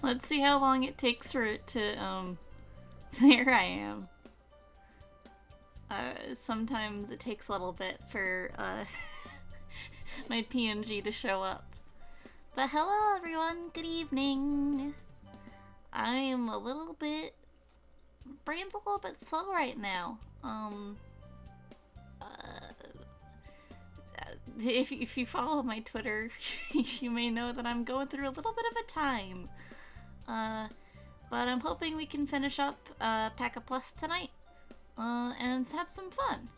Let's see how long it takes for it to, there I am. Sometimes it takes a little bit for, my PNG to show up. But hello everyone, good evening. I am a little bit, brain's a little bit slow right now. If you follow my Twitter, you may know that I'm going through a little bit of a time. But I'm hoping we can finish up PacaPlus tonight and have some fun.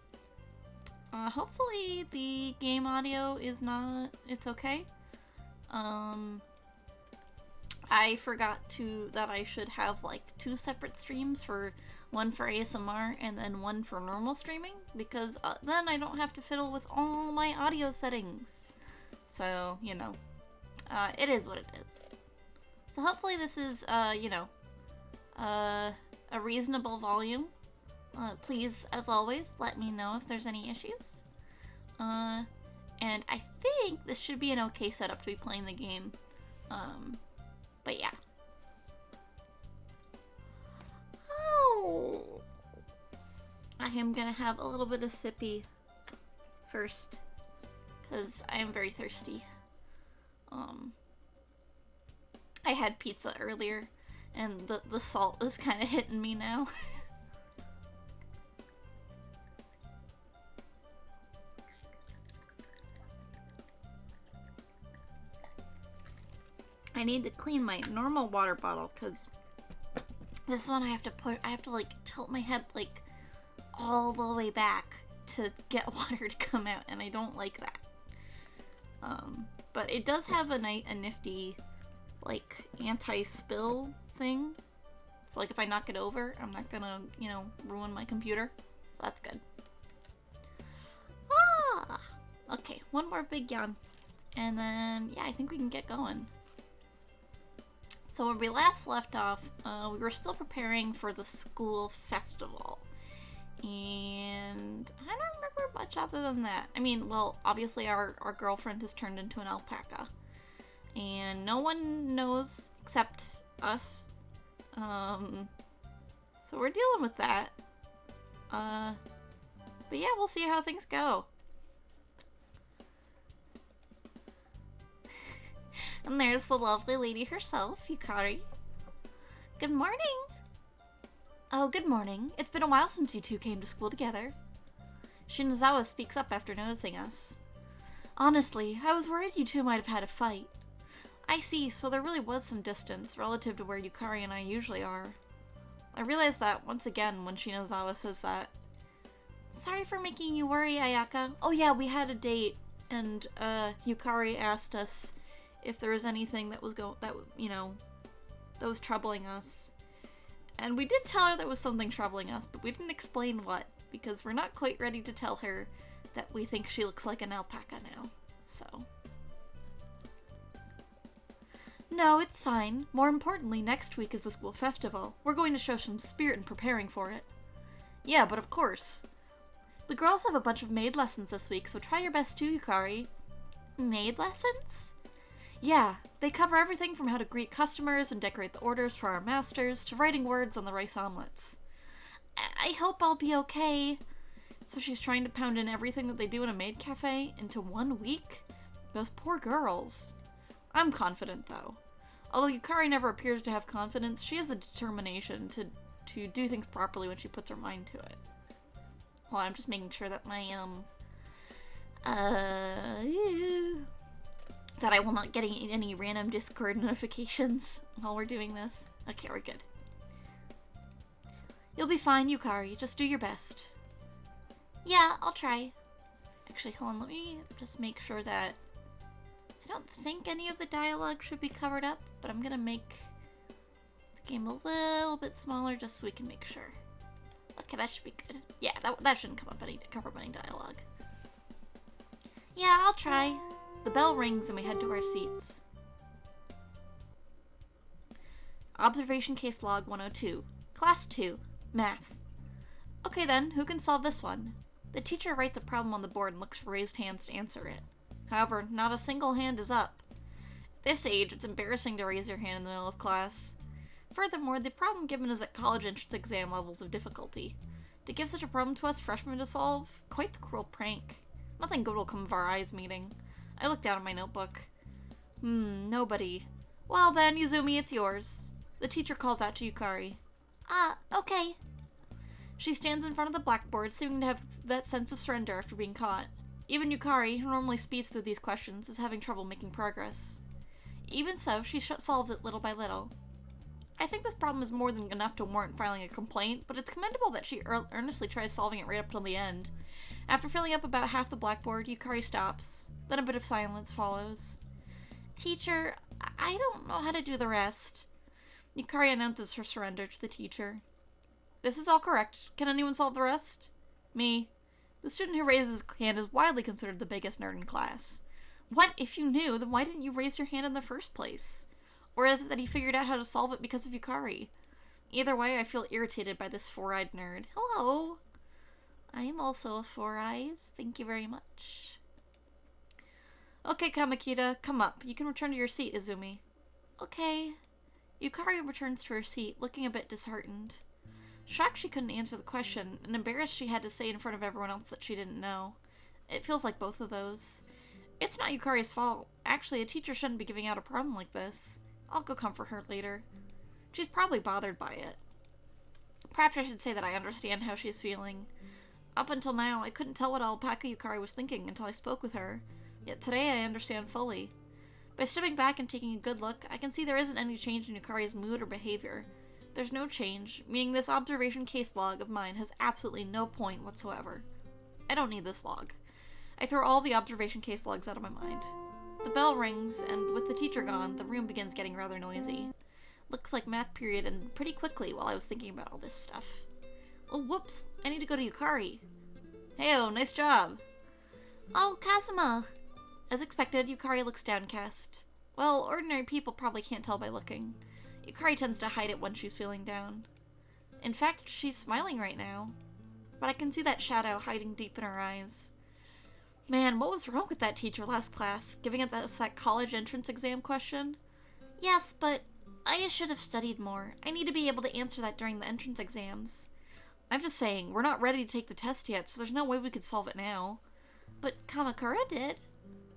Hopefully the game audio is not, it's okay. I forgot that I should have like 2 separate streams, for one for ASMR and then one for normal streaming, because then I don't have to fiddle with all my audio settings. So, you know, it is what it is. So hopefully this is, you know, a reasonable volume. Please, as always, let me know if there's any issues. And I think this should be an okay setup to be playing the game. But yeah. Oh! I am gonna have a little bit of sippy first, because I am very thirsty. I had pizza earlier, and the salt is kind of hitting me now. I need to clean my normal water bottle, because this one I have to like tilt my head like all the way back to get water to come out, and I don't like that. But it does have a nifty like anti-spill thing. So like if I knock it over, I'm not gonna, you know, ruin my computer. So that's good. Ah! Okay, one more big yawn. And then, yeah, I think we can get going. So where we last left off, we were still preparing for the school festival. And I don't remember much other than that. I mean, well, obviously our girlfriend has turned into an alpaca. And no one knows except us. So we're dealing with that. But yeah, we'll see how things go. And there's the lovely lady herself, Yukari. Good morning! Oh, good morning. It's been a while since you two came to school together. Shinazawa speaks up after noticing us. Honestly, I was worried you two might have had a fight. I see, so there really was some distance relative to where Yukari and I usually are. I realized that once again when Shinazawa says that. Sorry for making you worry, Ayaka. Oh yeah, we had a date, and Yukari asked us if there was anything that was that was troubling us. And we did tell her there was something troubling us, but we didn't explain what, because we're not quite ready to tell her that we think she looks like an alpaca now. So. No, it's fine. More importantly, next week is the school festival. We're going to show some spirit in preparing for it. Yeah, but of course. The girls have a bunch of maid lessons this week, so try your best too, Yukari. Maid lessons? Yeah, they cover everything from how to greet customers and decorate the orders for our masters to writing words on the rice omelets. I hope I'll be okay. So she's trying to pound in everything that they do in a maid cafe into 1 week? Those poor girls. I'm confident, though. Although Yukari never appears to have confidence, she has a determination to do things properly when she puts her mind to it. Well, I'm just making sure that my, that I will not get any random Discord notifications while we're doing this. Okay, we're good. You'll be fine, Yukari. Just do your best. Yeah, I'll try. Actually, hold on. Let me just make sure that... I don't think any of the dialogue should be covered up, but I'm gonna make the game a little bit smaller just so we can make sure. Okay, that should be good. Yeah, that shouldn't cover up any dialogue. Yeah, I'll try. The bell rings and we head to our seats. Observation Case Log 102. Class 2. Math. Okay then, who can solve this one? The teacher writes a problem on the board and looks for raised hands to answer it. However, not a single hand is up. This age, it's embarrassing to raise your hand in the middle of class. Furthermore, the problem given is at college entrance exam levels of difficulty. To give such a problem to us freshmen to solve? Quite the cruel prank. Nothing good will come of our eyes meeting. I looked down at my notebook. Nobody. Well then, Yuzumi, it's yours. The teacher calls out to Yukari. Okay. She stands in front of the blackboard, seeming to have that sense of surrender after being caught. Even Yukari, who normally speeds through these questions, is having trouble making progress. Even so, she solves it little by little. I think this problem is more than enough to warrant filing a complaint, but it's commendable that she earnestly tries solving it right up till the end. After filling up about half the blackboard, Yukari stops. Then a bit of silence follows. Teacher, I don't know how to do the rest. Yukari announces her surrender to the teacher. This is all correct. Can anyone solve the rest? Me. The student who raises his hand is widely considered the biggest nerd in class. What? If you knew, then why didn't you raise your hand in the first place? Or is it that he figured out how to solve it because of Yukari? Either way, I feel irritated by this four-eyed nerd. Hello! I am also a Four Eyes. Thank you very much. Okay, Kamakita, come up. You can return to your seat, Izumi. Okay. Yukari returns to her seat, looking a bit disheartened. Shocked she couldn't answer the question, and embarrassed she had to say in front of everyone else that she didn't know. It feels like both of those. It's not Yukari's fault. Actually, a teacher shouldn't be giving out a problem like this. I'll go comfort her later. She's probably bothered by it. Perhaps I should say that I understand how she's feeling. Up until now, I couldn't tell what alpaca Yukari was thinking until I spoke with her. Yet today I understand fully. By stepping back and taking a good look, I can see there isn't any change in Yukari's mood or behavior. There's no change, meaning this observation case log of mine has absolutely no point whatsoever. I don't need this log. I throw all the observation case logs out of my mind. The bell rings, and with the teacher gone, the room begins getting rather noisy. Looks like math period ended pretty quickly while I was thinking about all this stuff. Oh, whoops! I need to go to Yukari. Heyo, nice job! Oh, Kazuma! As expected, Yukari looks downcast. Well, ordinary people probably can't tell by looking. Yukari tends to hide it when she's feeling down. In fact, she's smiling right now. But I can see that shadow hiding deep in her eyes. Man, what was wrong with that teacher last class, giving us that college entrance exam question? Yes, but I should have studied more. I need to be able to answer that during the entrance exams. I'm just saying, we're not ready to take the test yet, so there's no way we could solve it now. But Kamakura did.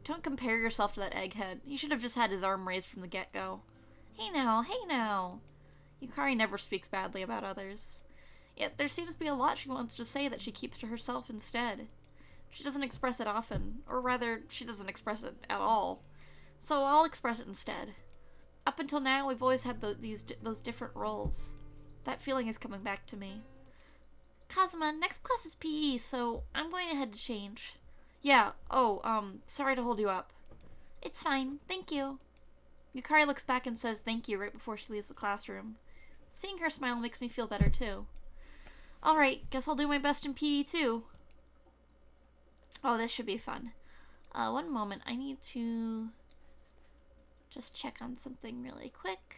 Don't compare yourself to that egghead. He should have just had his arm raised from the get-go. Hey now. Yukari never speaks badly about others. Yet there seems to be a lot she wants to say that she keeps to herself instead. She doesn't express it often, or rather, she doesn't express it at all. So I'll express it instead. Up until now, we've always had those different roles. That feeling is coming back to me. Kazuma, next class is PE, so I'm going ahead to change. Yeah, sorry to hold you up. It's fine, thank you. Yukari looks back and says thank you right before she leaves the classroom. Seeing her smile makes me feel better too. Alright, guess I'll do my best in PE too. Oh, this should be fun. One moment, I need to just check on something really quick.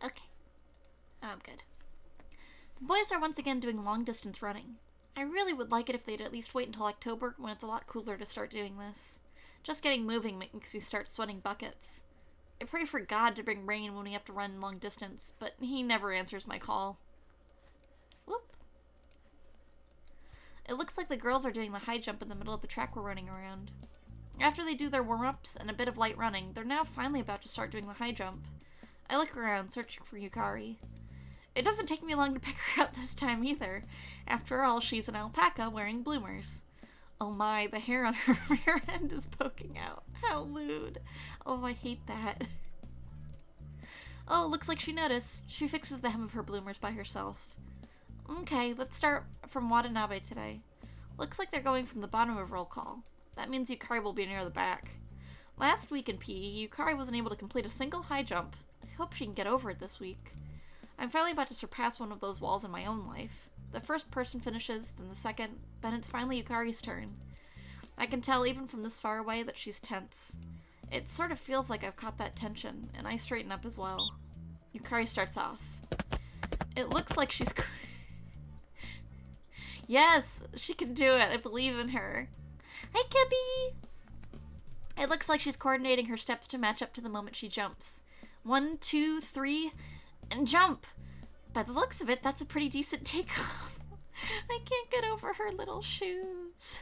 Okay. I'm good. The boys are once again doing long-distance running. I really would like it if they'd at least wait until October, when it's a lot cooler to start doing this. Just getting moving makes me start sweating buckets. I pray for God to bring rain when we have to run long distance, but he never answers my call. Whoop. It looks like the girls are doing the high jump in the middle of the track we're running around. After they do their warm-ups and a bit of light running, they're now finally about to start doing the high jump. I look around, searching for Yukari. It doesn't take me long to pick her out this time either. After all, she's an alpaca wearing bloomers. Oh my, the hair on her rear end is poking out. How lewd. Oh, I hate that. Oh, looks like she noticed. She fixes the hem of her bloomers by herself. Okay, let's start from Watanabe today. Looks like they're going from the bottom of roll call. That means Yukari will be near the back. Last week in PE, Yukari wasn't able to complete a single high jump. I hope she can get over it this week. I'm finally about to surpass one of those walls in my own life. The first person finishes, then the second, then it's finally Yukari's turn. I can tell even from this far away that she's tense. It sort of feels like I've caught that tension, and I straighten up as well. Yukari starts off. It looks like she's... Yes, she can do it. I believe in her. Hi, Kibby! It looks like she's coordinating her steps to match up to the moment she jumps. 1, 2, 3, and jump! By the looks of it, that's a pretty decent takeoff. I can't get over her little shoes.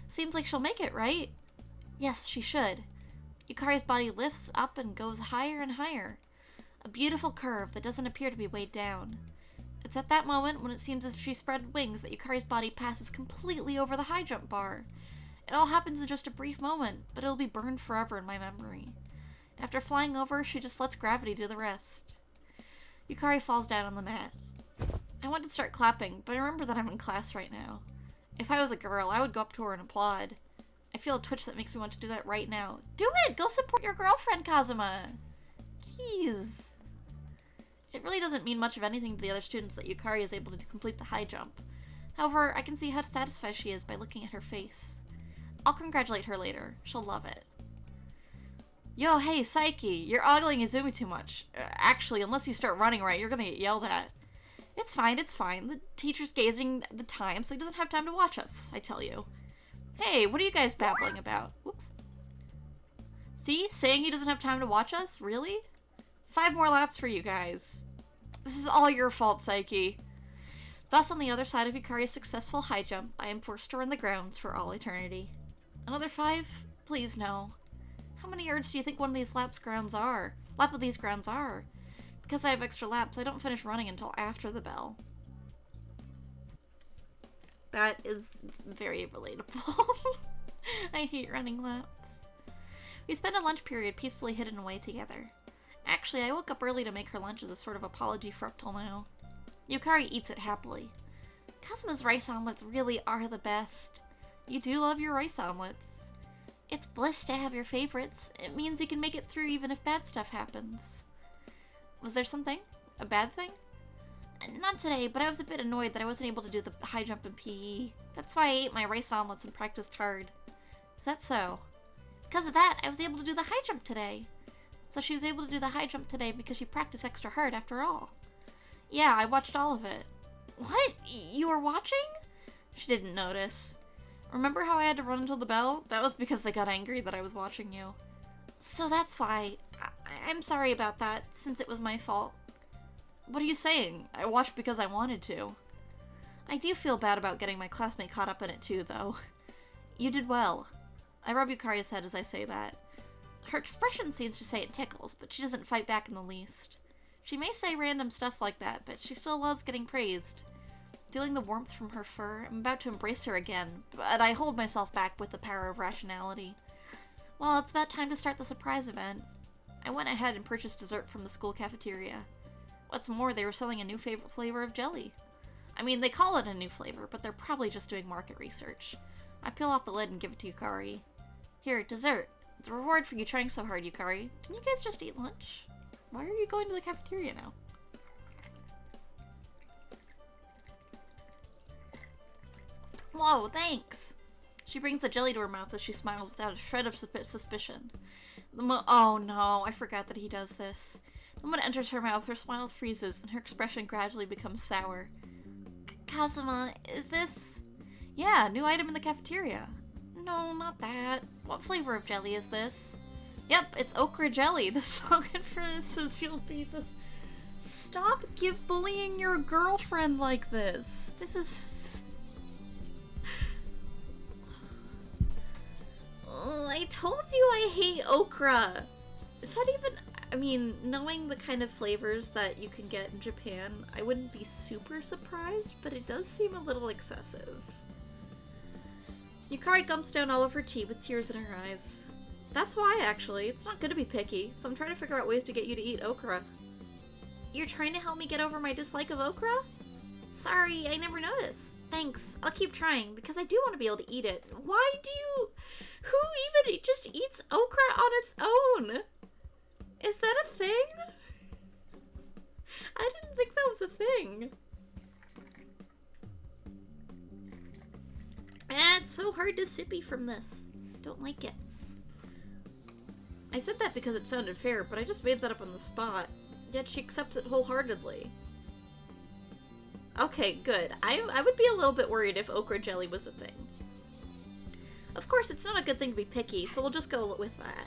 Seems like she'll make it, right? Yes, she should. Yukari's body lifts up and goes higher and higher. A beautiful curve that doesn't appear to be weighed down. It's at that moment, when it seems as if she spread wings, that Yukari's body passes completely over the high jump bar. It all happens in just a brief moment, but it'll be burned forever in my memory. After flying over, she just lets gravity do the rest. Yukari falls down on the mat. I want to start clapping, but I remember that I'm in class right now. If I was a girl, I would go up to her and applaud. I feel a twitch that makes me want to do that right now. Do it! Go support your girlfriend, Kazuma! Jeez. It really doesn't mean much of anything to the other students that Yukari is able to complete the high jump. However, I can see how satisfied she is by looking at her face. I'll congratulate her later. She'll love it. Yo, hey, Saiki, you're ogling Izumi too much. Actually, unless you start running right, you're gonna get yelled at. It's fine, it's fine. The teacher's gazing at the time, so he doesn't have time to watch us, I tell you. Hey, what are you guys babbling about? Whoops. See? Saying he doesn't have time to watch us? Really? 5 more laps for you guys. This is all your fault, Saiki. Thus, on the other side of Yukari's successful high jump, I am forced to run the grounds for all eternity. Another 5? Please, no. How many yards do you think one of these lap of these grounds are? Because I have extra laps, I don't finish running until after the bell. That is very relatable. I hate running laps. We spend a lunch period peacefully hidden away together. Actually, I woke up early to make her lunch as a sort of apology for up till now. Yukari eats it happily. Kazuma's rice omelets really are the best. You do love your rice omelets. It's bliss to have your favorites. It means you can make it through even if bad stuff happens. Was there something? A bad thing? Not today, but I was a bit annoyed that I wasn't able to do the high jump in PE. That's why I ate my rice omelets and practiced hard. Is that so? Because of that, I was able to do the high jump today. So she was able to do the high jump today because she practiced extra hard after all. Yeah, I watched all of it. What? You were watching? She didn't notice. Remember how I had to run until the bell? That was because they got angry that I was watching you. So that's why. I'm sorry about that, since it was my fault. What are you saying? I watched because I wanted to. I do feel bad about getting my classmate caught up in it too, though. You did well. I rub Yukari's head as I say that. Her expression seems to say it tickles, but she doesn't fight back in the least. She may say random stuff like that, but she still loves getting praised. Feeling the warmth from her fur, I'm about to embrace her again, but I hold myself back with the power of rationality. Well, it's about time to start the surprise event. I went ahead and purchased dessert from the school cafeteria. What's more, they were selling a new favorite flavor of jelly. I mean, they call it a new flavor, but they're probably just doing market research. I peel off the lid and give it to Yukari. Here, dessert. It's a reward for you trying so hard, Yukari. Didn't you guys just eat lunch? Why are you going to the cafeteria now? Whoa, thanks! She brings the jelly to her mouth as she smiles without a shred of suspicion. Oh no, I forgot that he does this. The moment it enters her mouth, her smile freezes, and her expression gradually becomes sour. Kazuma, is this... Yeah, new item in the cafeteria. No, not that. What flavor of jelly is this? Yep, it's okra jelly. The slogan for this is you'll be the... Stop bullying your girlfriend like this. This is... Oh, I told you I hate okra. Is that even... I mean, knowing the kind of flavors that you can get in Japan, I wouldn't be super surprised, but it does seem a little excessive. Yukari gulps down all of her tea with tears in her eyes. That's why, actually. It's not good to be picky, so I'm trying to figure out ways to get you to eat okra. You're trying to help me get over my dislike of okra? Sorry, I never noticed. Thanks. I'll keep trying, because I do want to be able to eat it. Why do you... Who even just eats okra on its own? Is that a thing? I didn't think that was a thing. it's so hard to sippy from this. Don't like it. I said that because it sounded fair, but I just made that up on the spot. Yet she accepts it wholeheartedly. Okay, good. I would be a little bit worried if okra jelly was a thing. Of course, it's not a good thing to be picky, so we'll just go with that.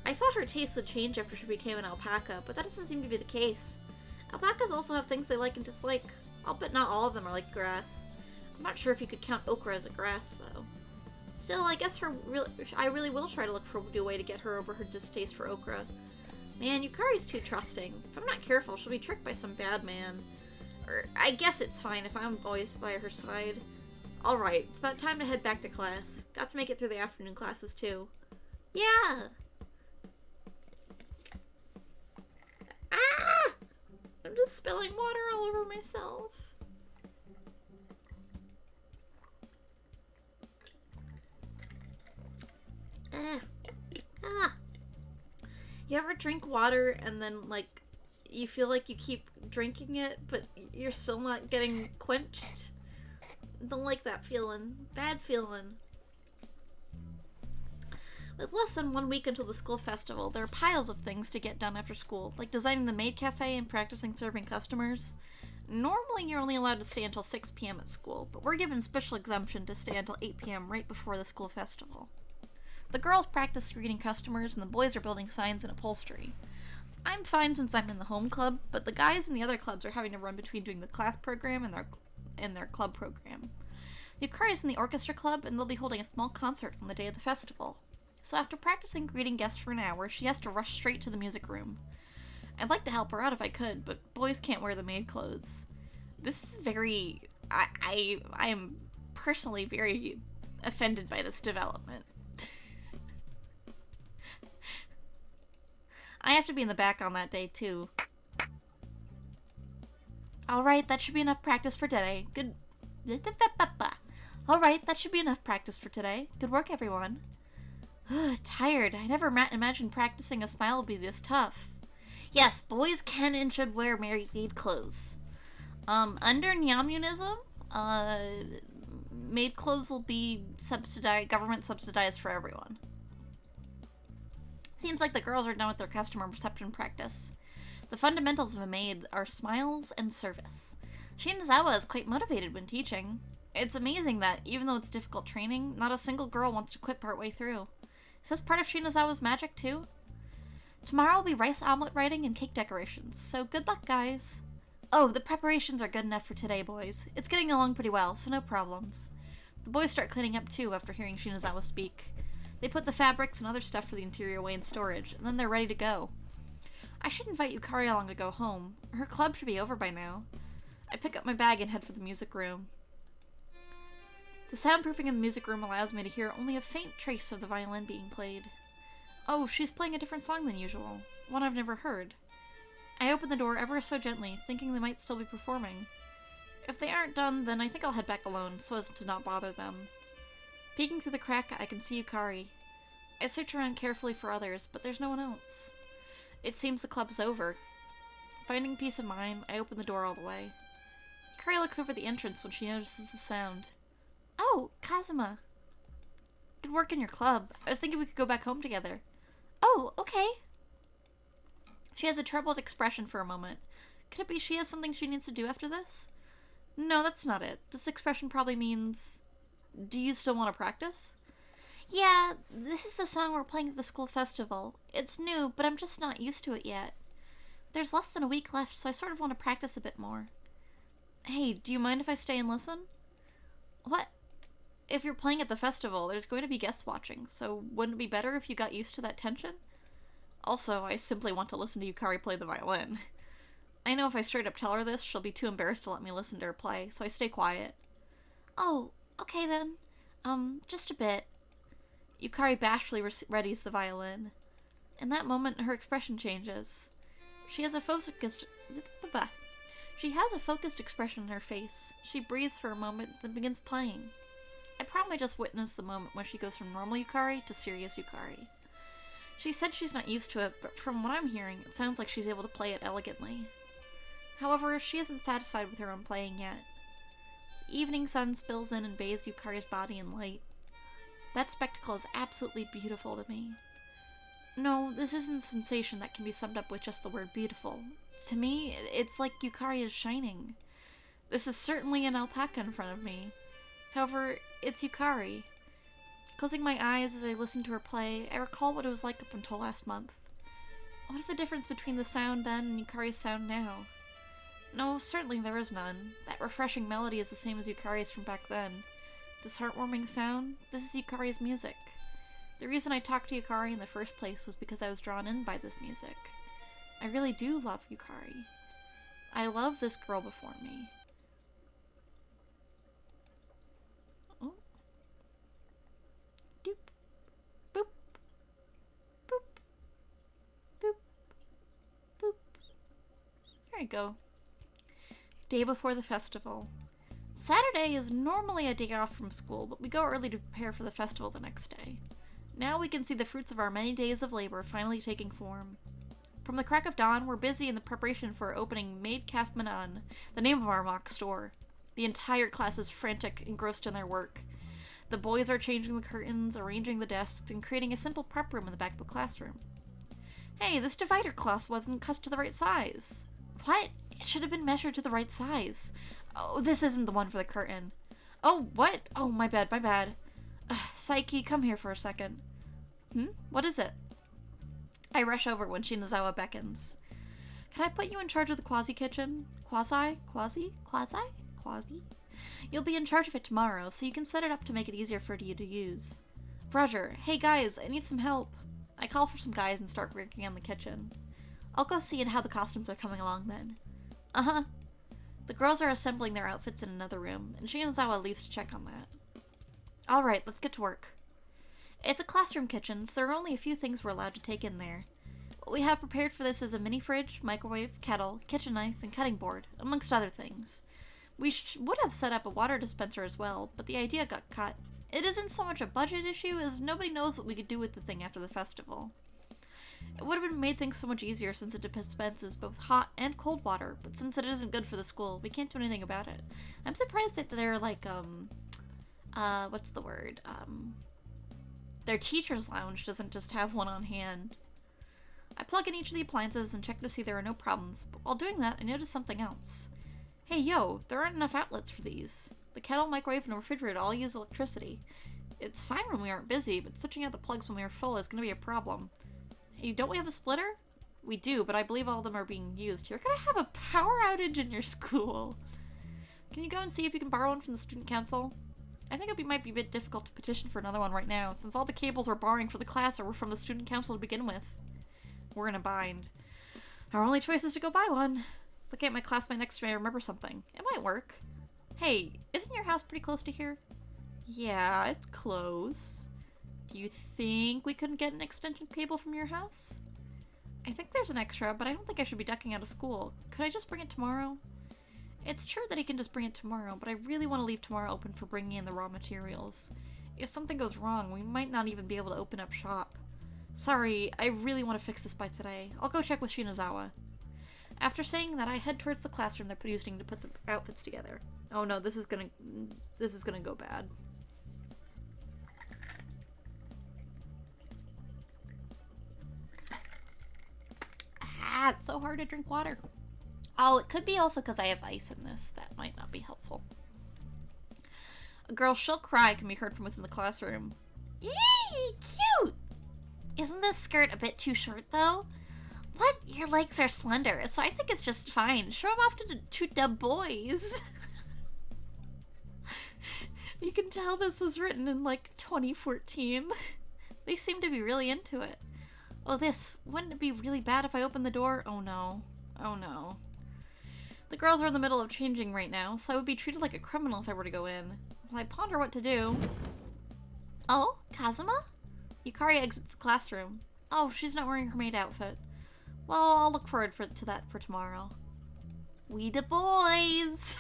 I thought her taste would change after she became an alpaca, but that doesn't seem to be the case. Alpacas also have things they like and dislike. I'll bet not all of them are like grass. I'm not sure if you could count okra as a grass, though. Still, I guess I really will try to look for a new way to get her over her distaste for okra. Man, Yukari's too trusting. If I'm not careful, she'll be tricked by some bad man. Or, I guess it's fine if I'm always by her side. Alright, it's about time to head back to class. Got to make it through the afternoon classes, too. Yeah! Ah! I'm just spilling water all over myself. You ever drink water and then, like, you feel like you keep drinking it, but you're still not getting quenched? Don't like that feeling. Bad feeling. With less than 1 week until the school festival, there are piles of things to get done after school, like designing the maid cafe and practicing serving customers. Normally, you're only allowed to stay until 6 p.m. at school, but we're given special exemption to stay until 8 p.m. right before the school festival. The girls practice greeting customers, and the boys are building signs and upholstery. I'm fine since I'm in the home club, but the guys in the other clubs are having to run between doing the class program and their club program. Yukari is in the orchestra club, and they'll be holding a small concert on the day of the festival. So after practicing greeting guests for an hour, she has to rush straight to the music room. I'd like to help her out if I could, but boys can't wear the maid clothes. This is very... I am personally very offended by this development. I have to be in the back on that day, too. Alright, that should be enough practice for today. Alright, that should be enough practice for today. Good work, everyone. Tired. I never imagined practicing a smile would be this tough. Yes, boys can and should wear maid clothes. Under Nyamunism, maid clothes will be government subsidized for everyone. Seems like the girls are done with their customer reception practice. The fundamentals of a maid are smiles and service. Shinazawa is quite motivated when teaching. It's amazing that, even though it's difficult training, not a single girl wants to quit partway through. Is this part of Shinazawa's magic, too? Tomorrow will be rice omelet writing and cake decorations, so good luck, guys. Oh, the preparations are good enough for today, boys. It's getting along pretty well, so no problems. The boys start cleaning up, too, after hearing Shinazawa speak. They put the fabrics and other stuff for the interior away in storage, and then they're ready to go. I should invite Yukari along to go home. Her club should be over by now. I pick up my bag and head for the music room. The soundproofing in the music room allows me to hear only a faint trace of the violin being played. Oh, she's playing a different song than usual. One I've never heard. I open the door ever so gently, thinking they might still be performing. If they aren't done, then I think I'll head back alone, so as to not bother them. Peeking through the crack, I can see Yukari. I search around carefully for others, but there's no one else. It seems the club's over. Finding peace of mind, I open the door all the way. Yukari looks over the entrance when she notices the sound. Oh, Kazuma. Good work in your club. I was thinking we could go back home together. Oh, okay. She has a troubled expression for a moment. Could it be she has something she needs to do after this? No, that's not it. This expression probably means... Do you still want to practice? Yeah, this is the song we're playing at the school festival. It's new, but I'm just not used to it yet. There's less than a week left, so I sort of want to practice a bit more. Hey, do you mind if I stay and listen? What? If you're playing at the festival, there's going to be guests watching, so wouldn't it be better if you got used to that tension? Also, I simply want to listen to Yukari play the violin. I know if I straight up tell her this, she'll be too embarrassed to let me listen to her play, so I stay quiet. Oh, okay then. Just a bit. Yukari bashfully readies the violin. In that moment, her expression changes. She has a focused expression in her face. She breathes for a moment, then begins playing. I probably just witnessed the moment when she goes from normal Yukari to serious Yukari. She said she's not used to it, but from what I'm hearing, it sounds like she's able to play it elegantly. However, she isn't satisfied with her own playing yet. Evening sun spills in and bathes Yukari's body in light. That spectacle is absolutely beautiful to me. No, this isn't a sensation that can be summed up with just the word beautiful. To me, it's like Yukari is shining. This is certainly an alpaca in front of me. However, it's Yukari. Closing my eyes as I listen to her play, I recall what it was like up until last month. What is the difference between the sound then and Yukari's sound now? No, certainly there is none. That refreshing melody is the same as Yukari's from back then. This heartwarming sound, this is Yukari's music. The reason I talked to Yukari in the first place was because I was drawn in by this music. I really do love Yukari. I love this girl before me. Oh. Doop. Boop. Boop. Boop. Boop. There you go. Day before the festival. Saturday is normally a day off from school, but we go early to prepare for the festival the next day. Now we can see the fruits of our many days of labor finally taking form. From the crack of dawn, we're busy in the preparation for opening Maid Caf Manon, the name of our mock store. The entire class is frantic, engrossed in their work. The boys are changing the curtains, arranging the desks, and creating a simple prep room in the back of the classroom. Hey, this divider cloth wasn't cut to the right size. What? It should have been measured to the right size. Oh, this isn't the one for the curtain. Oh, what? Oh, my bad, my bad. Saiki, come here for a second. What is it? I rush over when Shinazawa beckons. Can I put you in charge of the quasi-kitchen? Quasi? You'll be in charge of it tomorrow, so you can set it up to make it easier for you to use. Roger, hey guys, I need some help. I call for some guys and start working on the kitchen. I'll go see how the costumes are coming along then. Uh-huh. The girls are assembling their outfits in another room, and Shinazawa leaves to check on that. Alright, let's get to work. It's a classroom kitchen, so there are only a few things we're allowed to take in there. What we have prepared for this is a mini fridge, microwave, kettle, kitchen knife, and cutting board, amongst other things. We would have set up a water dispenser as well, but the idea got cut. It isn't so much a budget issue as nobody knows what we could do with the thing after the festival. It would have made things so much easier since it dispenses both hot and cold water, but since it isn't good for the school, we can't do anything about it. I'm surprised that they're like, what's the word? Their teacher's lounge doesn't just have one on hand. I plug in each of the appliances and check to see there are no problems, but while doing that, I notice something else. Hey yo, there aren't enough outlets for these. The kettle, microwave, and refrigerator all use electricity. It's fine when we aren't busy, but switching out the plugs when we are full is going to be a problem. Hey, don't we have a splitter? We do, but I believe all of them are being used. You're gonna have a power outage in your school. Can you go and see if you can borrow one from the student council? I think it might be a bit difficult to petition for another one right now, since all the cables we're borrowing for the class are from the student council to begin with. We're in a bind. Our only choice is to go buy one. Looking at my classmate next to me, I remember something. It might work. Hey, isn't your house pretty close to here? Yeah, it's close. Do you think we couldn't get an extension cable from your house? I think there's an extra, but I don't think I should be ducking out of school. Could I just bring it tomorrow? It's true that he can just bring it tomorrow, but I really want to leave tomorrow open for bringing in the raw materials. If something goes wrong, we might not even be able to open up shop. Sorry, I really want to fix this by today. I'll go check with Shinazawa. After saying that, I head towards the classroom they're using to put the outfits together. Oh no, this is gonna go bad. Ah, it's so hard to drink water. Oh, it could be also because I have ice in this. That might not be helpful. A girl's shrill cry can be heard from within the classroom. Eee, cute! Isn't this skirt a bit too short, though? What? Your legs are slender, so I think it's just fine. Show them off to the boys. You can tell this was written in, like, 2014. They seem to be really into it. Oh, wouldn't it be really bad if I opened the door? Oh no. Oh no. The girls are in the middle of changing right now, so I would be treated like a criminal if I were to go in. Well, I ponder what to do. Oh, Kazuma? Yukari exits the classroom. Oh, she's not wearing her maid outfit. Well, I'll look forward to that for tomorrow. We the boys!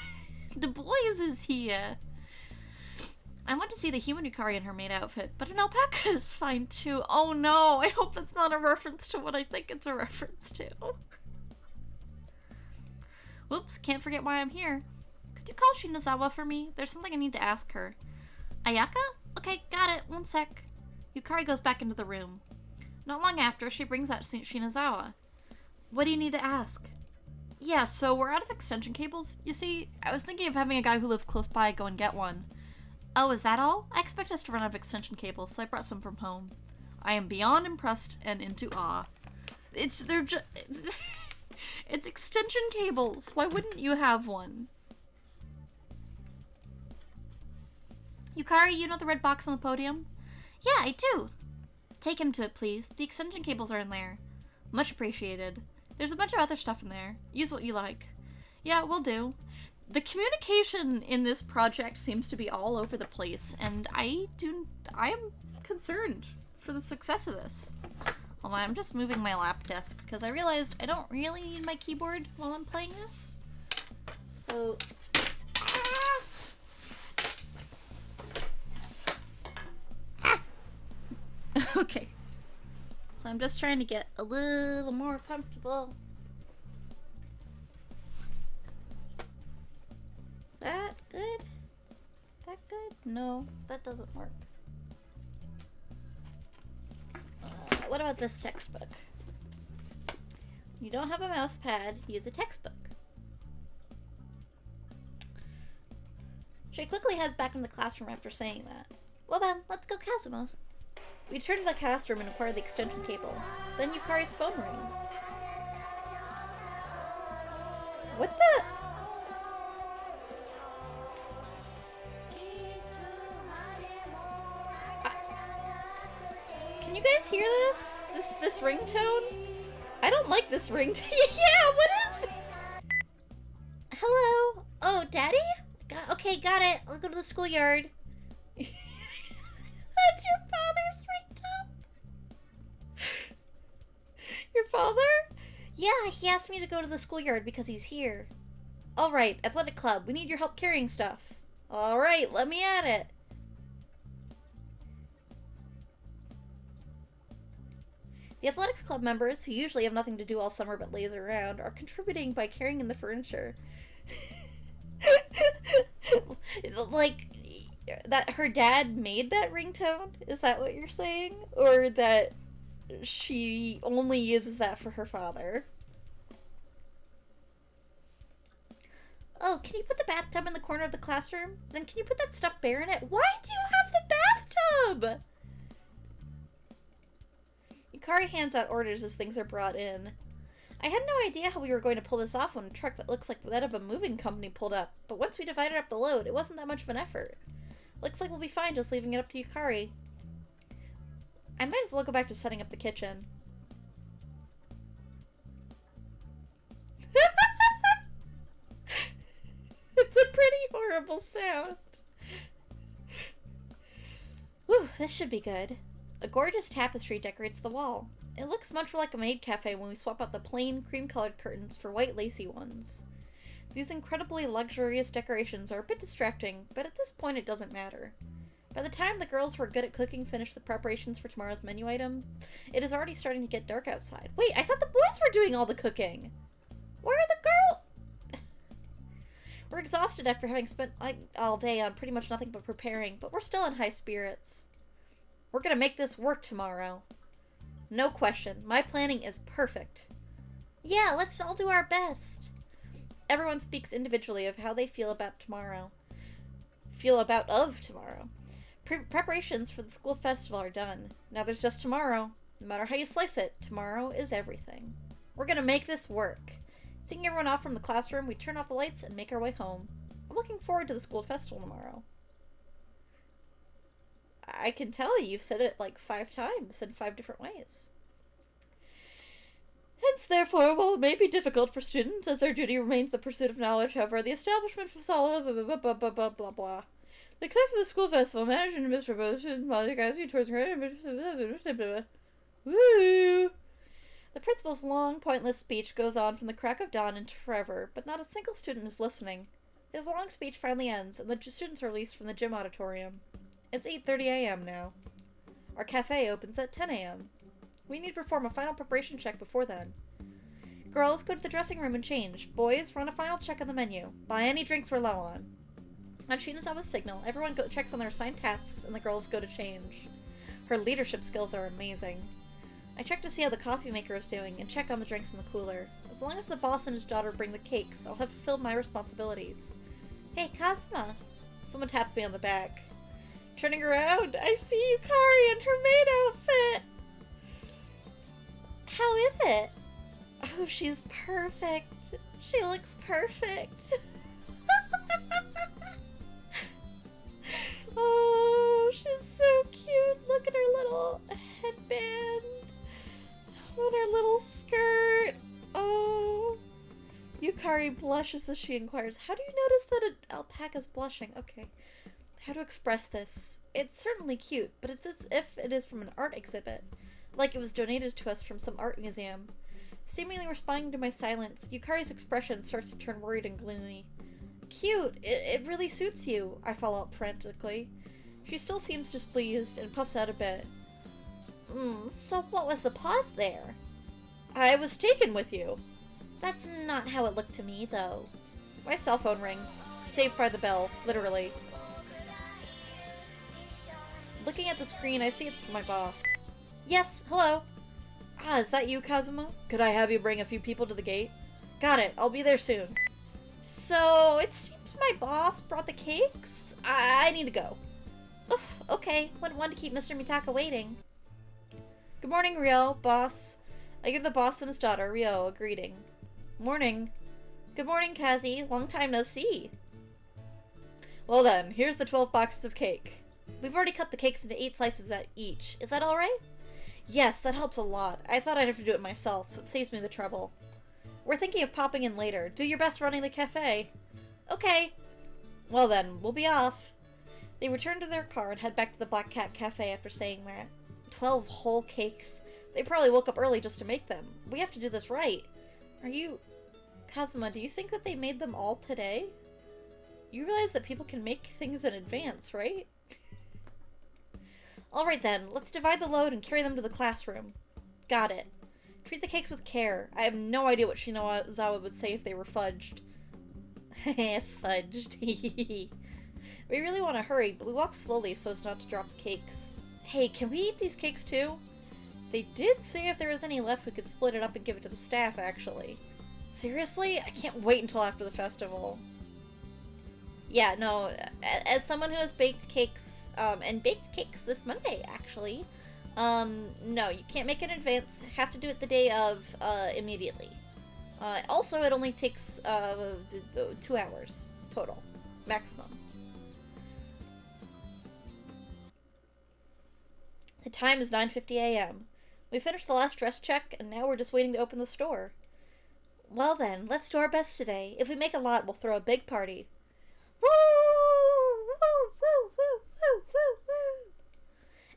The boys is here! I want to see the human Yukari in her maid outfit, but an alpaca is fine too. Oh no, I hope that's not a reference to what I think it's a reference to. Whoops, can't forget why I'm here. could you call Shinazawa for me? There's something I need to ask her. Ayaka? Okay, got it. One sec. Yukari goes back into the room. Not long after, she brings out Shinazawa. What do you need to ask? Yeah, so we're out of extension cables, you see? I was thinking of having a guy who lives close by go and get one. Oh, is that all? I expect us to run out of extension cables, so I brought some from home. I am beyond impressed and into awe. They're just... It's extension cables. Why wouldn't you have one? Yukari, you know the red box on the podium? Yeah, I do. Take him to it, please. The extension cables are in there. Much appreciated. There's a bunch of other stuff in there. Use what you like. Yeah, will do. The communication in this project seems to be all over the place, and I am concerned for the success of this. Hold on, I'm just moving my lap desk because I realized I don't really need my keyboard while I'm playing this. So... Okay. So I'm just trying to get a little more comfortable. That good? That good? No, that doesn't work. What about this textbook? You don't have a mouse pad, use a textbook. She quickly heads back into the classroom after saying that. Well then, let's go Kazuma. We turn to the classroom and acquire the extension cable. Then Yukari's phone rings. What the? Can you guys hear this? This ringtone? I don't like this ringtone. Yeah, what is this? Hello? Oh, Daddy? Okay, got it. I'll go to the schoolyard. That's your father's ringtone? Your father? Yeah, he asked me to go to the schoolyard because he's here. Alright, athletic club. We need your help carrying stuff. Alright, let me at it. The athletics club members, who usually have nothing to do all summer but laze around, are contributing by carrying in the furniture. Like, that her dad made that ringtone? Is that what you're saying? Or that she only uses that for her father? Oh, can you put the bathtub in the corner of the classroom? Then can you put that stuffed bear in it? Why do you have the bathtub? Yukari hands out orders as things are brought in. I had no idea how we were going to pull this off when a truck that looks like that of a moving company pulled up, but once we divided up the load, it wasn't that much of an effort. Looks like we'll be fine just leaving it up to Yukari. I might as well go back to setting up the kitchen. It's a pretty horrible sound. Whew, this should be good. A gorgeous tapestry decorates the wall. It looks much like a maid cafe when we swap out the plain, cream-colored curtains for white lacy ones. These incredibly luxurious decorations are a bit distracting, but at this point it doesn't matter. By the time the girls who are good at cooking finish the preparations for tomorrow's menu item, it is already starting to get dark outside. Wait, I thought the boys were doing all the cooking! Where are the girls? We're exhausted after having spent all day on pretty much nothing but preparing, but we're still in high spirits. We're gonna make this work tomorrow. No question. My planning is perfect. Yeah, let's all do our best. Everyone speaks individually of how they feel about tomorrow. Preparations for the school festival are done. Now there's just tomorrow. No matter how you slice it, tomorrow is everything. We're gonna make this work. Seeing everyone off from the classroom, we turn off the lights and make our way home. I'm looking forward to the school festival tomorrow. I can tell you've said it like 5 times in 5 different ways. Hence, therefore, while it may be difficult for students, as their duty remains the pursuit of knowledge, however, the establishment of solid blah blah blah blah blah blah blah. The success of the school festival, managed and administered by guys towards woo. The principal's long, pointless speech goes on from the crack of dawn into forever, but not a single student is listening. His long speech finally ends, and the students are released from the gym auditorium. It's 8:30 a.m. now. Our cafe opens at 10 a.m. We need to perform a final preparation check before then. Girls, go to the dressing room and change. Boys, run a final check on the menu. Buy any drinks we're low on. On Shinazawa's signal, everyone checks on their assigned tasks and the girls go to change. Her leadership skills are amazing. I check to see how the coffee maker is doing and check on the drinks in the cooler. As long as the boss and his daughter bring the cakes, I'll have fulfilled my responsibilities. Hey, Kazuma! Someone taps me on the back. Turning around, I see Yukari in her maid outfit! How is it? Oh, she's perfect. She looks perfect. Oh, she's so cute. Look at her little headband. And her little skirt. Oh. Yukari blushes as she inquires, how do you notice that an alpaca's blushing? Okay. How to express this? It's certainly cute, but it's as if it is from an art exhibit. Like it was donated to us from some art museum. Seemingly responding to my silence, Yukari's expression starts to turn worried and gloomy. Cute! It really suits you, I follow up frantically. She still seems displeased and puffs out a bit. So what was the pause there? I was taken with you. That's not how it looked to me, though. My cell phone rings. Saved by the bell, literally. Looking at the screen, I see it's from my boss. Yes, hello. Ah, is that you, Kazuma? Could I have you bring a few people to the gate? Got it, I'll be there soon. So, it seems my boss brought the cakes? I need to go. Oof, okay. Wouldn't want to keep Mr. Mitaka waiting. Good morning, Ryo, boss. I give the boss and his daughter, Ryo, a greeting. Morning. Good morning, Kazi. Long time no see. Well then, here's the 12 boxes of cake. We've already cut the cakes into 8 slices at each. Is that alright? Yes, that helps a lot. I thought I'd have to do it myself, so it saves me the trouble. We're thinking of popping in later. Do your best running the cafe. Okay. Well then, we'll be off. They return to their car and head back to the Black Cat Cafe after saying that. 12 whole cakes. They probably woke up early just to make them. We have to do this right. Are you... Kazuma, do you think that they made them all today? You realize that people can make things in advance, right? Alright then, let's divide the load and carry them to the classroom. Got it. Treat the cakes with care. I have no idea what Shinazawa would say if they were fudged. Fudged. We really want to hurry, but we walk slowly so as not to drop the cakes. Hey, can we eat these cakes too? They did say if there was any left we could split it up and give it to the staff, actually. Seriously? I can't wait until after the festival. Yeah, no, as someone who has baked cakes, and baked cakes this Monday, actually, no, you can't make it in advance. Have to do it the day of, immediately. Also, it only takes, 2 hours total, maximum. The time is 9:50 a.m. We finished the last dress check, and now we're just waiting to open the store. Well then, let's do our best today. If we make a lot, we'll throw a big party. Woo! Woo! Woo! Woo! Woo! Woo! Woo!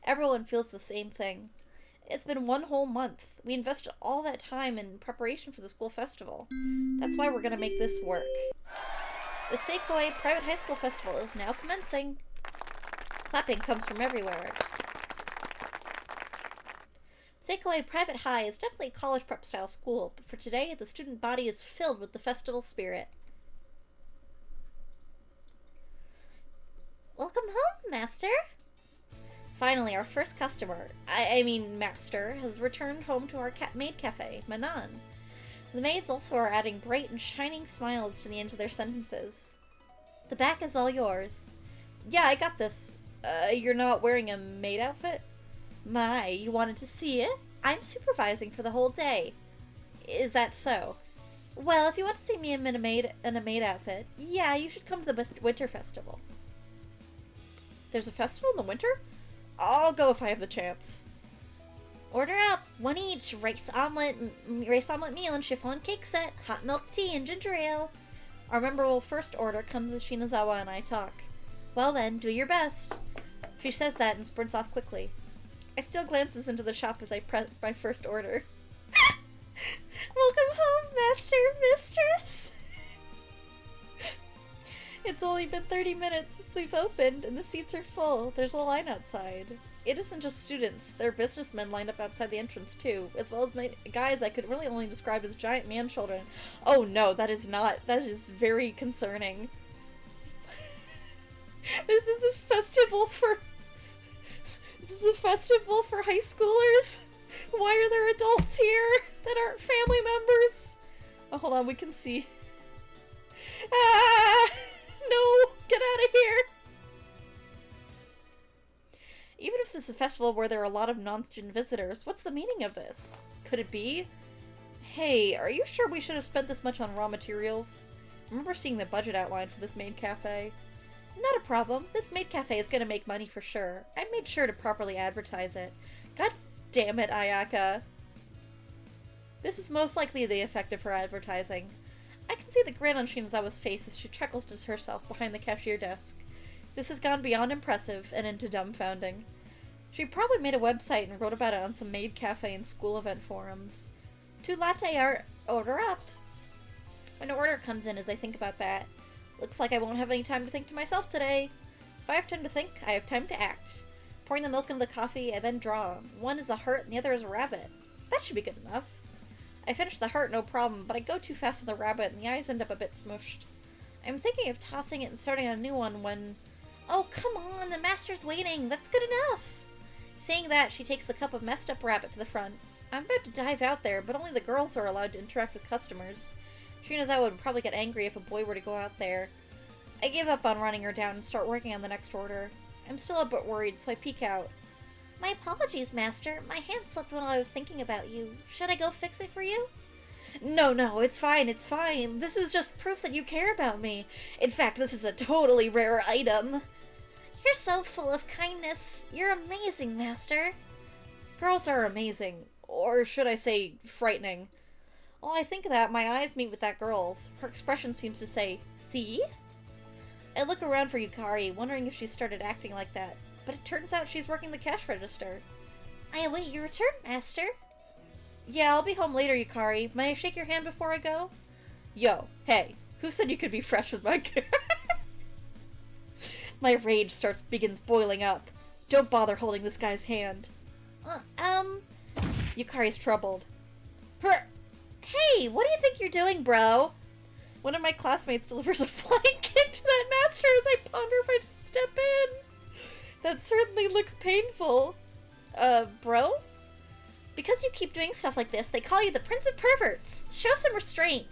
Everyone feels the same thing. It's been 1 whole month. We invested all that time in preparation for the school festival. That's why we're gonna make this work. The Seikoi Private High School Festival is now commencing. Clapping comes from everywhere. Seikoi Private High is definitely a college prep style school, but for today, the student body is filled with the festival spirit. Welcome home, Master! Finally, our first customer, I mean Master, has returned home to our maid cafe, Manan. The maids also are adding bright and shining smiles to the end of their sentences. The back is all yours. Yeah, I got this. You're not wearing a maid outfit? My, you wanted to see it? I'm supervising for the whole day. Is that so? Well, if you want to see me in a maid outfit, yeah, you should come to the winter festival. There's a festival in the winter? I'll go if I have the chance. Order up, 1 each, rice omelet meal and chiffon cake set, hot milk tea and ginger ale. Our memorable first order comes as Shinazawa and I talk. Well then, do your best. She says that and sprints off quickly. I still glances into the shop as I press my first order. Welcome home, master, mistress! It's only been 30 minutes since we've opened, and the seats are full. There's a line outside. it isn't just students. There are businessmen lined up outside the entrance, too, as well as guys I could really only describe as giant man-children. Oh no, that is very concerning. This is a festival for high schoolers? Why are there adults here that aren't family members? Oh, hold on, we can see. Ah! No! Get out of here! Even if this is a festival where there are a lot of non-student visitors, what's the meaning of this? Could it be? Hey, are you sure we should have spent this much on raw materials? I remember seeing the budget outline for this maid cafe. Not a problem. This maid cafe is gonna make money for sure. I made sure to properly advertise it. God damn it, Ayaka. This is most likely the effect of her advertising. I can see the grin on Shinazawa's face as she chuckles to herself behind the cashier desk. This has gone beyond impressive and into dumbfounding. She probably made a website and wrote about it on some maid cafe and school event forums. 2 latte art, order up. An order comes in as I think about that. Looks like I won't have any time to think to myself today. If I have time to think, I have time to act. Pouring the milk into the coffee, I then draw. One is a heart and the other is a rabbit. That should be good enough. I finish the heart, no problem, but I go too fast with the rabbit and the eyes end up a bit smooshed. I'm thinking of tossing it and starting a new one when... Oh, come on, the master's waiting. That's good enough. Saying that, she takes the cup of messed up rabbit to the front. I'm about to dive out there, but only the girls are allowed to interact with customers. Shinazawa would probably get angry if a boy were to go out there. I give up on running her down and start working on the next order. I'm still a bit worried, so I peek out. My apologies, Master. My hand slipped while I was thinking about you. Should I go fix it for you? No, it's fine, it's fine. This is just proof that you care about me. In fact, this is a totally rare item. You're so full of kindness. You're amazing, Master. Girls are amazing. Or should I say, frightening. While I think of that, my eyes meet with that girl's. Her expression seems to say, see? I look around for Yukari, wondering if she started acting like that. But it turns out she's working the cash register. I await your return, Master. Yeah, I'll be home later, Yukari. May I shake your hand before I go? Yo, hey, who said you could be fresh with my... My rage begins boiling up. Don't bother holding this guy's hand. Yukari's troubled. Hey, what do you think you're doing, bro? One of my classmates delivers a flying kick to that master as I ponder if I should step in. That certainly looks painful. Bro? Because you keep doing stuff like this, they call you the Prince of Perverts. Show some restraint.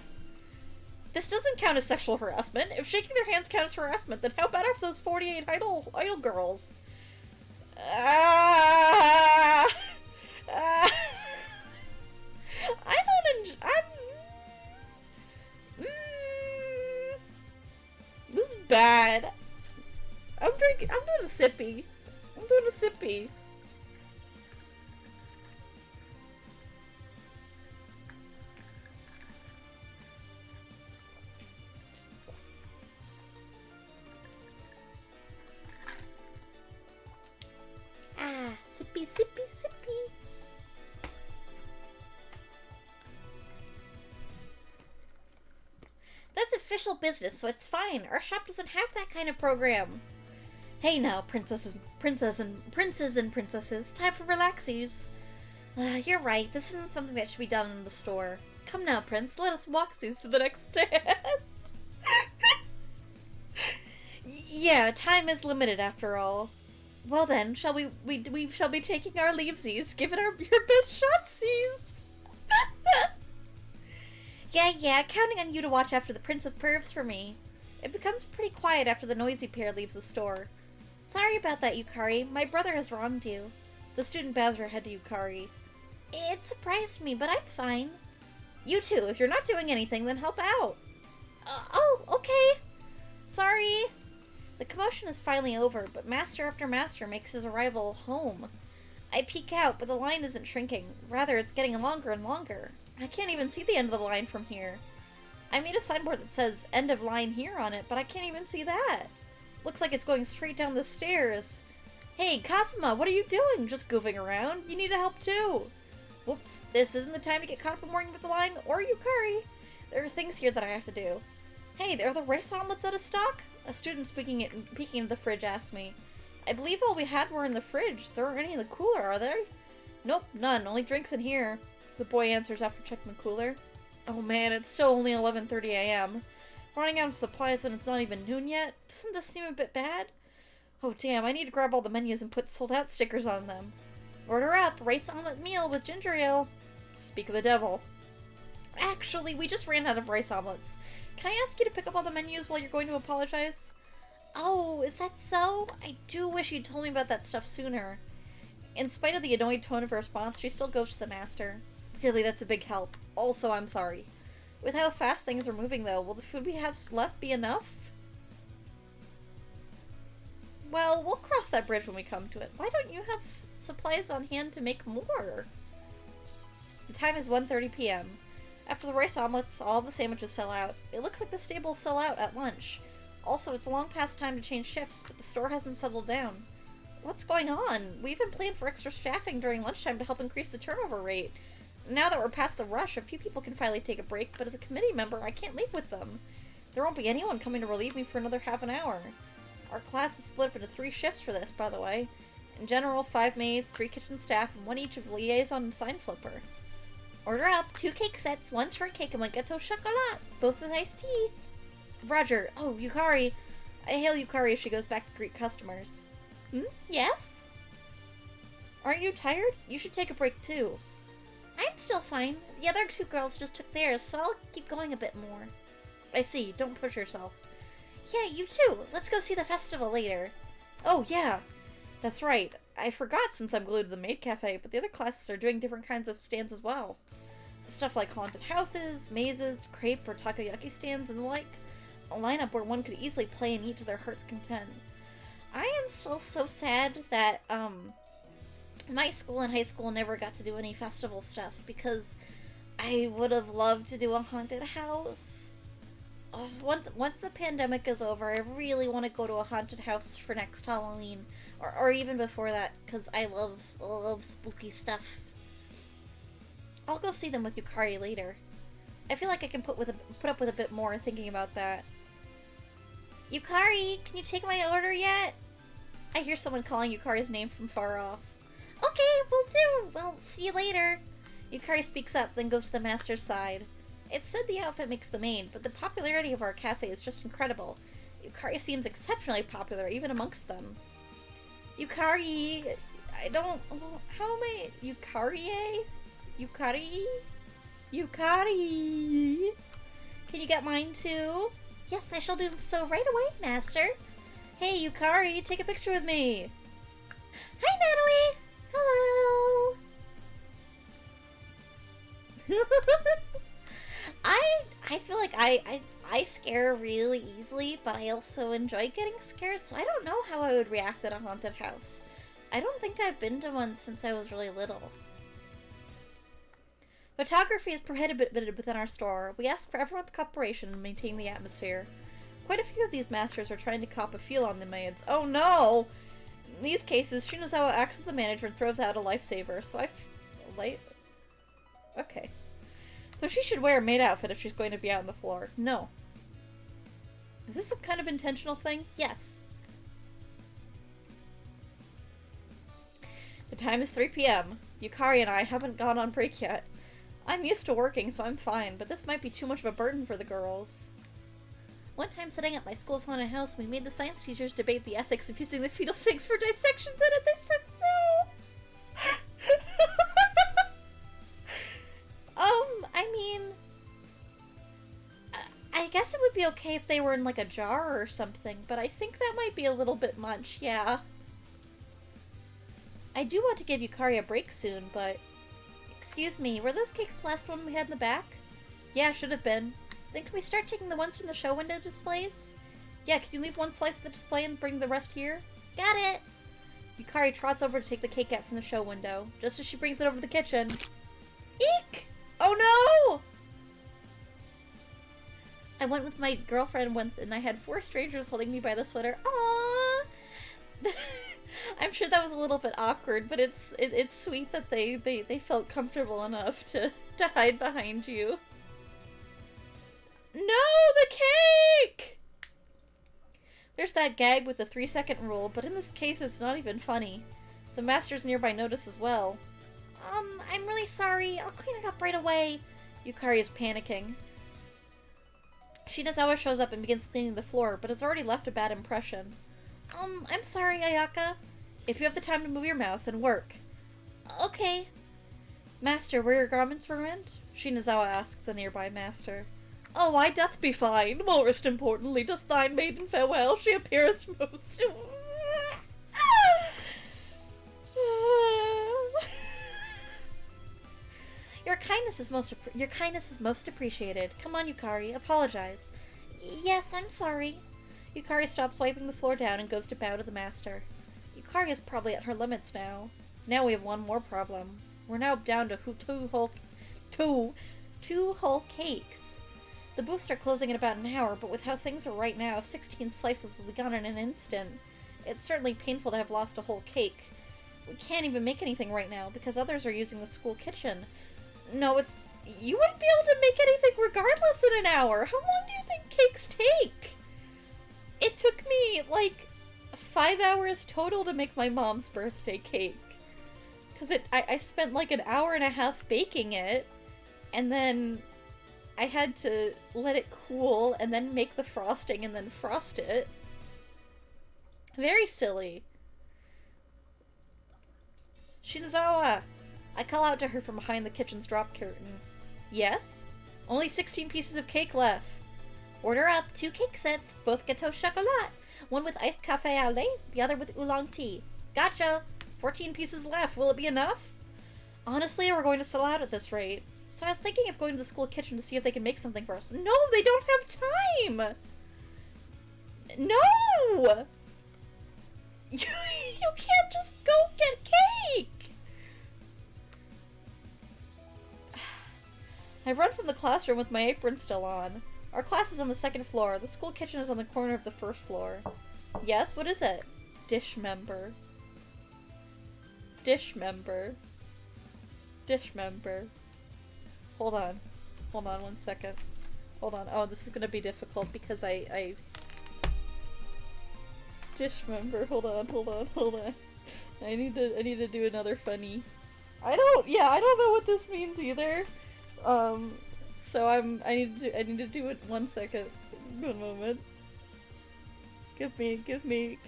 This doesn't count as sexual harassment. If shaking their hands counts as harassment, then how about for those 48 idol girls? This is bad. I'm doing a sippy. Sippy, sippy, sippy. That's official business, so it's fine. Our shop doesn't have that kind of program. Hey now, princes and princesses. Time for relaxies. You're right. This isn't something that should be done in the store. Come now, Prince. Let us walk these to the next stand. Yeah, time is limited after all. Well then, we shall be taking our leavesies. Give it your best shotsies. Yeah, counting on you to watch after the Prince of Pervs for me. It becomes pretty quiet after the noisy pair leaves the store. Sorry about that, Yukari. My brother has wronged you. The student bows her head to Yukari. It surprised me, but I'm fine. You too. If you're not doing anything, then help out. Oh, okay. Sorry. The commotion is finally over, but master after master makes his arrival home. I peek out, but the line isn't shrinking. Rather, it's getting longer and longer. I can't even see the end of the line from here. I made a signboard that says end of line here on it, but I can't even see that. Looks like it's going straight down the stairs. Hey, Kazuma, what are you doing? Just goofing around? You need help too. Whoops, this isn't the time to get caught up in worrying about the line or Yukari. There are things here that I have to do. Hey, are the rice omelets out of stock? A student peeking into the fridge asked me. I believe all we had were in the fridge. There aren't any in the cooler, are there? Nope, none. Only drinks in here. The boy answers after checking the cooler. Oh man, it's still only 11:30 a.m. Running out of supplies and it's not even noon yet? Doesn't this seem a bit bad? Oh damn, I need to grab all the menus and put sold out stickers on them. Order up, rice omelet meal with ginger ale. Speak of the devil. Actually, we just ran out of rice omelets. Can I ask you to pick up all the menus while you're going to apologize? Oh, is that so? I do wish you'd told me about that stuff sooner. In spite of the annoyed tone of her response, she still goes to the master. Really, that's a big help. Also, I'm sorry. With how fast things are moving, though, will the food we have left be enough? Well, we'll cross that bridge when we come to it. Why don't you have supplies on hand to make more? The time is 1:30 p.m. After the rice omelets, all the sandwiches sell out. It looks like the stable will sell out at lunch. Also, it's long past time to change shifts, but the store hasn't settled down. What's going on? We even planned for extra staffing during lunchtime to help increase the turnover rate. Now that we're past the rush, a few people can finally take a break, but as a committee member, I can't leave with them. There won't be anyone coming to relieve me for another half an hour. Our class is split up into 3 shifts for this, by the way. In general, 5 maids, 3 kitchen staff, and 1 each of liaison and sign flipper. Order up 2 cake sets, 1 shortcake, and 1 gâteau chocolat, both with iced tea. Roger. Oh, Yukari. I hail Yukari as she goes back to greet customers. Yes? Aren't you tired? You should take a break too. I'm still fine. The other 2 girls just took theirs, so I'll keep going a bit more. I see. Don't push yourself. Yeah, you too. Let's go see the festival later. Oh, yeah. That's right. I forgot since I'm glued to the maid cafe, but the other classes are doing different kinds of stands as well. Stuff like haunted houses, mazes, crepe or takoyaki stands, and the like. A lineup where one could easily play and eat to their heart's content. I am still so sad that, my school and high school never got to do any festival stuff, because I would have loved to do a haunted house. Once the pandemic is over, I really want to go to a haunted house for next Halloween, or even before that, because I love spooky stuff. I'll go see them with Yukari later. I feel like I can put up with a bit more thinking about that. Yukari, can you take my order yet? I hear someone calling Yukari's name from far off. Okay, will do. Well, see you later. Yukari speaks up, then goes to the master's side. It's said the outfit makes the maid, but the popularity of our cafe is just incredible. Yukari seems exceptionally popular, even amongst them. Yukari... How am I... Yukari? Yukari? Can you get mine too? Yes, I shall do so right away, master. Hey, Yukari, take a picture with me. Hi, Natalie. Hello. I feel like I scare really easily, but I also enjoy getting scared, so I don't know how I would react at a haunted house. I don't think I've been to one since I was really little. Photography is prohibited within our store. We ask for everyone's cooperation in maintaining the atmosphere. Quite a few of these masters are trying to cop a feel on the maids. Oh no! In these cases, Shinozawa acts as the manager and throws out a lifesaver, so okay. So she should wear a maid outfit if she's going to be out on the floor. No. Is this some kind of intentional thing? Yes. The time is 3 p.m. Yukari and I haven't gone on break yet. I'm used to working, so I'm fine, but this might be too much of a burden for the girls. One time setting up my school's haunted house, we made the science teachers debate the ethics of using the fetal figs for dissections in it. They said no! I mean... I guess it would be okay if they were in, like, a jar or something, but I think that might be a little bit much, yeah. I do want to give Yukari a break soon, but... Excuse me, were those cakes the last one we had in the back? Yeah, should have been. Then can we start taking the ones from the show window displays? Yeah, can you leave one slice of the display and bring the rest here? Got it! Yukari trots over to take the cake out from the show window, just as she brings it over to the kitchen. Eek! Oh no! I went with my girlfriend once and I had 4 strangers holding me by the sweater. Aww! I'm sure that was a little bit awkward, but it's sweet that they felt comfortable enough to hide behind you. No, the cake! There's that gag with the 3-second rule, but in this case it's not even funny. The master's nearby notice as well. I'm really sorry. I'll clean it up right away. Yukari is panicking. Shinazawa shows up and begins cleaning the floor, but has already left a bad impression. I'm sorry, Ayaka. If you have the time to move your mouth and work. Okay. Master, were your garments ruined? Shinazawa asks a nearby master. Oh, why doth be fine. Most importantly, does thine maiden farewell. She appears most... Your kindness is most appreciated. Come on, Yukari, apologize. Yes, I'm sorry. Yukari stops wiping the floor down and goes to bow to the master. Yukari is probably at her limits now. Now we have one more problem. We're now down to two whole cakes. The booths are closing in about an hour, but with how things are right now, 16 slices will be gone in an instant. It's certainly painful to have lost a whole cake. We can't even make anything right now, because others are using the school kitchen. No, you wouldn't be able to make anything regardless in an hour! How long do you think cakes take? It took me, like, 5 hours total to make my mom's birthday cake. Because I spent like an hour and a half baking it, and then I had to let it cool, and then make the frosting, and then frost it. Very silly. Shinazawa! I call out to her from behind the kitchen's drop curtain. Yes? Only 16 pieces of cake left. Order up 2 cake sets, both gâteau chocolat. One with iced café au lait, the other with oolong tea. Gotcha! 14 pieces left. Will it be enough? Honestly, we're going to sell out at this rate. So I was thinking of going to the school kitchen to see if they can make something for us. No, they don't have time! No! You can't just go get cake! I run from the classroom with my apron still on. Our class is on the 2nd floor. The school kitchen is on the corner of the 1st floor. Yes, what is it? Dish member. Dish member. Dish member. Hold on. Hold on 1 second. Hold on. Oh, this is gonna be difficult because I... Dish member. Hold on. I need to do another funny. I don't know what this means either. So I need to do it 1 second. 1 moment. Give me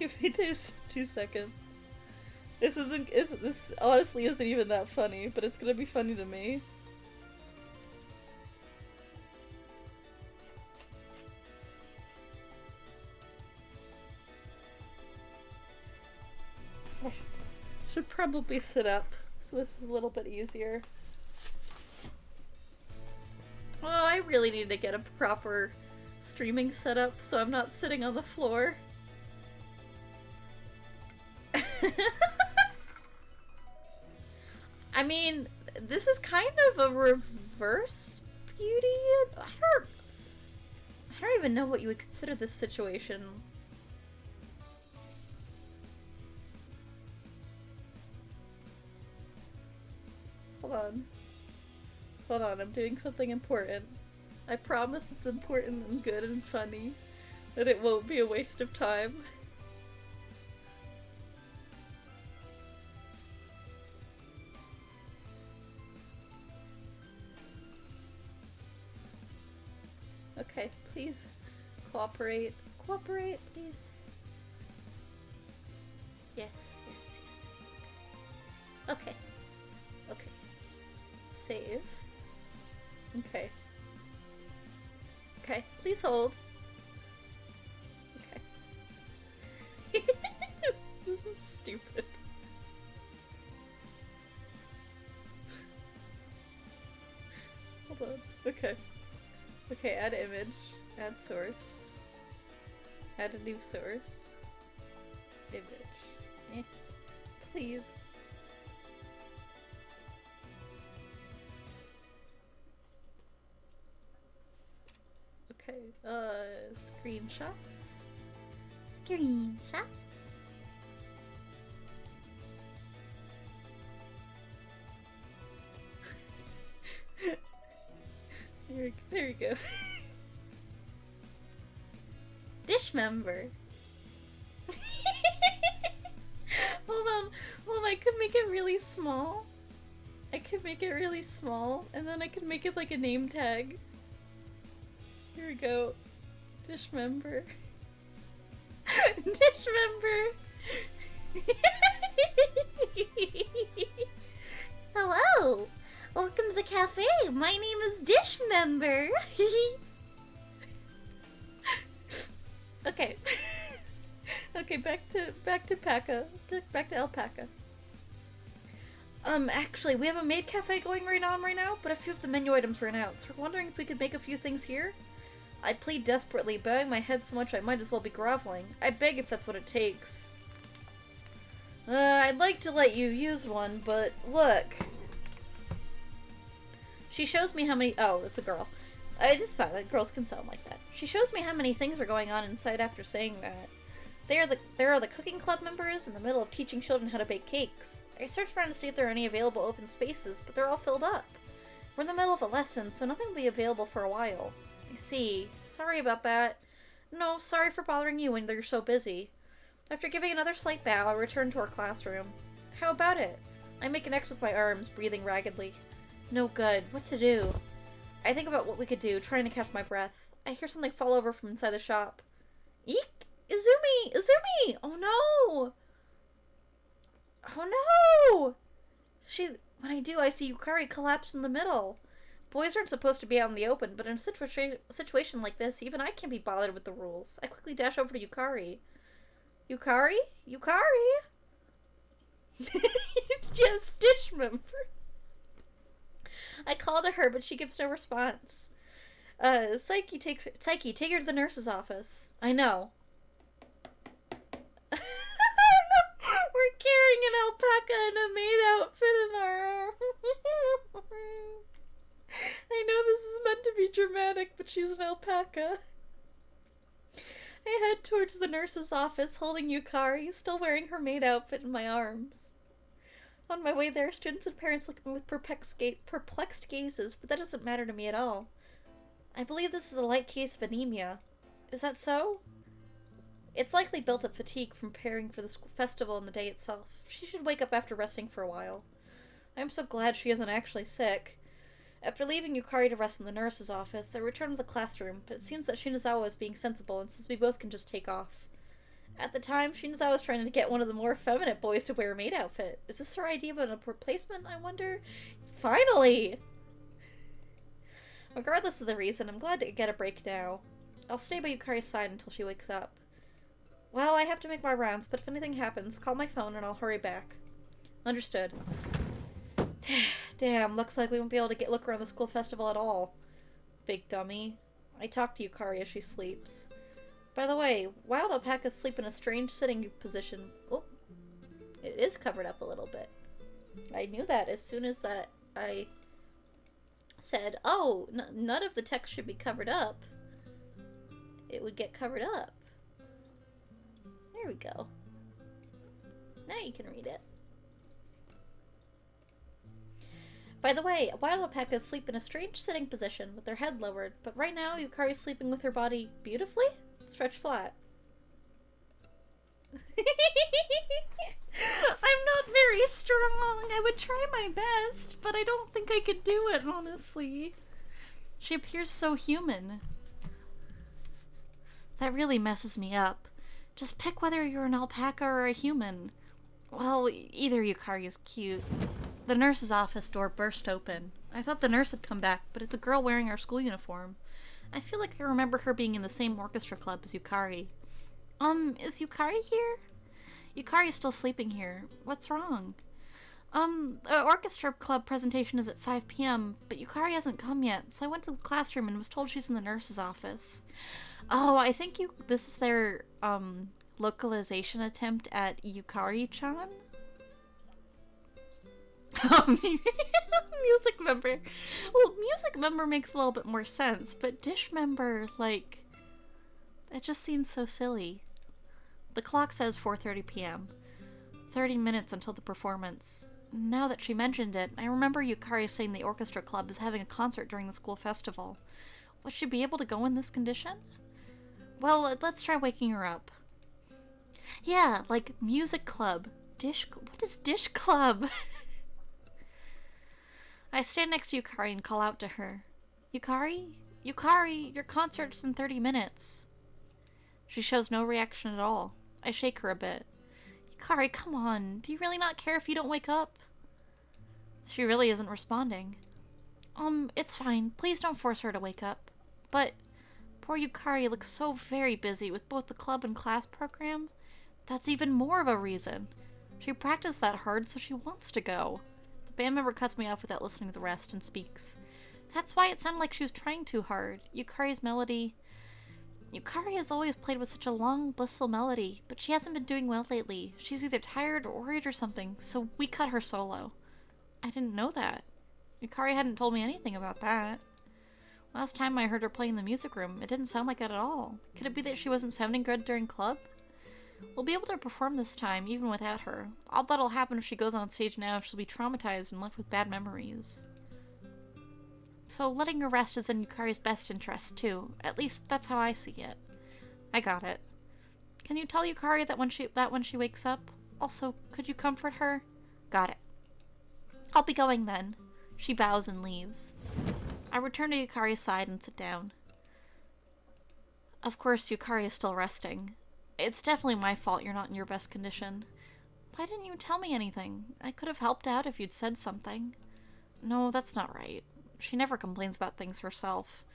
2 seconds. This honestly isn't even that funny, but it's gonna be funny to me. I should probably sit up, so this is a little bit easier. Oh, I really need to get a proper streaming setup so I'm not sitting on the floor. I mean, this is kind of a reverse beauty. I don't even know what you would consider this situation. Hold on, I'm doing something important. I promise it's important and good and funny. That it won't be a waste of time. Okay, please. Cooperate. Cooperate, please. Yes. Okay. Okay. Save. Okay. Okay, please hold. Okay. This is stupid. Hold on. Okay. Okay, add image. Add source. Add a new source. Image. Please. Okay, screenshots. Screenshots. There we go. Dish member. I could make it really small. I could make it really small, and then I could make it like a name tag. Here we go. Dish member. Dish member. Hello! Welcome to the cafe. My name is Dish Member. Okay. Okay, back to Paca. Back to alpaca. Actually, we have a maid cafe going right now, but a few of the menu items ran out, so we're wondering if we could make a few things here? I plead desperately, bowing my head so much I might as well be groveling. I beg if that's what it takes. I'd like to let you use one, but look. She shows me how many- oh, it's a girl. It's fine, girls can sound like that. She shows me how many things are going on inside after saying that. There are the cooking club members in the middle of teaching children how to bake cakes. I searched around to see if there are any available open spaces, but they're all filled up. We're in the middle of a lesson, so nothing will be available for a while. I see. Sorry about that. No, sorry for bothering you when you're so busy. After giving another slight bow, I return to our classroom. How about it? I make an X with my arms, breathing raggedly. No good. What to do? I think about what we could do, trying to catch my breath. I hear something fall over from inside the shop. Eek! Izumi! Izumi! Oh no! Oh no! When I do, I see Yukari collapse in the middle. Boys aren't supposed to be out in the open, but in a situation like this, even I can't be bothered with the rules. I quickly dash over to Yukari. Yukari? Yukari? Yes, Dish member. I call to her, but she gives no response. Psyche, take her to the nurse's office. I know. We're carrying an alpaca in a maid outfit in our arm. I know this is meant to be dramatic, but she's an alpaca. I head towards the nurse's office, holding Yukari, still wearing her maid outfit in my arms. On my way there, students and parents look at me with perplexed gazes, but that doesn't matter to me at all. I believe this is a light case of anemia. Is that so? It's likely built up fatigue from preparing for the festival and the day itself. She should wake up after resting for a while. I'm so glad she isn't actually sick. After leaving Yukari to rest in the nurse's office, I return to the classroom, but it seems that Shinazawa is being sensible and says we both can just take off. At the time, Shinazawa was trying to get one of the more effeminate boys to wear a maid outfit. Is this her idea of a replacement, I wonder? Finally! Regardless of the reason, I'm glad to get a break now. I'll stay by Yukari's side until she wakes up. Well, I have to make my rounds, but if anything happens, call my phone and I'll hurry back. Understood. Damn, looks like we won't be able to look around the school festival at all. Big dummy. I talk to Yukari as she sleeps. By the way, wild alpacas sleep in a strange sitting position. Oh, it is covered up a little bit. I knew that as soon as I said, oh, none of the text should be covered up. It would get covered up. There we go. Now you can read it. By the way, wild alpacas sleep in a strange sitting position with their head lowered, but right now Yukari's sleeping with her body beautifully stretched flat. I'm not very strong. I would try my best, but I don't think I could do it, honestly. She appears so human. That really messes me up. Just pick whether you're an alpaca or a human. Well, either Yukari is cute. The nurse's office door burst open. I thought the nurse had come back, but it's a girl wearing our school uniform. I feel like I remember her being in the same orchestra club as Yukari. Is Yukari here? Yukari's still sleeping here. What's wrong? The orchestra club presentation is at 5 p.m., but Yukari hasn't come yet, so I went to the classroom and was told she's in the nurse's office. Oh, I think this is their, localization attempt at Yukari-chan? Music member. Well, music member makes a little bit more sense, but dish member, like, it just seems so silly. The clock says 4:30 p.m. 30 minutes until the performance. Now that she mentioned it, I remember Yukari saying the orchestra club is having a concert during the school festival. Would she be able to go in this condition? Well, let's try waking her up. Yeah, like music club. What is Dish Club? I stand next to Yukari and call out to her. Yukari? Yukari, your concert's in 30 minutes. She shows no reaction at all. I shake her a bit. Yukari, come on. Do you really not care if you don't wake up? She really isn't responding. It's fine. Please don't force her to wake up. But poor Yukari looks so very busy with both the club and class program. That's even more of a reason. She practiced that hard, so she wants to go. The band member cuts me off without listening to the rest and speaks. That's why it sounded like she was trying too hard. Yukari's melody... Yukari has always played with such a long, blissful melody, but she hasn't been doing well lately. She's either tired or worried or something, so we cut her solo. I didn't know that. Yukari hadn't told me anything about that. Last time I heard her play in the music room, it didn't sound like that at all. Could it be that she wasn't sounding good during club? We'll be able to perform this time, even without her. All that'll happen if she goes on stage now, she'll be traumatized and left with bad memories. So letting her rest is in Yukari's best interest, too. At least, that's how I see it. I got it. Can you tell Yukari that when she wakes up? Also, could you comfort her? Got it. I'll be going then. She bows and leaves. I return to Yukari's side and sit down. Of course, Yukari is still resting. It's definitely my fault you're not in your best condition. Why didn't you tell me anything? I could have helped out if you'd said something. No, that's not right. She never complains about things herself.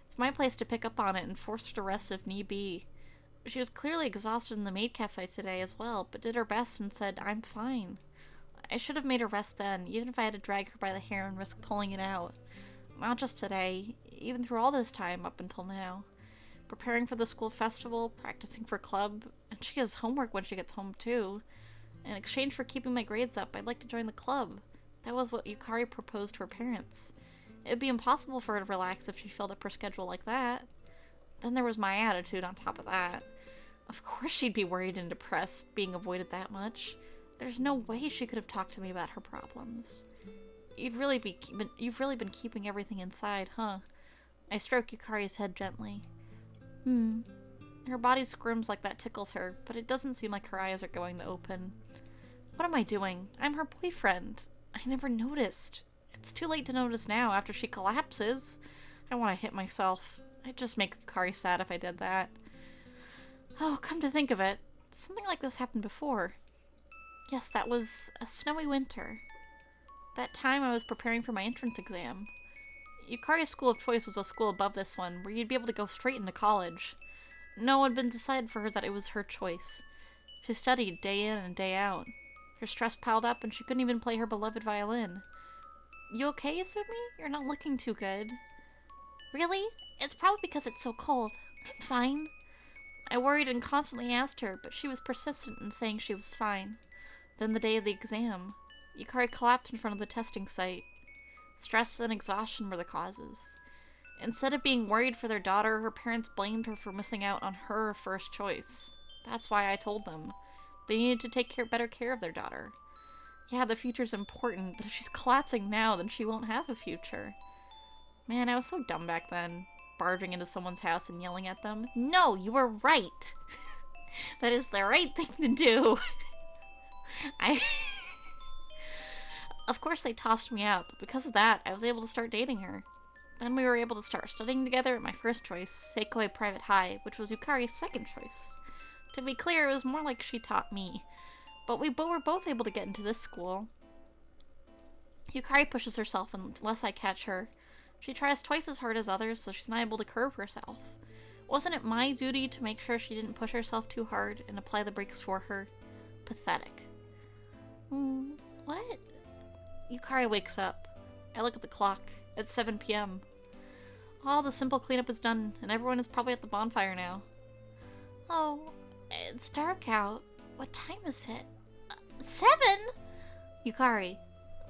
It's my place to pick up on it and force her to rest if need be. She was clearly exhausted in the maid cafe today as well, but did her best and said, I'm fine. I should have made her rest then, even if I had to drag her by the hair and risk pulling it out. Not just today, even through all this time up until now. Preparing for the school festival, practicing for club, and she has homework when she gets home too. In exchange for keeping my grades up, I'd like to join the club. That was what Yukari proposed to her parents. It would be impossible for her to relax if she filled up her schedule like that. Then there was my attitude on top of that. Of course she'd be worried and depressed, being avoided that much. There's no way she could have talked to me about her problems. You've really been keeping everything inside, huh? I stroke Yukari's head gently. Her body squirms like that tickles her, but it doesn't seem like her eyes are going to open. What am I doing? I'm her boyfriend. I never noticed. It's too late to notice now after she collapses. I want to hit myself. I'd just make Yukari sad if I did that. Oh, come to think of it, something like this happened before. Yes, that was a snowy winter. That time I was preparing for my entrance exam. Yukari's school of choice was a school above this one, where you'd be able to go straight into college. No, it had been decided for her that it was her choice. She studied day in and day out. Her stress piled up and she couldn't even play her beloved violin. You okay, Izumi? You're not looking too good. Really? It's probably because it's so cold. I'm fine. I worried and constantly asked her, but she was persistent in saying she was fine. Then the day of the exam, Yukari collapsed in front of the testing site. Stress and exhaustion were the causes. Instead of being worried for their daughter, her parents blamed her for missing out on her first choice. That's why I told them. They needed to take better care of their daughter. Yeah, the future's important, but if she's collapsing now, then she won't have a future. Man, I was so dumb back then. Barging into someone's house and yelling at them. No, you were right! That is the right thing to do. Of course they tossed me out, but because of that, I was able to start dating her. Then we were able to start studying together at my first choice, Seikoi Private High, which was Yukari's second choice. To be clear, it was more like she taught me. But we were both able to get into this school. Yukari pushes herself unless I catch her. She tries twice as hard as others, so she's not able to curb herself. Wasn't it my duty to make sure she didn't push herself too hard and apply the brakes for her? Pathetic. What? Yukari wakes up. I look at the clock. It's 7 p.m. All the simple cleanup is done, and everyone is probably at the bonfire now. Oh, it's dark out. What time is it? 7? Yukari.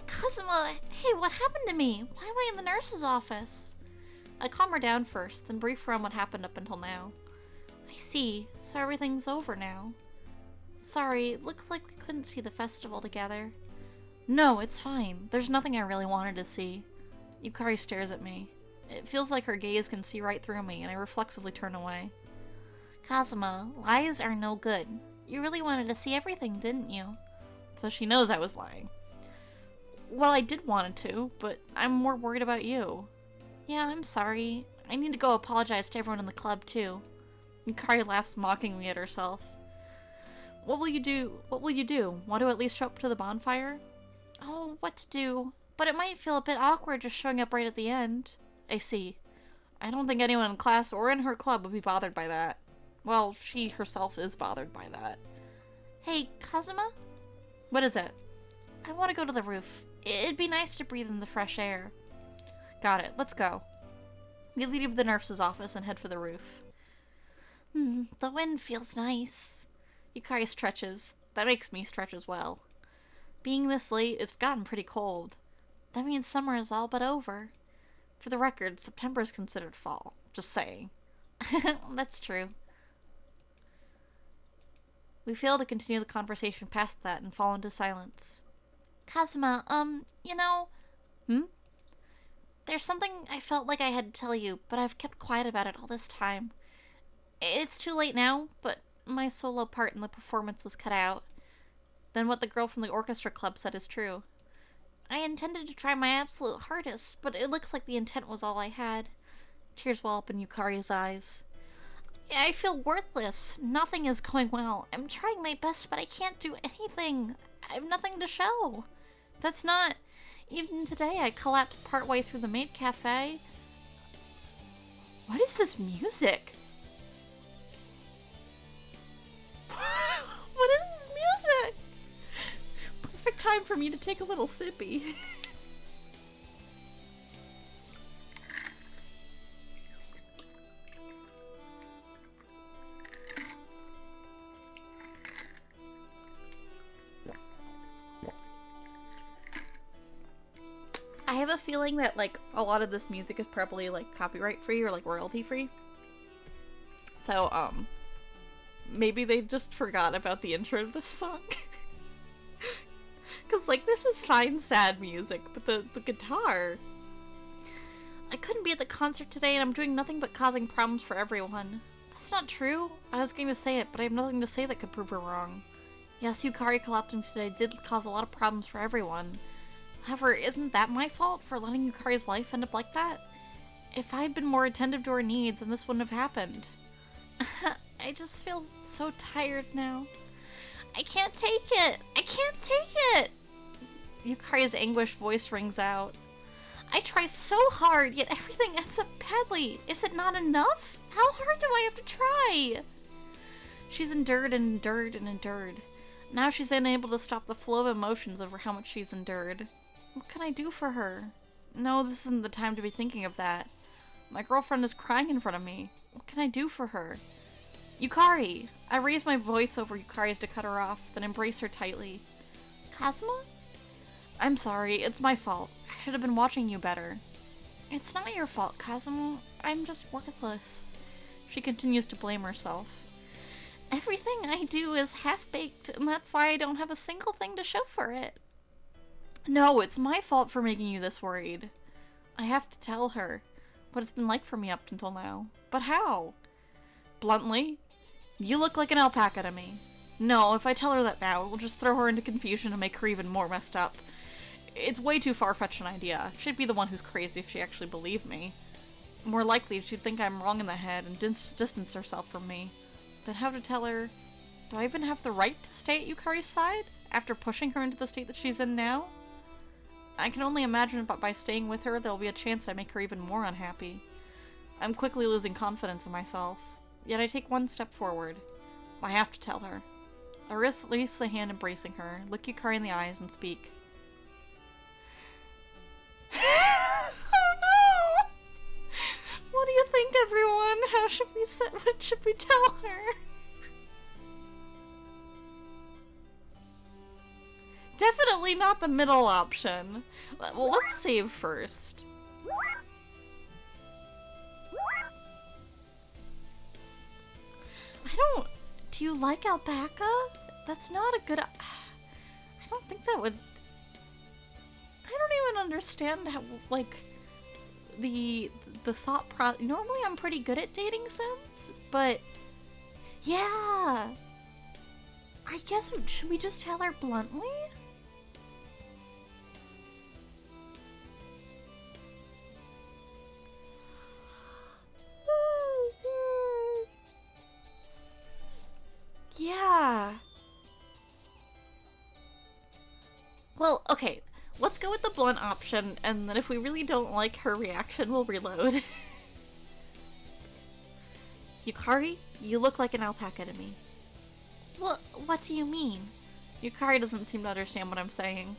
Kazuma, hey, what happened to me? Why am I in the nurse's office? I calm her down first, then brief her on what happened up until now. I see, so everything's over now. Sorry, it looks like we couldn't see the festival together. No, it's fine. There's nothing I really wanted to see. Yukari stares at me. It feels like her gaze can see right through me, and I reflexively turn away. Kazuma, lies are no good. You really wanted to see everything, didn't you? so she knows I was lying. Well, I did want it to, but I'm more worried about you. Yeah, I'm sorry. I need to go apologize to everyone in the club, too. Yukari laughs mockingly at herself. What will you do? What will you do? Want to at least show up to the bonfire? Oh, what to do? But it might feel a bit awkward just showing up right at the end. I see. I don't think anyone in class or in her club would be bothered by that. Well, she herself is bothered by that. Hey, Kazuma? What is it? I want to go to the roof. It'd be nice to breathe in the fresh air. Got it. Let's go. We leave the nurse's office and head for the roof. The wind feels nice. Yukari stretches. That makes me stretch as well. Being this late, it's gotten pretty cold. That means summer is all but over. For the record, September is considered fall. Just saying. That's true. We fail to continue the conversation past that and fall into silence. Kazuma, you know... There's something I felt like I had to tell you, but I've kept quiet about it all this time. It's too late now, but my solo part in the performance was cut out. Then what the girl from the orchestra club said is true. I intended to try my absolute hardest, but it looks like the intent was all I had. Tears well up in Yukari's eyes. I feel worthless. Nothing is going well. I'm trying my best, but I can't do anything. I have nothing to show. That's not... Even today, I collapsed partway through the maid cafe. What is this music? What is this music? Perfect time for me to take a little sippy. I have a feeling that, like, a lot of this music is probably, like, copyright free or, like, royalty free. So, maybe they just forgot about the intro of this song. Because, like, this is fine, sad music, but the guitar... I couldn't be at the concert today, and I'm doing nothing but causing problems for everyone. That's not true. I was going to say it, but I have nothing to say that could prove her wrong. Yes, Yukari collapsing today did cause a lot of problems for everyone. However, isn't that my fault for letting Yukari's life end up like that? If I had been more attentive to her needs, then this wouldn't have happened. I just feel so tired now. I can't take it! I can't take it! Yukari's anguished voice rings out. I try so hard, yet everything ends up badly. Is it not enough? How hard do I have to try? She's endured and endured and endured. Now she's unable to stop the flow of emotions over how much she's endured. What can I do for her? No, this isn't the time to be thinking of that. My girlfriend is crying in front of me. What can I do for her? Yukari! I raise my voice over Yukari's to cut her off, then embrace her tightly. Kazuma? I'm sorry, it's my fault. I should have been watching you better. It's not your fault, Kazuma. I'm just worthless. She continues to blame herself. Everything I do is half-baked, and that's why I don't have a single thing to show for it. No, it's my fault for making you this worried. I have to tell her what it's been like for me up until now. But how? Bluntly, you look like an alpaca to me. No, if I tell her that now, it will just throw her into confusion and make her even more messed up. It's way too far-fetched an idea. She'd be the one who's crazy if she actually believed me. More likely, she'd think I'm wrong in the head and distance herself from me. Then how to tell her... Do I even have the right to stay at Yukari's side? After pushing her into the state that she's in now? I can only imagine that by staying with her, there'll be a chance I make her even more unhappy. I'm quickly losing confidence in myself. Yet I take one step forward. I have to tell her. I release the hand embracing her, look Yukari in the eyes, and speak. Oh no! What do you think, everyone? What should we tell her? Definitely not the middle option. Well, let's save first. Do you like alpaca? That's not a good... I don't think that would... I don't even understand how, like, the thought process... Normally I'm pretty good at dating sims, but... Yeah! I guess, should we just tell her bluntly? Yeah. Well, okay. Let's go with the blunt option, and then if we really don't like her reaction, we'll reload. Yukari, you look like an alpaca to me. Well, what do you mean? Yukari doesn't seem to understand what I'm saying.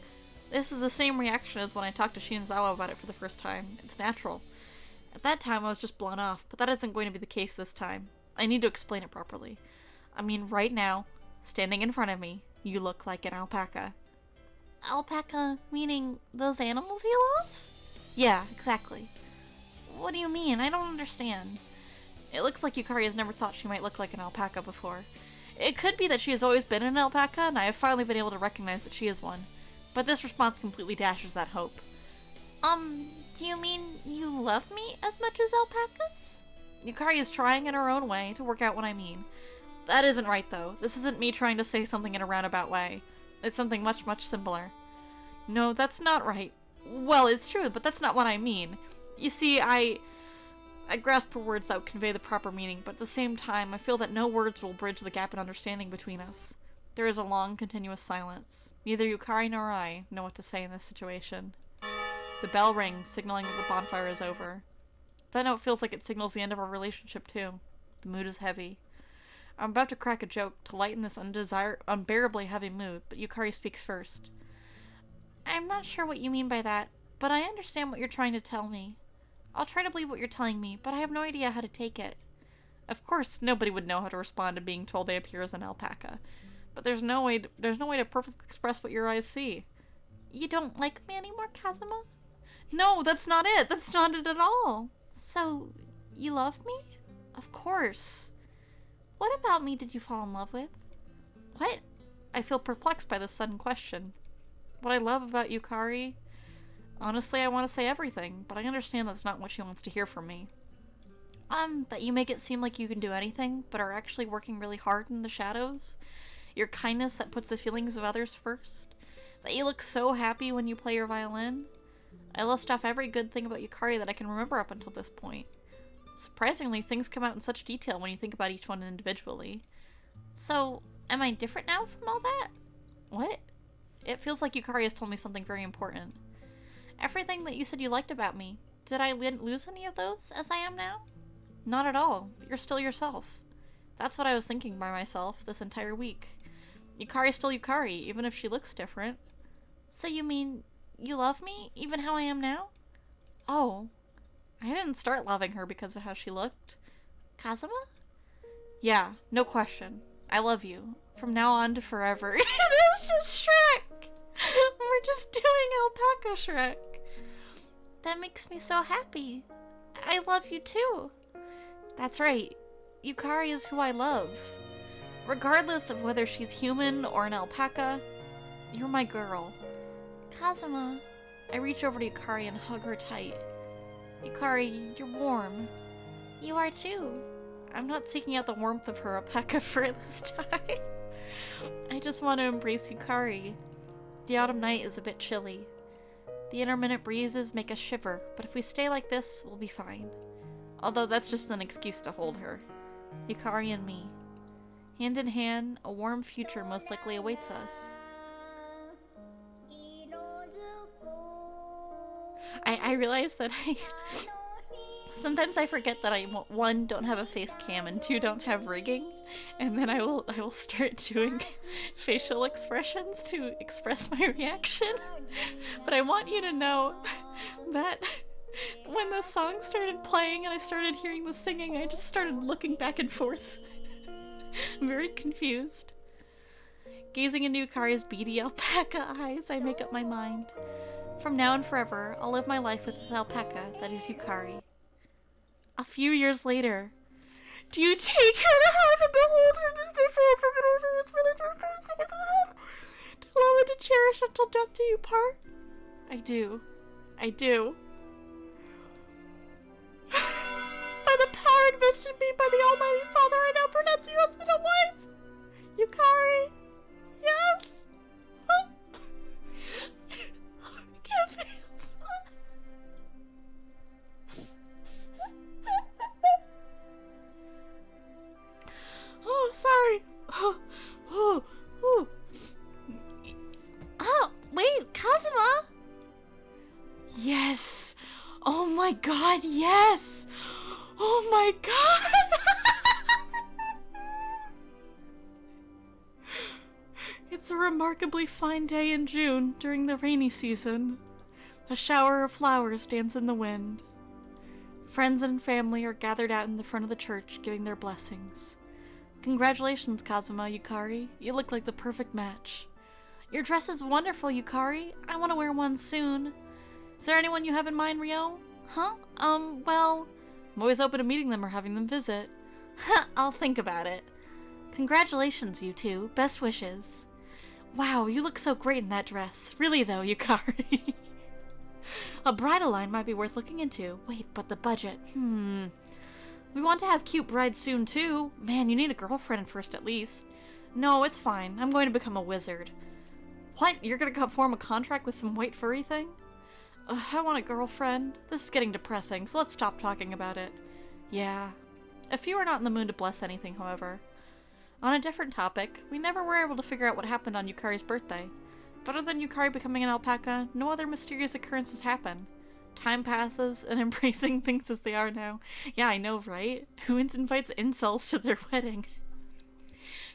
This is the same reaction as when I talked to Shinazawa about it for the first time. It's natural. At that time, I was just blown off, but that isn't going to be the case this time. I need to explain it properly. I mean, right now, standing in front of me, you look like an alpaca. Alpaca meaning those animals you love? Yeah, exactly. What do you mean? I don't understand. It looks like Yukari has never thought she might look like an alpaca before. It could be that she has always been an alpaca, and I have finally been able to recognize that she is one. But this response completely dashes that hope. Do you mean you love me as much as alpacas? Yukari is trying in her own way to work out what I mean. That isn't right, though. This isn't me trying to say something in a roundabout way. It's something much, much simpler. No, that's not right. Well, it's true, but that's not what I mean. You see, I grasp for words that would convey the proper meaning, but at the same time, I feel that no words will bridge the gap in understanding between us. There is a long, continuous silence. Neither Yukari nor I know what to say in this situation. The bell rings, signaling that the bonfire is over. That note feels like it signals the end of our relationship, too. The mood is heavy. I'm about to crack a joke to lighten this unbearably heavy mood, but Yukari speaks first. I'm not sure what you mean by that, but I understand what you're trying to tell me. I'll try to believe what you're telling me, but I have no idea how to take it. Of course, nobody would know how to respond to being told they appear as an alpaca, but there's no way to perfectly express what your eyes see. You don't like me anymore, Kazuma? No, that's not it. That's not it at all. So, you love me? Of course. What about me did you fall in love with? What? I feel perplexed by this sudden question. What I love about Yukari? Honestly, I want to say everything, but I understand that's not what she wants to hear from me. That you make it seem like you can do anything, but are actually working really hard in the shadows. Your kindness that puts the feelings of others first. That you look so happy when you play your violin. I list off every good thing about Yukari that I can remember up until this point. Surprisingly, things come out in such detail when you think about each one individually. So, am I different now from all that? What? It feels like Yukari has told me something very important. Everything that you said you liked about me, did I lose any of those as I am now? Not at all. You're still yourself. That's what I was thinking by myself this entire week. Yukari's still Yukari, even if she looks different. So you mean you love me, even how I am now? Oh. I didn't start loving her because of how she looked. Kazuma? Yeah, no question. I love you. From now on to forever. It's just Shrek! We're just doing Alpaca Shrek. That makes me so happy. I love you too. That's right. Yukari is who I love. Regardless of whether she's human or an alpaca, you're my girl. Kazuma. I reach over to Yukari and hug her tight. Yukari, you're warm. You are too. I'm not seeking out the warmth of her alpaca fur this time. I just want to embrace Yukari. The autumn night is a bit chilly. The intermittent breezes make us shiver, but if we stay like this, we'll be fine. Although that's just an excuse to hold her. Yukari and me. Hand in hand, a warm future most likely awaits us. I realize that sometimes I forget that I, one, don't have a face cam, and two, don't have rigging, and then I will start doing facial expressions to express my reaction. But I want you to know that when the song started playing and I started hearing the singing, I just started looking back and forth. I'm very confused. Gazing into Yukari's beady alpaca eyes, I make up my mind. From now and forever, I'll live my life with this alpaca that is Yukari. A few years later, do you take her to have and behold her to love and to cherish until death do you part? I do. I do. By the power invested in me by the Almighty Father, I now pronounce you husband and wife! Yukari, Oh my god! It's a remarkably fine day in June during the rainy season. A shower of flowers dance in the wind. Friends and family are gathered out in the front of the church, giving their blessings. Congratulations, Kazuma, Yukari. You look like the perfect match. Your dress is wonderful, Yukari. I want to wear one soon. Is there anyone you have in mind, Ryo? Huh? Well, I'm always open to meeting them or having them visit. I'll think about it. Congratulations, you two. Best wishes. Wow, you look so great in that dress. Really though, Yukari. A bridal line might be worth looking into. Wait, but the budget. We want to have cute brides soon too. Man, you need a girlfriend first at least. No, it's fine. I'm going to become a wizard. What? You're gonna form a contract with some white furry thing? I want a girlfriend. This is getting depressing, so let's stop talking about it. Yeah. A few are not in the mood to bless anything, however. On a different topic, we never were able to figure out what happened on Yukari's birthday. But other than Yukari becoming an alpaca, no other mysterious occurrences happen. Time passes, and embracing things as they are now. Yeah, I know, right? Who invites incels to their wedding?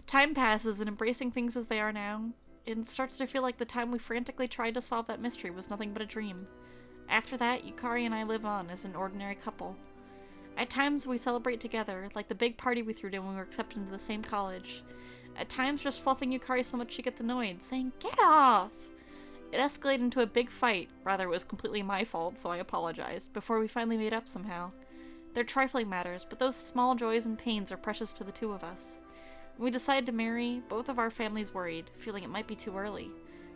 Time passes, and embracing things as they are now, it starts to feel like the time we frantically tried to solve that mystery was nothing but a dream. After that, Yukari and I live on as an ordinary couple. At times, we celebrate together, like the big party we threw when we were accepted into the same college. At times, just fluffing Yukari so much she gets annoyed, saying, "Get off!" It escalated into a big fight. Rather, it was completely my fault, so I apologized, before we finally made up somehow. They're trifling matters, but those small joys and pains are precious to the two of us. When we decided to marry, both of our families worried, feeling it might be too early.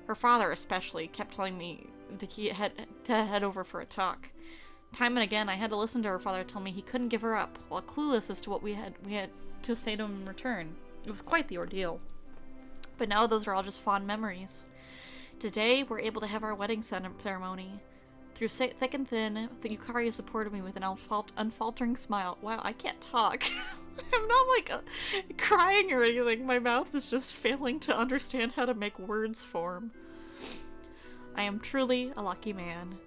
Her father, especially, kept telling me to head over for a talk. Time and again, I had to listen to her father tell me he couldn't give her up, while clueless as to what we had to say to him in return. It was quite the ordeal. But now those are all just fond memories. Today, we're able to have our wedding ceremony. Through thick and thin, Yukari has supported me with an unfaltering smile. Wow, I can't talk. I'm not like crying or anything. My mouth is just failing to understand how to make words form. I am truly a lucky man.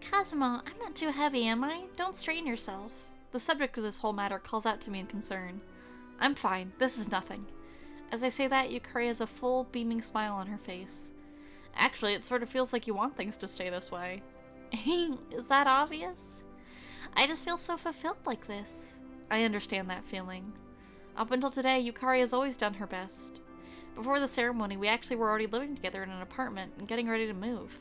Kazuma, I'm not too heavy, am I? Don't strain yourself. The subject of this whole matter calls out to me in concern. I'm fine. This is nothing. As I say that, Yukari has a full, beaming smile on her face. Actually, it sort of feels like you want things to stay this way. Is that obvious? I just feel so fulfilled like this. I understand that feeling. Up until today, Yukari has always done her best. Before the ceremony, we actually were already living together in an apartment and getting ready to move.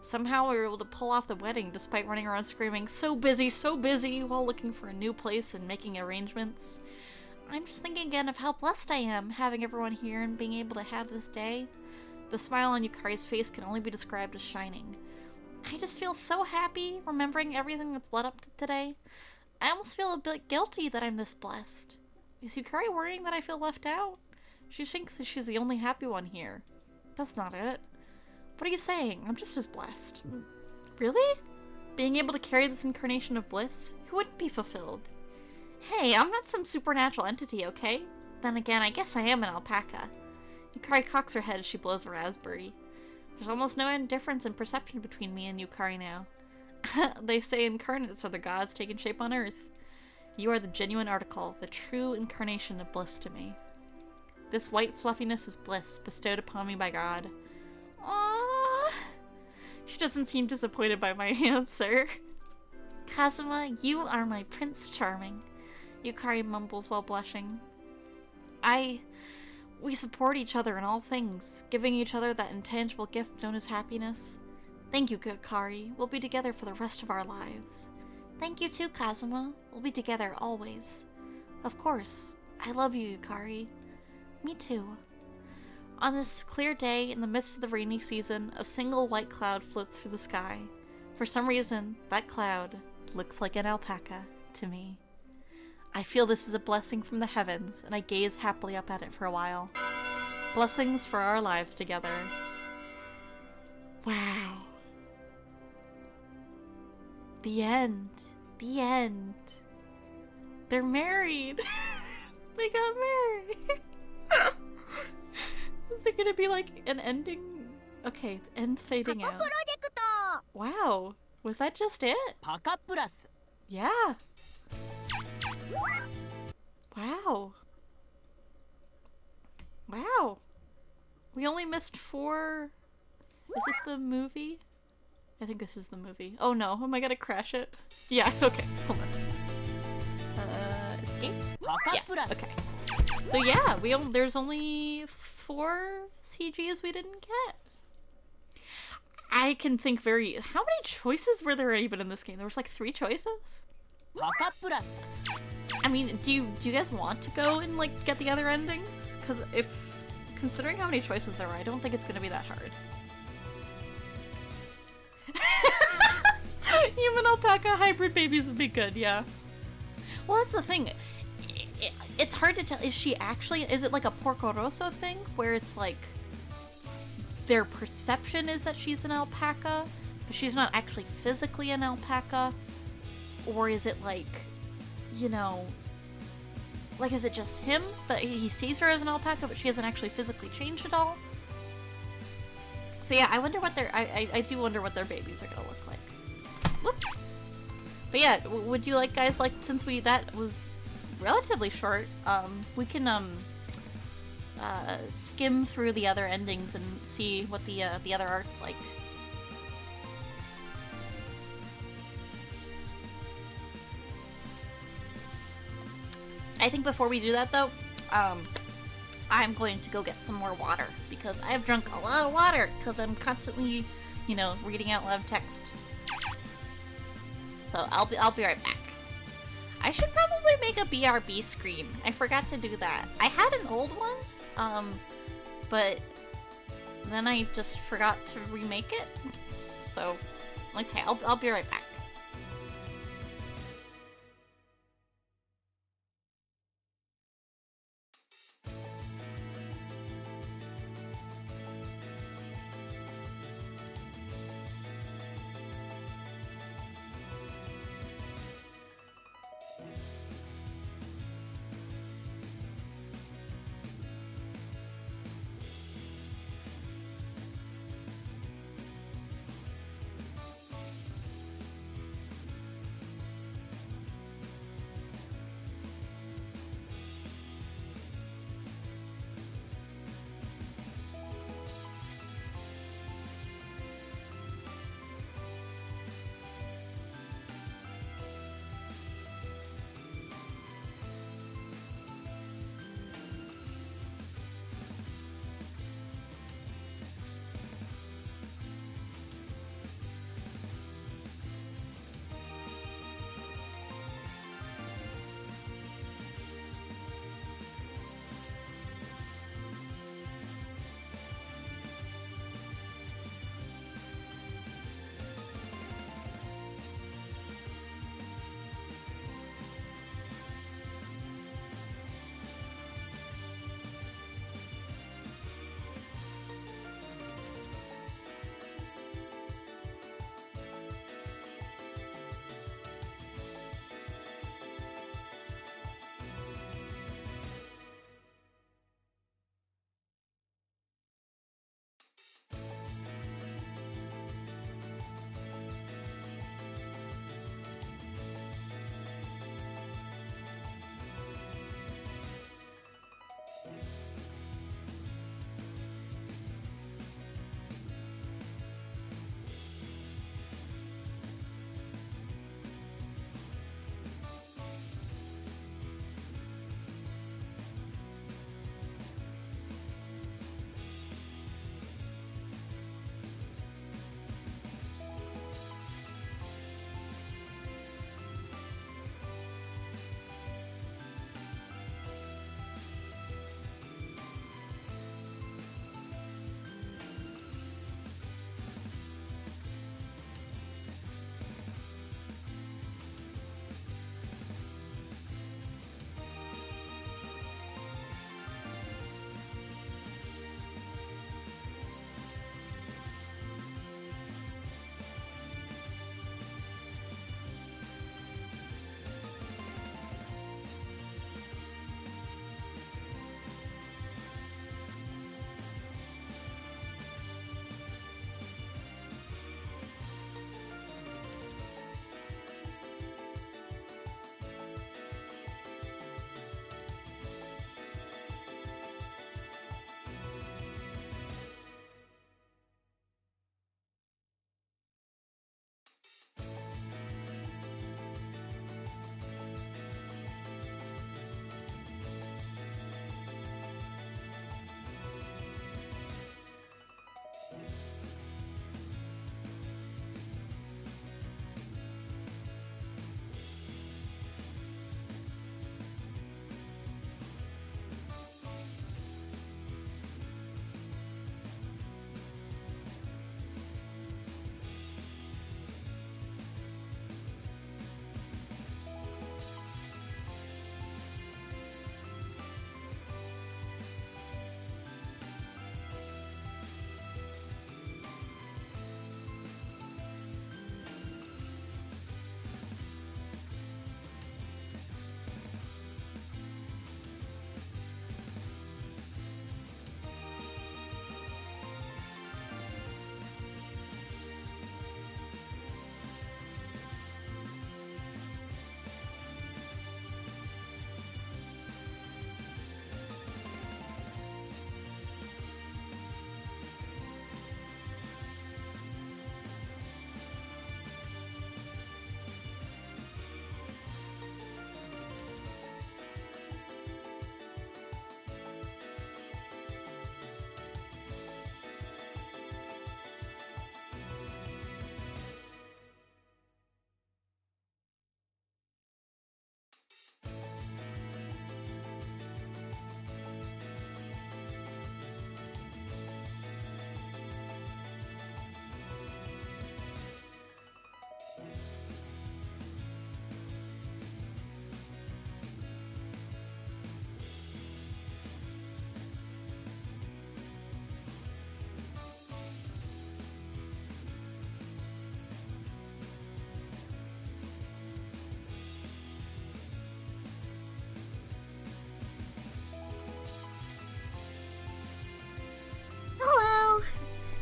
Somehow we were able to pull off the wedding despite running around screaming, so busy, while looking for a new place and making arrangements. I'm just thinking again of how blessed I am, having everyone here and being able to have this day. The smile on Yukari's face can only be described as shining. I just feel so happy, remembering everything that's led up to today. I almost feel a bit guilty that I'm this blessed. Is Yukari worrying that I feel left out? She thinks that she's the only happy one here. That's not it. What are you saying? I'm just as blessed. Really? Being able to carry this incarnation of bliss? Who wouldn't be fulfilled? Hey, I'm not some supernatural entity, okay? Then again, I guess I am an alpaca. Yukari cocks her head as she blows a raspberry. There's almost no difference in perception between me and Yukari now. They say incarnates are the gods taking shape on Earth. You are the genuine article, the true incarnation of bliss to me. This white fluffiness is bliss, bestowed upon me by God. Aww. She doesn't seem disappointed by my answer. Kazuma, you are my Prince Charming, Yukari mumbles while blushing. We support each other in all things, giving each other that intangible gift known as happiness. Thank you, Yukari. We'll be together for the rest of our lives. Thank you too, Kazuma. We'll be together always. Of course. I love you, Yukari. Me too. On this clear day, in the midst of the rainy season, a single white cloud floats through the sky. For some reason, that cloud looks like an alpaca to me. I feel this is a blessing from the heavens, and I gaze happily up at it for a while. Blessings for our lives together. Wow. The end. The end. They're married. They got married. Is there gonna be like an ending? Okay, the end's fading out. Wow. Was that just it? PacaPlus. Yeah. Wow. Wow. We only missed 4... Is this the movie? I think this is the movie. Oh no, am I gonna crash it? Yeah, okay, hold on. Escape? Yes, okay. So yeah, there's only 4 CGs we didn't get. I can think how many choices were there even in this game? There was like 3 choices? PacaPlus. I mean, do you guys want to go and like get the other endings? Because considering how many choices there are, I don't think it's gonna be that hard. Human alpaca hybrid babies would be good, yeah. Well, that's the thing. It's hard to tell. Is it like a Porco Rosso thing where it's like their perception is that she's an alpaca, but she's not actually physically an alpaca? Or is it like, you know, like is it just him that he sees her as an alpaca, but she hasn't actually physically changed at all? So yeah, I wonder what I do wonder what their babies are gonna look like. Whoop. But yeah, would you like guys, like, since that was relatively short, we can skim through the other endings and see what the other art's like. I think before we do that though, I'm going to go get some more water because I have drunk a lot of water because I'm constantly, you know, reading out loud text. So I'll be right back. I should probably make a BRB screen. I forgot to do that. I had an old one, but then I just forgot to remake it. So, okay, I'll be right back.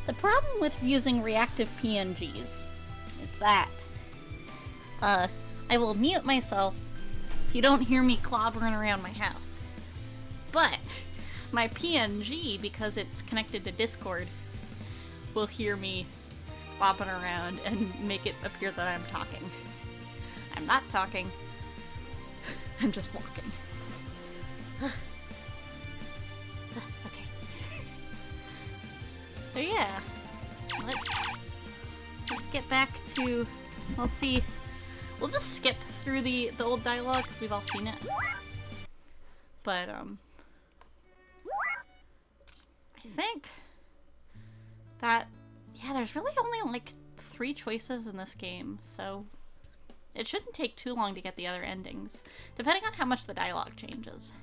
The problem with using reactive PNGs is that I will mute myself so you don't hear me clobbering around my house. But my PNG, because it's connected to Discord, will hear me flopping around and make it appear that I'm talking. I'm not talking. I'm just walking. Okay. So yeah, let's get back to, let's see, we'll just skip through the old dialogue because we've all seen it. But I think that, yeah, there's really only like 3 choices in this game, so it shouldn't take too long to get the other endings, depending on how much the dialogue changes.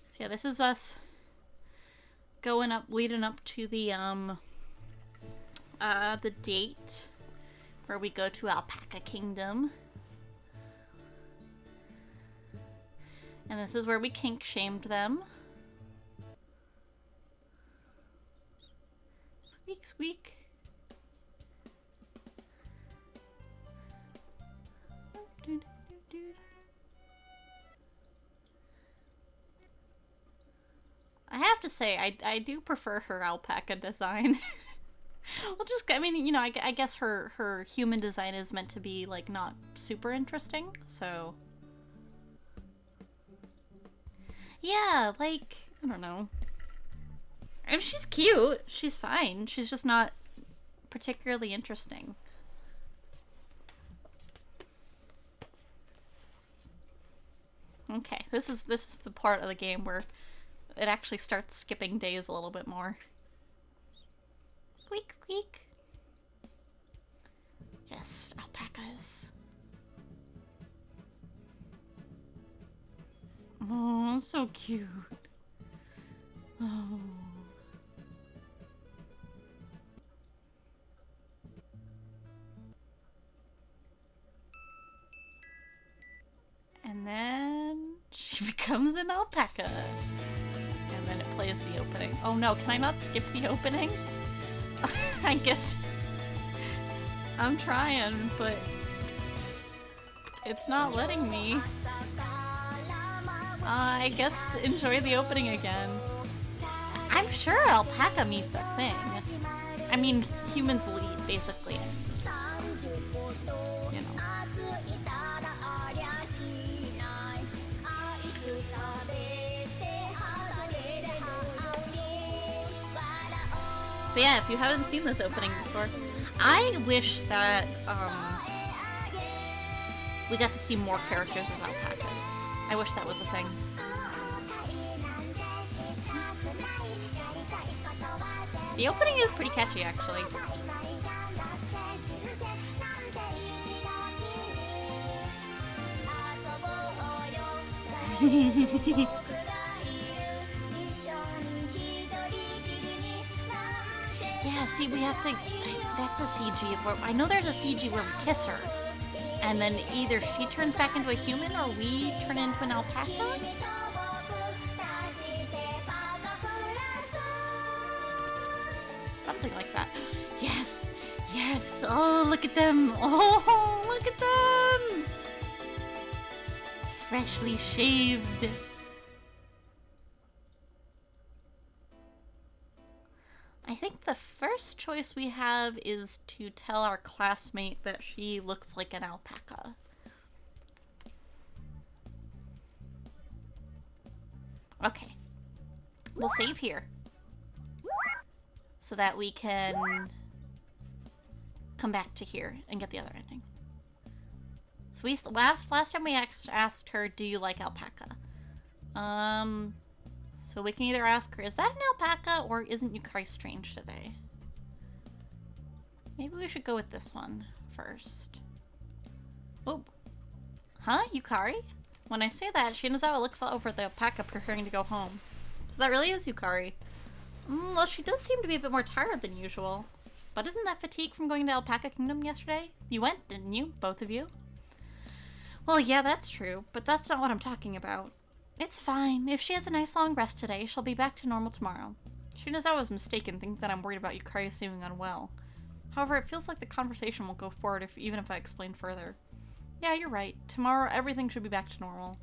So yeah, this is us going up, leading up to the date where we go to Alpaca Kingdom. And this is where we kink shamed them. Squeak, squeak. I have to say, I do prefer her alpaca design. Well, just, I mean, you know, I guess her human design is meant to be, like, not super interesting, so... Yeah, like, I don't know. I mean, she's cute. She's fine. She's just not particularly interesting. Okay, this is the part of the game where it actually starts skipping days a little bit more. Squeak, squeak. Yes, alpacas. Oh, so cute. Oh. And then she becomes an alpaca. And then it plays the opening. Oh no, can I not skip the opening? I guess I'm trying, but it's not letting me. I guess enjoy the opening again. I'm sure alpaca meets a thing. I mean, humans will eat, basically. You know. But yeah, if you haven't seen this opening before, I wish that we got to see more characters as alpacas. I wish that was a thing. The opening is pretty catchy, actually. Yeah, see, we have to... That's a CG. I know there's a CG where we kiss her. And then either she turns back into a human or we turn into an alpaca? Something like that. Yes! Yes! Oh, look at them! Oh, look at them! Freshly shaved. I think the first choice we have is to tell our classmate that she looks like an alpaca. Okay. We'll save here. So that we can come back to here and get the other ending. So we last time we asked her, do you like alpaca? So we can either ask her, is that an alpaca or isn't Yukari strange today? Maybe we should go with this one first. Oh. Huh? Yukari? When I say that, Shinazawa looks over at the alpaca preparing to go home. So that really is Yukari. Well, she does seem to be a bit more tired than usual. But isn't that fatigue from going to Alpaca Kingdom yesterday? You went, didn't you? Both of you? Well, yeah, that's true, but that's not what I'm talking about. It's fine. If she has a nice long rest today, she'll be back to normal tomorrow. Shinazawa was mistaken, thinking that I'm worried about Yukari seeming unwell. However, it feels like the conversation will go forward even if I explain further. Yeah, you're right. Tomorrow, everything should be back to normal.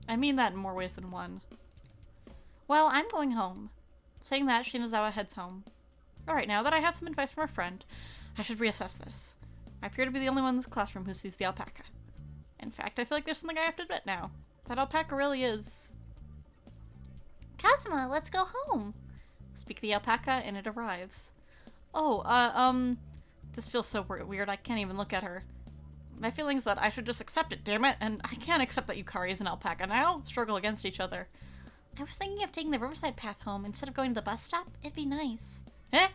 I mean that in more ways than one. Well, I'm going home. Saying that, Shinazawa heads home. Alright, now that I have some advice from a friend, I should reassess this. I appear to be the only one in this classroom who sees the alpaca. In fact, I feel like there's something I have to admit now. That alpaca really is... Kazuma, let's go home! Speak the alpaca, and it arrives. Oh, this feels so weird, I can't even look at her. My feeling is that I should just accept it, damn it, and I can't accept that Yukari is an alpaca now. Struggle against each other. I was thinking of taking the riverside path home instead of going to the bus stop. It'd be nice. Eh?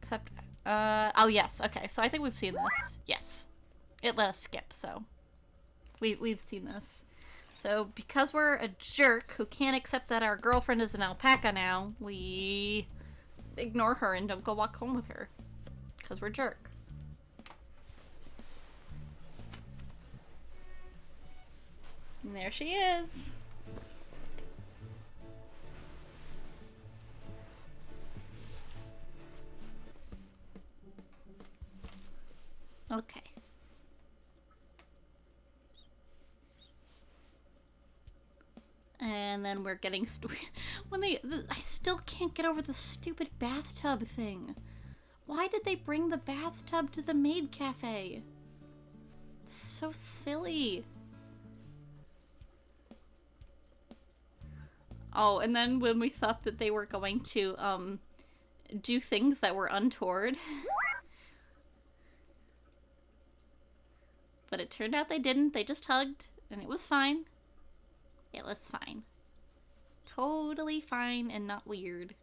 Except, oh yes, okay, so I think we've seen this. Yes. It let us skip, so. We've seen this. So, because we're a jerk who can't accept that our girlfriend is an alpaca now, we ignore her and don't go walk home with her. Because we're jerk. And there she is. Okay. And then we're getting I still can't get over the stupid bathtub thing. Why did they bring the bathtub to the maid cafe? It's so silly. Oh, and then when we thought that they were going to do things that were untoward. But it turned out they didn't. They just hugged and it was fine. It was fine. Totally fine and not weird.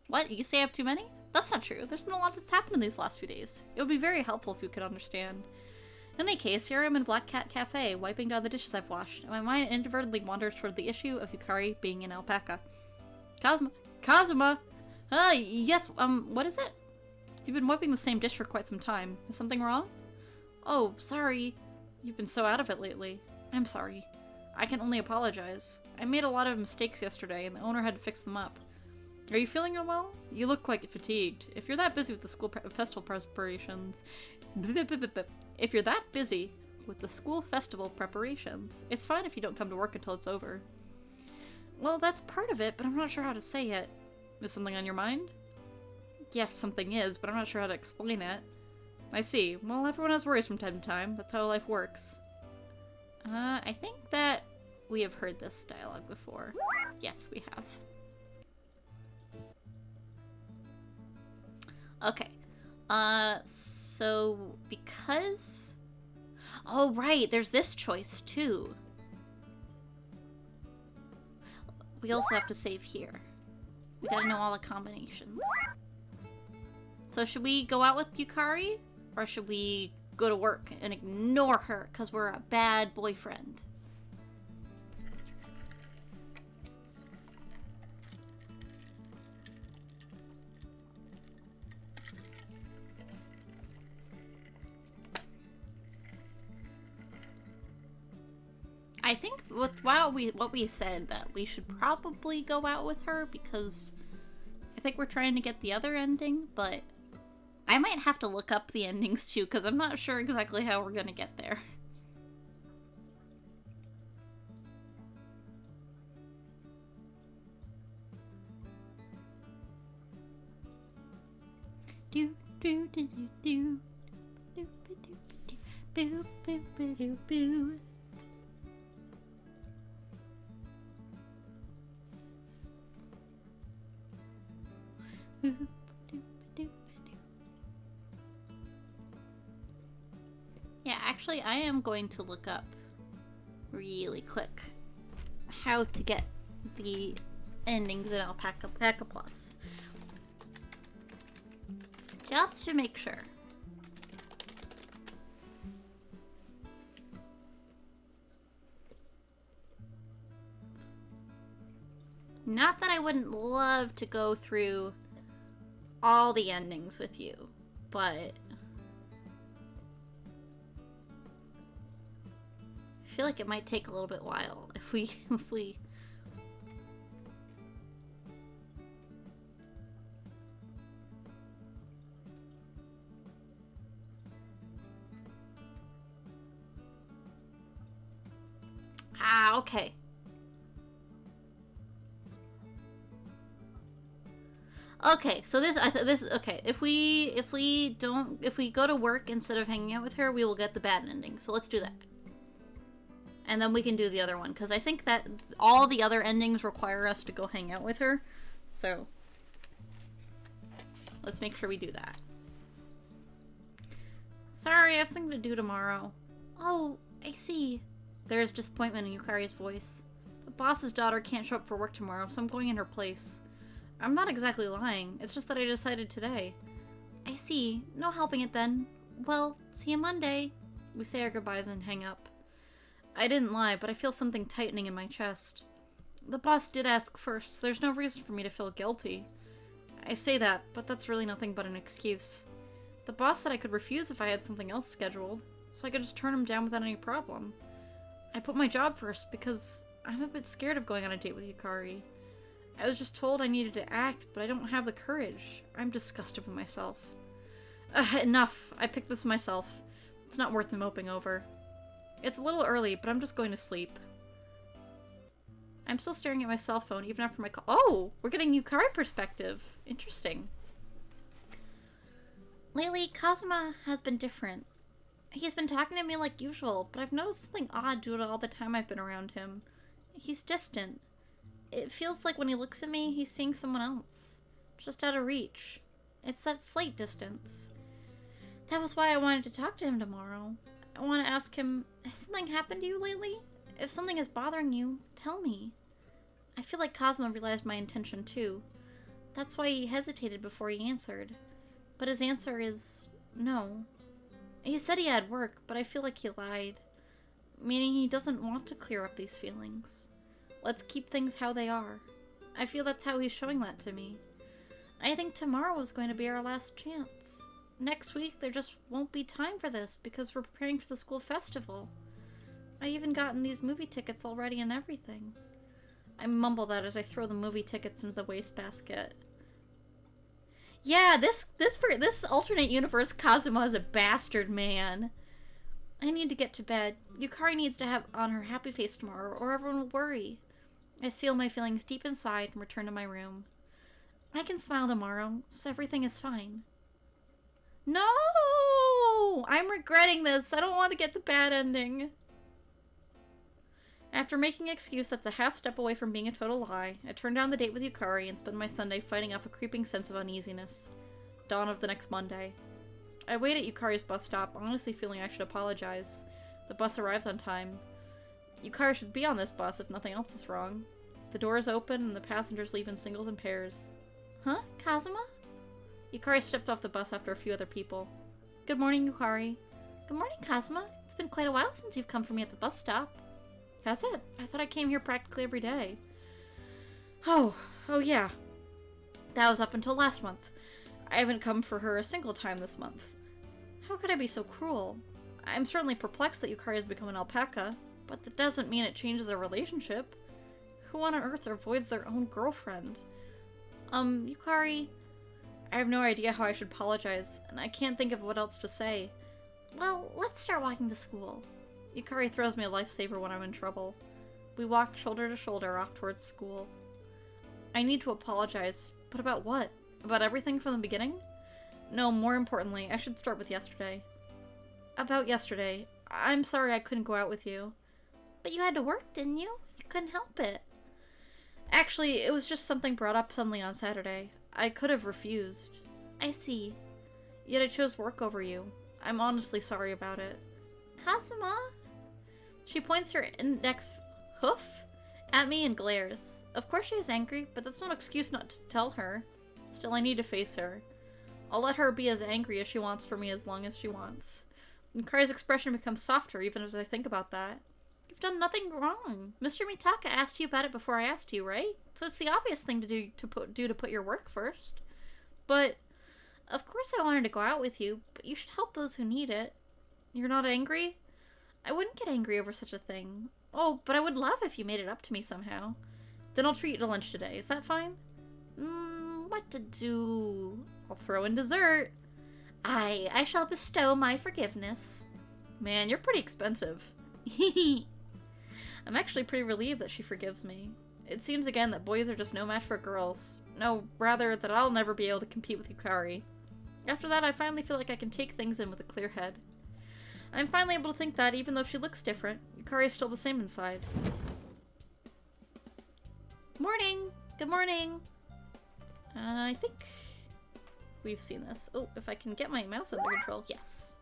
What? You say I have too many? That's not true. There's been a lot that's happened in these last few days. It would be very helpful if you could understand. In any case, here I am in Black Cat Cafe, wiping down the dishes I've washed, and my mind inadvertently wanders toward the issue of Yukari being an alpaca. Kazuma! Yes, what is it? You've been wiping the same dish for quite some time. Is something wrong? Oh, sorry. You've been so out of it lately. I'm sorry. I can only apologize. I made a lot of mistakes yesterday, and the owner had to fix them up. Are you feeling unwell? You look quite fatigued. If you're that busy with the school festival preparations... If you're that busy with the school festival preparations, it's fine if you don't come to work until it's over. Well, that's part of it, but I'm not sure how to say it. Is something on your mind? Yes, something is, but I'm not sure how to explain it. I see. Well, everyone has worries from time to time. That's how life works. I think that we have heard this dialogue before. Yes, we have. Okay. So because... Oh, right, there's this choice, too. We also have to save here. We gotta know all the combinations. So should we go out with Yukari? Or should we go to work and ignore her because we're a bad boyfriend? I think with what we said that we should probably go out with her because I think we're trying to get the other ending, but I might have to look up the endings too because I'm not sure exactly how we're gonna get there. Do do do do do do do do do do do. Yeah, actually, I am going to look up really quick how to get the endings in PacaPlus. Just to make sure. Not that I wouldn't love to go through all the endings with you, but feel like it might take a little bit while if we okay. Okay, so okay. If we go to work instead of hanging out with her, we will get the bad ending. So let's do that. And then we can do the other one, because I think that all the other endings require us to go hang out with her. So let's make sure we do that. Sorry, I have something to do tomorrow. Oh, I see. There's disappointment in Yukari's voice. The boss's daughter can't show up for work tomorrow, so I'm going in her place. I'm not exactly lying. It's just that I decided today. I see. No helping it then. Well, see you Monday. We say our goodbyes and hang up. I didn't lie, but I feel something tightening in my chest. The boss did ask first, so there's no reason for me to feel guilty. I say that, but that's really nothing but an excuse. The boss said I could refuse if I had something else scheduled, so I could just turn him down without any problem. I put my job first because I'm a bit scared of going on a date with Yukari. I was just told I needed to act, but I don't have the courage. I'm disgusted with myself. Enough. I picked this myself. It's not worth moping over. It's a little early, but I'm just going to sleep. I'm still staring at my cell phone even after my call. Oh! We're getting Yukari perspective. Interesting. Lately, Kazuma has been different. He's been talking to me like usual, but I've noticed something odd due to all the time I've been around him. He's distant. It feels like when he looks at me, he's seeing someone else. Just out of reach. It's that slight distance. That was why I wanted to talk to him tomorrow. I want to ask him, has something happened to you lately? If something is bothering you, tell me. I feel like Cosmo realized my intention too. That's why he hesitated before he answered. But his answer is no. He said he had work, but I feel like he lied. Meaning he doesn't want to clear up these feelings. Let's keep things how they are. I feel that's how he's showing that to me. I think tomorrow is going to be our last chance. Next week there just won't be time for this because we're preparing for the school festival. I even gotten these movie tickets already and everything. I mumble that as I throw the movie tickets into the wastebasket. Yeah, this alternate universe Kazuma is a bastard man. I need to get to bed. Yukari needs to have on her happy face tomorrow or everyone will worry. I seal my feelings deep inside and return to my room. I can smile tomorrow, so everything is fine. No! I'm regretting this. I don't want to get the bad ending. After making an excuse that's a half step away from being a total lie, I turn down the date with Yukari and spend my Sunday fighting off a creeping sense of uneasiness. Dawn of the next Monday. I wait at Yukari's bus stop, honestly feeling I should apologize. The bus arrives on time. Yukari should be on this bus if nothing else is wrong. The door is open and the passengers leave in singles and pairs. Huh? Kazuma? Yukari stepped off the bus after a few other people. Good morning, Yukari. Good morning, Kazuma. It's been quite a while since you've come for me at the bus stop. Has it? I thought I came here practically every day. Oh yeah. That was up until last month. I haven't come for her a single time this month. How could I be so cruel? I'm certainly perplexed that Yukari has become an alpaca, but that doesn't mean it changes our relationship. Who on earth avoids their own girlfriend? Yukari, I have no idea how I should apologize, and I can't think of what else to say. Well, let's start walking to school. Yukari throws me a lifesaver when I'm in trouble. We walk shoulder to shoulder off towards school. I need to apologize, but about what? About everything from the beginning? No, more importantly, I should start with yesterday. About yesterday. I'm sorry I couldn't go out with you. But you had to work, didn't you? You couldn't help it. Actually, it was just something brought up suddenly on Saturday. I could have refused. I see. Yet I chose work over you. I'm honestly sorry about it. Kazuma? She points her index hoof at me and glares. Of course she is angry, but that's no excuse not to tell her. Still, I need to face her. I'll let her be as angry as she wants for me as long as she wants. Yukari's expression becomes softer even as I think about that. You've done nothing wrong. Mr. Mitaka asked you about it before I asked you, right? So it's the obvious thing to do to put your work first. But, of course I wanted to go out with you, but you should help those who need it. You're not angry? I wouldn't get angry over such a thing. Oh, but I would love if you made it up to me somehow. Then I'll treat you to lunch today. Is that fine? What to do? I'll throw in dessert. I shall bestow my forgiveness. Man, you're pretty expensive. I'm actually pretty relieved that she forgives me. It seems again that boys are just no match for girls. No, rather that I'll never be able to compete with Yukari. After that, I finally feel like I can take things in with a clear head. I'm finally able to think that, even though she looks different, Yukari's still the same inside. Morning! Good morning! I think we've seen this. Oh, if I can get my mouse under control. Yes.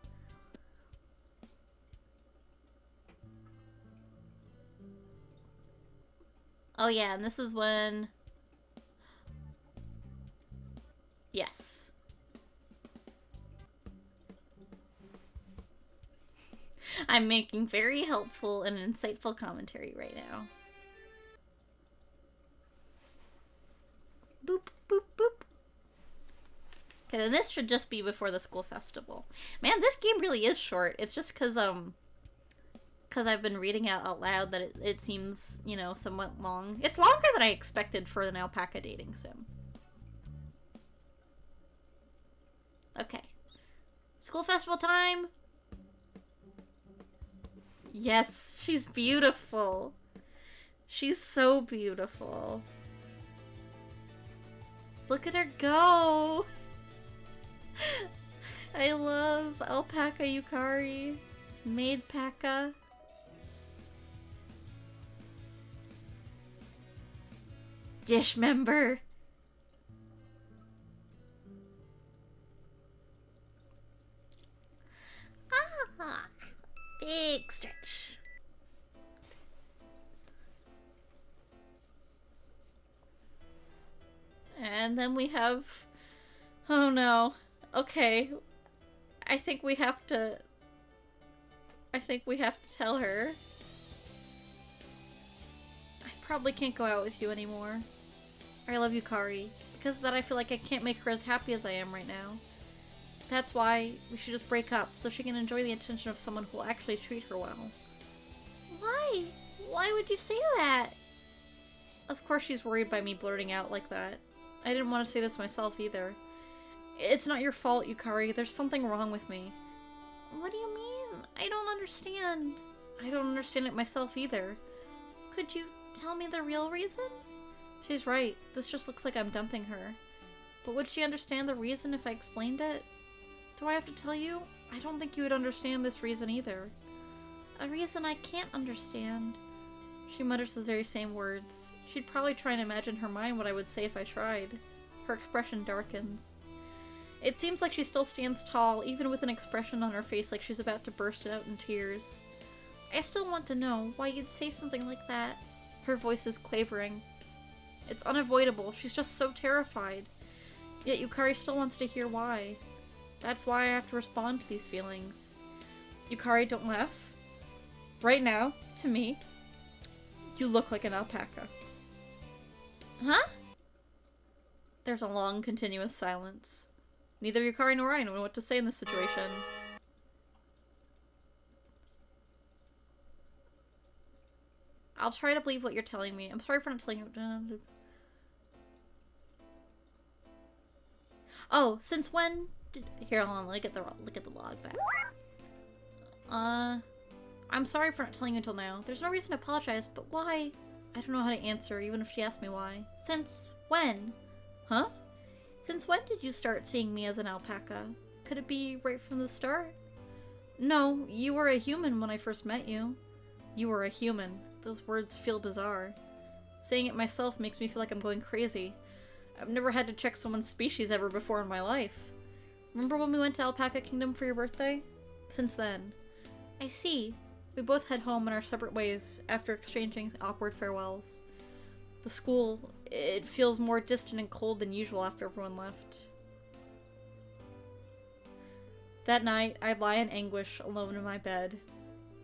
Oh yeah, and this is when... Yes. I'm making very helpful and insightful commentary right now. Boop, boop, boop. Okay, then this should just be before the school festival. Man, this game really is short. It's just because I've been reading it out loud that it seems, you know, somewhat long. It's longer than I expected for an alpaca dating sim. Okay. School festival time! Yes, she's beautiful. She's so beautiful. Look at her go! I love Alpaca Yukari. Maid Paca. Dish member. Ah, big stretch. And then we have... Oh no. Okay. I think we have to tell her. I probably can't go out with you anymore. I love Yukari. Because of that, I feel like I can't make her as happy as I am right now. That's why we should just break up, so she can enjoy the attention of someone who will actually treat her well. Why? Why would you say that? Of course she's worried by me blurting out like that. I didn't want to say this myself either. It's not your fault, Yukari. There's something wrong with me. What do you mean? I don't understand. I don't understand it myself either. Could you tell me the real reason? She's right. This just looks like I'm dumping her. But would she understand the reason if I explained it? Do I have to tell you? I don't think you would understand this reason either. A reason I can't understand. She mutters the very same words. She'd probably try and imagine in her mind what I would say if I tried. Her expression darkens. It seems like she still stands tall, even with an expression on her face like she's about to burst out in tears. I still want to know why you'd say something like that. Her voice is quavering. It's unavoidable. She's just so terrified. Yet Yukari still wants to hear why. That's why I have to respond to these feelings. Yukari, don't laugh. Right now, to me, you look like an alpaca. Huh? There's a long, continuous silence. Neither Yukari nor I know what to say in this situation. I'll try to believe what you're telling me. I'm sorry for not telling you. Oh, since when did... Here, hold on. Look at the log back. I'm sorry for not telling you until now. There's no reason to apologize, but why? I don't know how to answer, even if she asked me why. Since when? Huh? Since when did you start seeing me as an alpaca? Could it be right from the start? No, you were a human when I first met you. You were a human. Those words feel bizarre. Saying it myself makes me feel like I'm going crazy. I've never had to check someone's species ever before in my life. Remember when we went to Alpaca Kingdom for your birthday? Since then. I see. We both head home in our separate ways after exchanging awkward farewells. The school, it feels more distant and cold than usual after everyone left. That night, I lie in anguish alone in my bed.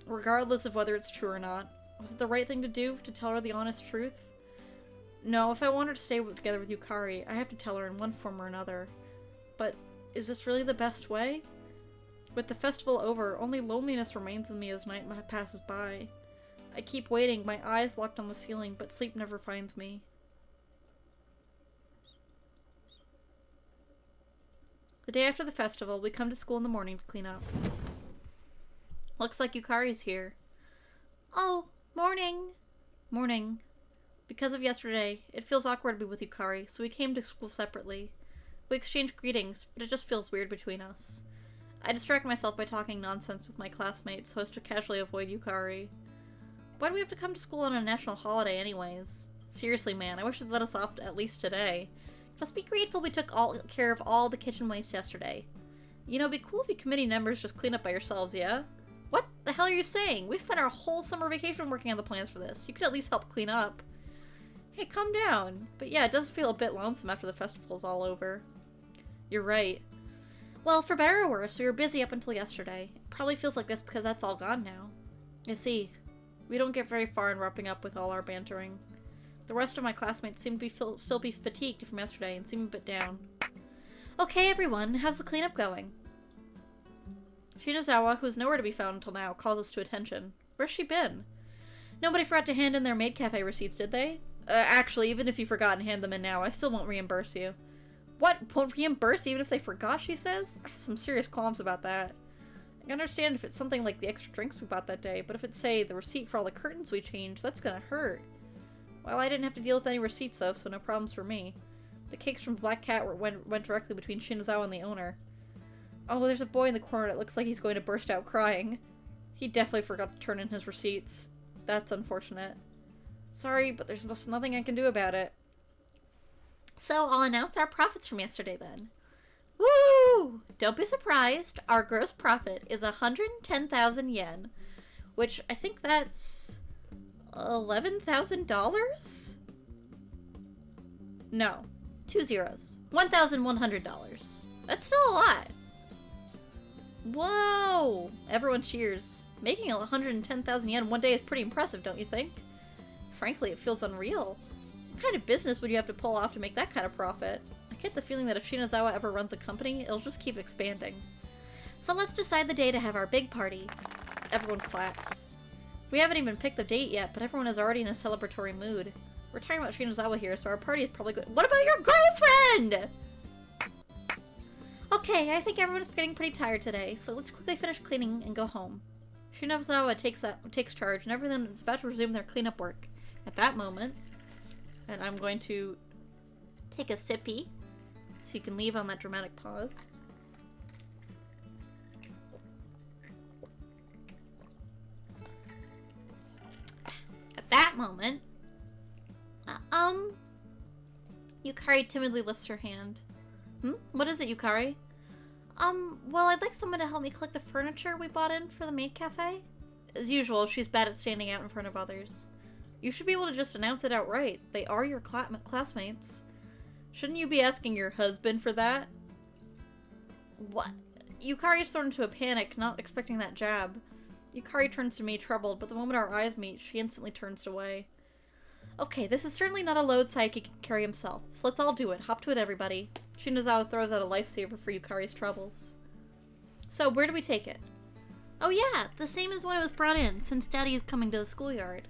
Regardless of whether it's true or not, was it the right thing to do to tell her the honest truth? No, if I want her to stay together with Yukari, I have to tell her in one form or another. But is this really the best way? With the festival over, only loneliness remains in me as night passes by. I keep waiting, my eyes locked on the ceiling, but sleep never finds me. The day after the festival, we come to school in the morning to clean up. Looks like Yukari's here. Oh, morning. Morning. Because of yesterday, it feels awkward to be with Yukari, so we came to school separately. We exchanged greetings, but it just feels weird between us. I distract myself by talking nonsense with my classmates so as to casually avoid Yukari. Why do we have to come to school on a national holiday anyways? Seriously, man, I wish they'd let us off at least today. Just be grateful we took care of all the kitchen waste yesterday. You know, it'd be cool if you committee members just clean up by yourselves, yeah? What the hell are you saying? We spent our whole summer vacation working on the plans for this. You could at least help clean up. Hey, calm down. But yeah, it does feel a bit lonesome after the festival's all over. You're right. Well, for better or worse, we were busy up until yesterday. It probably feels like this because that's all gone now. I see. We don't get very far in wrapping up with all our bantering. The rest of my classmates seem to still be fatigued from yesterday and seem a bit down. Okay, everyone, how's the cleanup going? Shinazawa, who's nowhere to be found until now, calls us to attention. Where's she been? Nobody forgot to hand in their maid cafe receipts, did they? Actually, even if you forgot and hand them in now, I still won't reimburse you. What? Won't reimburse even if they forgot, she says? I have some serious qualms about that. I can understand if it's something like the extra drinks we bought that day, but if it's, say, the receipt for all the curtains we changed, that's gonna hurt. Well, I didn't have to deal with any receipts, though, so no problems for me. The cakes from Black Cat went directly between Shinazawa and the owner. Oh, there's a boy in the corner that looks like he's going to burst out crying. He definitely forgot to turn in his receipts. That's unfortunate. Sorry, but there's just nothing I can do about it. So I'll announce our profits from yesterday then. Woo! Don't be surprised, our gross profit is 110,000 yen, which I think that's $11,000? No, 2 zeros. $1,100. That's still a lot. Whoa! Everyone cheers. Making 110,000 yen one day is pretty impressive, don't you think? Frankly, it feels unreal. What kind of business would you have to pull off to make that kind of profit? I get the feeling that if Shinazawa ever runs a company, it'll just keep expanding. So let's decide the day to have our big party. Everyone claps. We haven't even picked the date yet, but everyone is already in a celebratory mood. We're talking about Shinazawa here, so our party is probably good. What about your girlfriend? Okay, I think everyone's getting pretty tired today, so let's quickly finish cleaning and go home. Shinazawa takes charge, and everyone is about to resume their cleanup work. At that moment, and I'm going to take a sippy, so you can leave on that dramatic pause. At that moment, Yukari timidly lifts her hand. What is it, Yukari? Well, I'd like someone to help me collect the furniture we bought in for the maid cafe. As usual, she's bad at standing out in front of others. You should be able to just announce it outright. They are your classmates. Shouldn't you be asking your husband for that? What? Yukari is thrown into a panic, not expecting that jab. Yukari turns to me, troubled, but the moment our eyes meet, she instantly turns away. Okay, this is certainly not a load Saiki can carry himself, so let's all do it. Hop to it, everybody. Shinazawa throws out a lifesaver for Yukari's troubles. So, where do we take it? Oh yeah, the same as when it was brought in, since Daddy is coming to the schoolyard.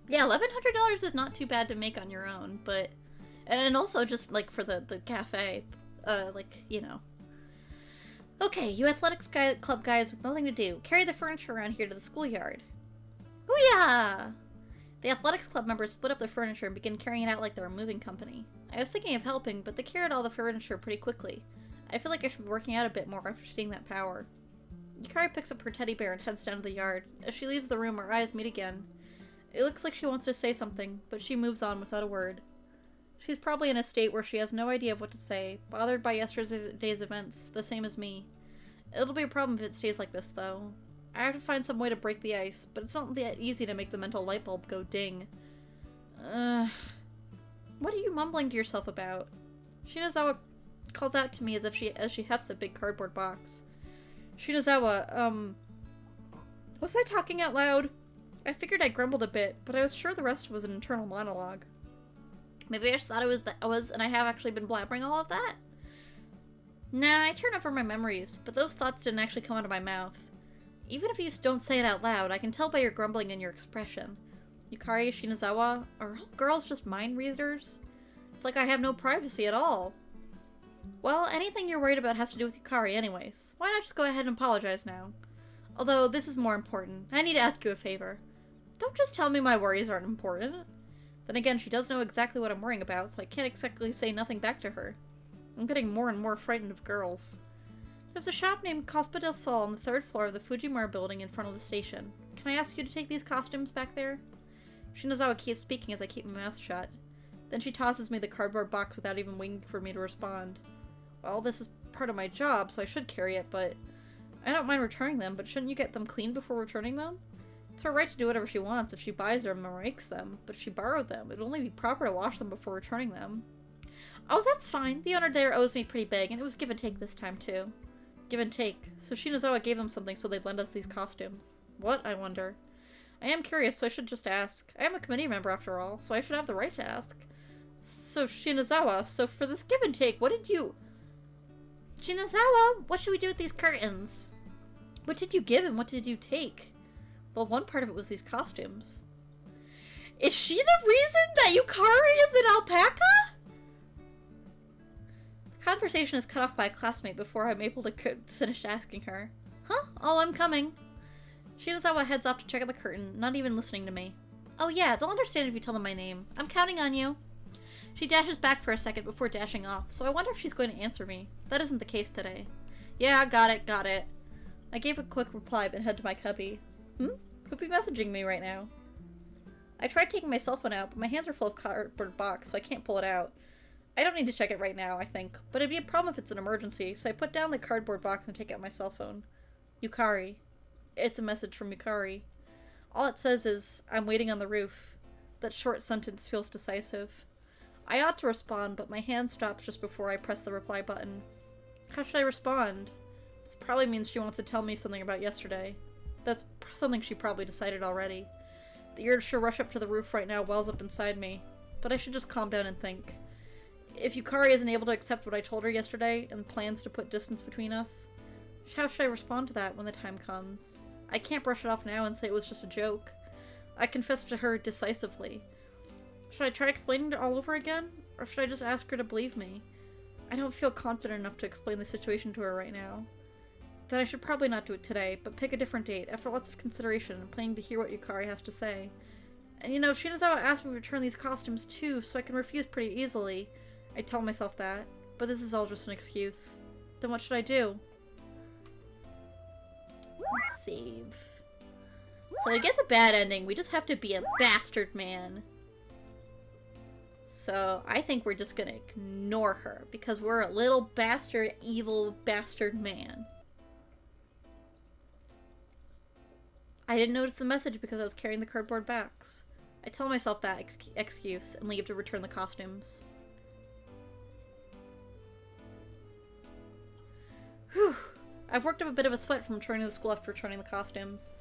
Yeah, $1,100 is not too bad to make on your own, but... And also just, like, for the cafe. Like, you know. Okay, you athletics club guys with nothing to do, carry the furniture around here to the schoolyard. Ooh-yeah! The athletics club members split up their furniture and began carrying it out like they were a moving company. I was thinking of helping, but they carried all the furniture pretty quickly. I feel like I should be working out a bit more after seeing that power. Yukari picks up her teddy bear and heads down to the yard. As she leaves the room, our eyes meet again. It looks like she wants to say something, but she moves on without a word. She's probably in a state where she has no idea of what to say, bothered by yesterday's events, the same as me. It'll be a problem if it stays like this, though. I have to find some way to break the ice, but it's not that easy to make the mental light bulb go ding. What are you mumbling to yourself about? Shinazawa calls out to me as she hefts a big cardboard box. Shinazawa, was I talking out loud? I figured I grumbled a bit, but I was sure the rest was an internal monologue. Maybe I just thought it was, and I have actually been blabbering all of that? Nah, I turn over my memories, but those thoughts didn't actually come out of my mouth. Even if you don't say it out loud, I can tell by your grumbling and your expression. Yukari, Shinazawa, are all girls just mind readers? It's like I have no privacy at all. Well, anything you're worried about has to do with Yukari anyways. Why not just go ahead and apologize now? Although, this is more important. I need to ask you a favor. Don't just tell me my worries aren't important. Then again, she does know exactly what I'm worrying about, so I can't exactly say nothing back to her. I'm getting more and more frightened of girls. There's a shop named Cospa del Sol on the 3rd floor of the Fujimura building in front of the station. Can I ask you to take these costumes back there? Shinazawa keeps speaking as I keep my mouth shut. Then she tosses me the cardboard box without even waiting for me to respond. Well, this is part of my job, so I should carry it, but I don't mind returning them, but shouldn't you get them cleaned before returning them? It's her right to do whatever she wants if she buys them or makes them, but if she borrowed them, it would only be proper to wash them before returning them. Oh, that's fine. The owner there owes me pretty big, and it was give and take this time, too. Give and take. So Shinazawa gave them something so they'd lend us these costumes. What, I wonder? I am curious, so I should just ask. I am a committee member, after all, so I should have the right to ask. So, Shinazawa, so for this give and take, what did you... Shinazawa, what should we do with these curtains? What did you give and what did you take? Well, one part of it was these costumes. Is she the reason that Yukari is an alpaca? The conversation is cut off by a classmate before I'm able to finish asking her. Huh? Oh, I'm coming. Shinazawa heads off to check out the curtain, not even listening to me. Oh yeah, they'll understand if you tell them my name. I'm counting on you. She dashes back for a second before dashing off, so I wonder if she's going to answer me. That isn't the case today. Yeah, got it. I gave a quick reply but head to my cubby. Who'd be messaging me right now? I tried taking my cell phone out, but my hands are full of cardboard box, so I can't pull it out. I don't need to check it right now, I think, but it'd be a problem if it's an emergency, so I put down the cardboard box and take out my cell phone. Yukari. It's a message from Yukari. All it says is, I'm waiting on the roof. That short sentence feels decisive. I ought to respond, but my hand stops just before I press the reply button. How should I respond? This probably means she wants to tell me something about yesterday. That's something she probably decided already. The urge to rush up to the roof right now wells up inside me, but I should just calm down and think. If Yukari isn't able to accept what I told her yesterday and plans to put distance between us, how should I respond to that when the time comes? I can't brush it off now and say it was just a joke. I confessed to her decisively. Should I try explaining it all over again? Or should I just ask her to believe me? I don't feel confident enough to explain the situation to her right now. Then I should probably not do it today, but pick a different date, after lots of consideration and planning to hear what Yukari has to say. And you know, Shinazawa asked me to return these costumes too, so I can refuse pretty easily. I tell myself that, but this is all just an excuse. Then what should I do? Let's save. So to get the bad ending, we just have to be a bastard man. So I think we're just gonna ignore her, because we're a little bastard, evil bastard man. I didn't notice the message because I was carrying the cardboard box. I tell myself that excuse and leave to return the costumes. Whew. I've worked up a bit of a sweat from returning to the school after returning the costumes.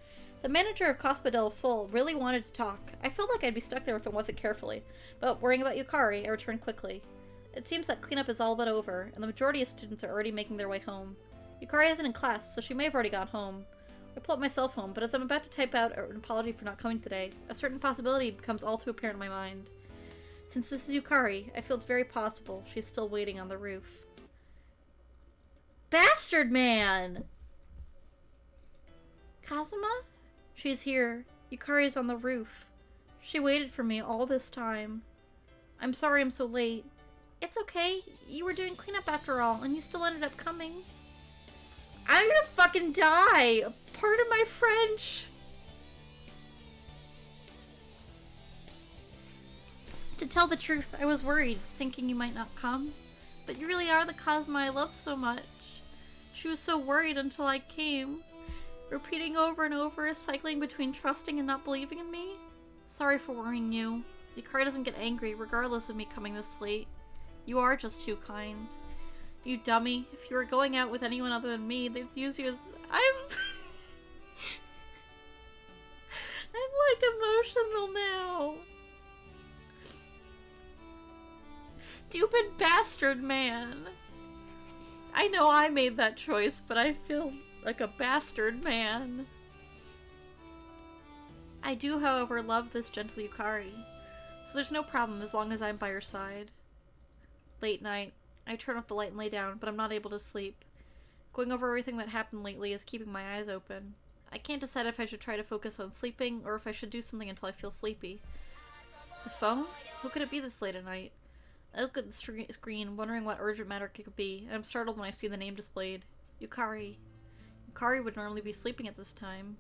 The manager of Cospa del Sol really wanted to talk. I felt like I'd be stuck there if it wasn't carefully, but worrying about Yukari, I returned quickly. It seems that cleanup is all but over, and the majority of students are already making their way home. Yukari isn't in class, so she may have already gone home. I pull up my cell phone, but as I'm about to type out an apology for not coming today, a certain possibility becomes all too apparent in my mind. Since this is Yukari, I feel it's very possible she's still waiting on the roof. Bastard man! Kazuma? She's here. Yukari is on the roof. She waited for me all this time. I'm sorry I'm so late. It's okay. You were doing cleanup after all, and you still ended up coming. I'm gonna fucking die! Pardon my French! To tell the truth, I was worried, thinking you might not come. But you really are the Kazuma I love so much. She was so worried until I came. Repeating over and over, cycling between trusting and not believing in me. Sorry for worrying you. Yukari doesn't get angry, regardless of me coming this late. You are just too kind. You dummy. If you were going out with anyone other than me, they'd use you as... I'm like emotional now. Stupid bastard man. I know I made that choice, but I feel like a bastard man. I do, however, love this gentle Yukari, so there's no problem as long as I'm by her side. Late night. I turn off the light and lay down, but I'm not able to sleep. Going over everything that happened lately is keeping my eyes open. I can't decide if I should try to focus on sleeping, or if I should do something until I feel sleepy. The phone? Who could it be this late at night? I look at the screen, wondering what urgent matter it could be, and I'm startled when I see the name displayed. Yukari. Yukari would normally be sleeping at this time.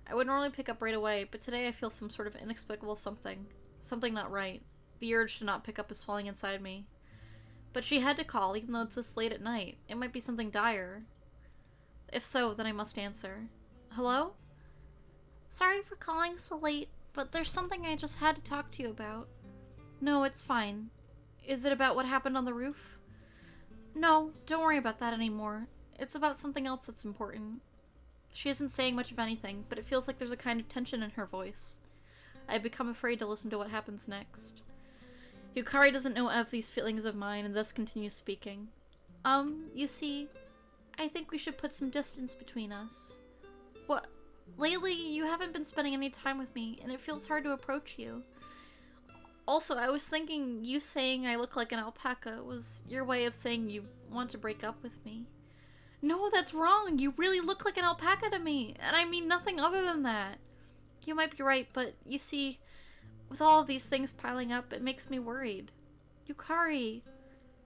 I would normally pick up right away, but today I feel some sort of inexplicable something. Something not right. The urge to not pick up is swelling inside me. But she had to call, even though it's this late at night. It might be something dire. If so, then I must answer. Hello? Sorry for calling so late, but there's something I just had to talk to you about. No, it's fine. Is it about what happened on the roof? No, don't worry about that anymore. It's about something else that's important. She isn't saying much of anything, but it feels like there's a kind of tension in her voice. I've become afraid to listen to what happens next. Yukari doesn't know of these feelings of mine and thus continues speaking. You see, I think we should put some distance between us. What? Lately, you haven't been spending any time with me, and it feels hard to approach you. Also, I was thinking you saying I look like an alpaca was your way of saying you want to break up with me. No, that's wrong. You really look like an alpaca to me, and I mean nothing other than that. You might be right, but you see, with all of these things piling up, it makes me worried. Yukari.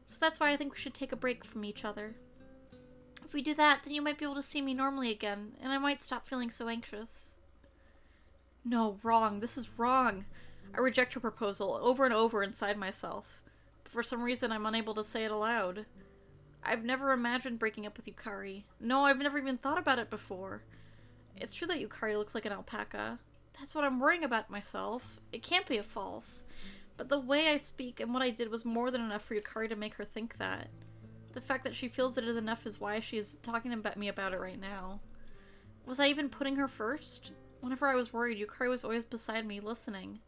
So that's why I think we should take a break from each other. If we do that, then you might be able to see me normally again, and I might stop feeling so anxious. No, wrong. This is wrong. I reject your proposal over and over inside myself, but for some reason I'm unable to say it aloud. I've never imagined breaking up with Yukari. No, I've never even thought about it before. It's true that Yukari looks like an alpaca. That's what I'm worrying about myself. It can't be a false. But the way I speak and what I did was more than enough for Yukari to make her think that. The fact that she feels it is enough is why she is talking about me about it right now. Was I even putting her first? Whenever I was worried, Yukari was always beside me, listening.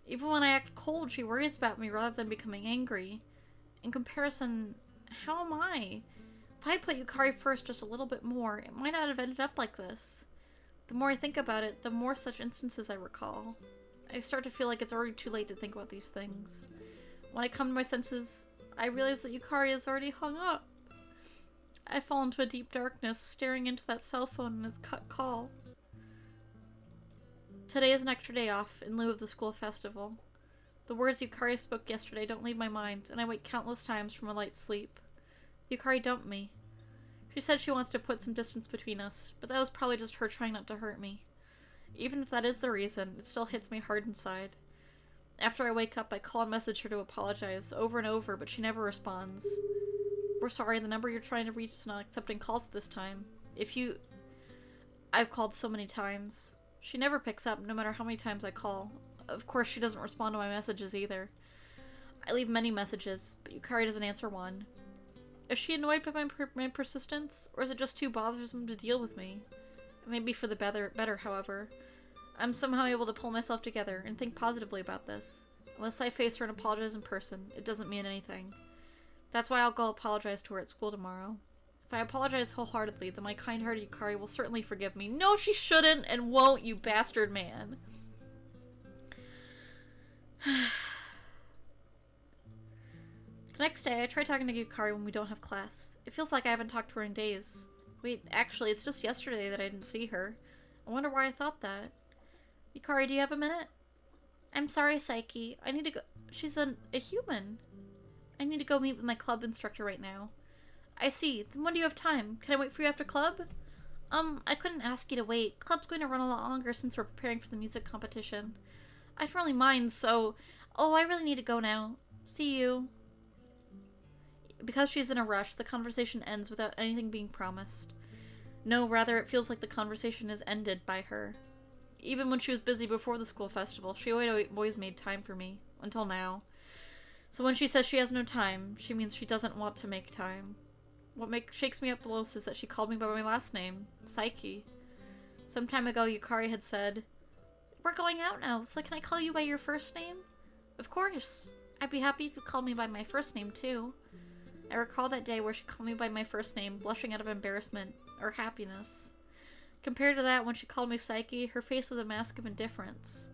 Even when I act cold, she worries about me rather than becoming angry. In comparison, how am I? If I'd put Yukari first just a little bit more, it might not have ended up like this. The more I think about it, the more such instances I recall. I start to feel like it's already too late to think about these things. When I come to my senses, I realize that Yukari has already hung up. I fall into a deep darkness, staring into that cell phone and its cut call. Today is an extra day off, in lieu of the school festival. The words Yukari spoke yesterday don't leave my mind, and I wake countless times from a light sleep. Yukari dumped me. She said she wants to put some distance between us, but that was probably just her trying not to hurt me. Even if that is the reason, it still hits me hard inside. After I wake up, I call and message her to apologize over and over, but she never responds. We're sorry, the number you're trying to reach is not accepting calls at this time. I've called so many times. She never picks up, no matter how many times I call. Of course, she doesn't respond to my messages either. I leave many messages, but Yukari doesn't answer one. Is she annoyed by my persistence, or is it just too bothersome to deal with me? It may be for the better, however. I'm somehow able to pull myself together and think positively about this. Unless I face her and apologize in person, it doesn't mean anything. That's why I'll go apologize to her at school tomorrow. If I apologize wholeheartedly, then my kind-hearted Yukari will certainly forgive me. No, she shouldn't and won't, you bastard man. The next day, I try talking to Yukari when we don't have class. It feels like I haven't talked to her in days. Wait, actually, it's just yesterday that I didn't see her. I wonder why I thought that. Yukari, do you have a minute? I'm sorry, Psyche. I need to go. She's a human. I need to go meet with my club instructor right now. I see. Then when do you have time? Can I wait for you after club? I couldn't ask you to wait. Club's going to run a lot longer since we're preparing for the music competition. I don't really mind, so... Oh, I really need to go now. See you. Because she's in a rush, the conversation ends without anything being promised. No, rather it feels like the conversation is ended by her. Even when she was busy before the school festival, she always made time for me. Until now. So when she says she has no time, she means she doesn't want to make time. What shakes me up the most is that she called me by my last name, Psyche. Some time ago, Yukari had said, "We're going out now, so can I call you by your first name?" Of course. I'd be happy if you called me by my first name, too. I recall that day where she called me by my first name, blushing out of embarrassment or happiness. Compared to that, when she called me Psyche, her face was a mask of indifference.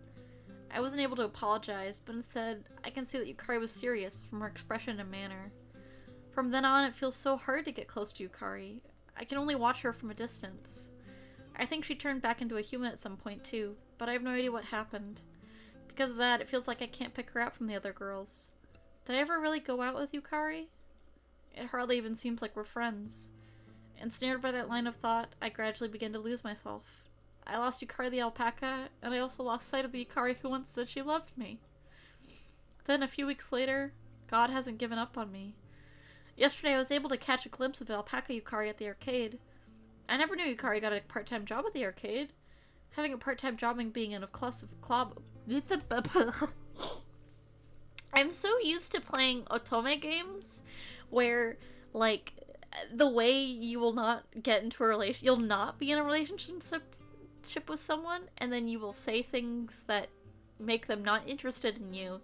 I wasn't able to apologize, but instead, I can see that Yukari was serious from her expression and manner. From then on, it feels so hard to get close to Yukari. I can only watch her from a distance. I think she turned back into a human at some point too, but I have no idea what happened. Because of that, it feels like I can't pick her out from the other girls. Did I ever really go out with Yukari? It hardly even seems like we're friends. Ensnared by that line of thought, I gradually begin to lose myself. I lost Yukari the alpaca, and I also lost sight of the Yukari who once said she loved me. Then, a few weeks later, God hasn't given up on me. Yesterday, I was able to catch a glimpse of alpaca Yukari at the arcade. I never knew Yukari got a part-time job at the arcade. Having a part-time job and being in a club... I'm so used to playing otome games where, like, the way you will not get into a relation, you'll not be in a relationship with someone, and then you will say things that make them not interested in you,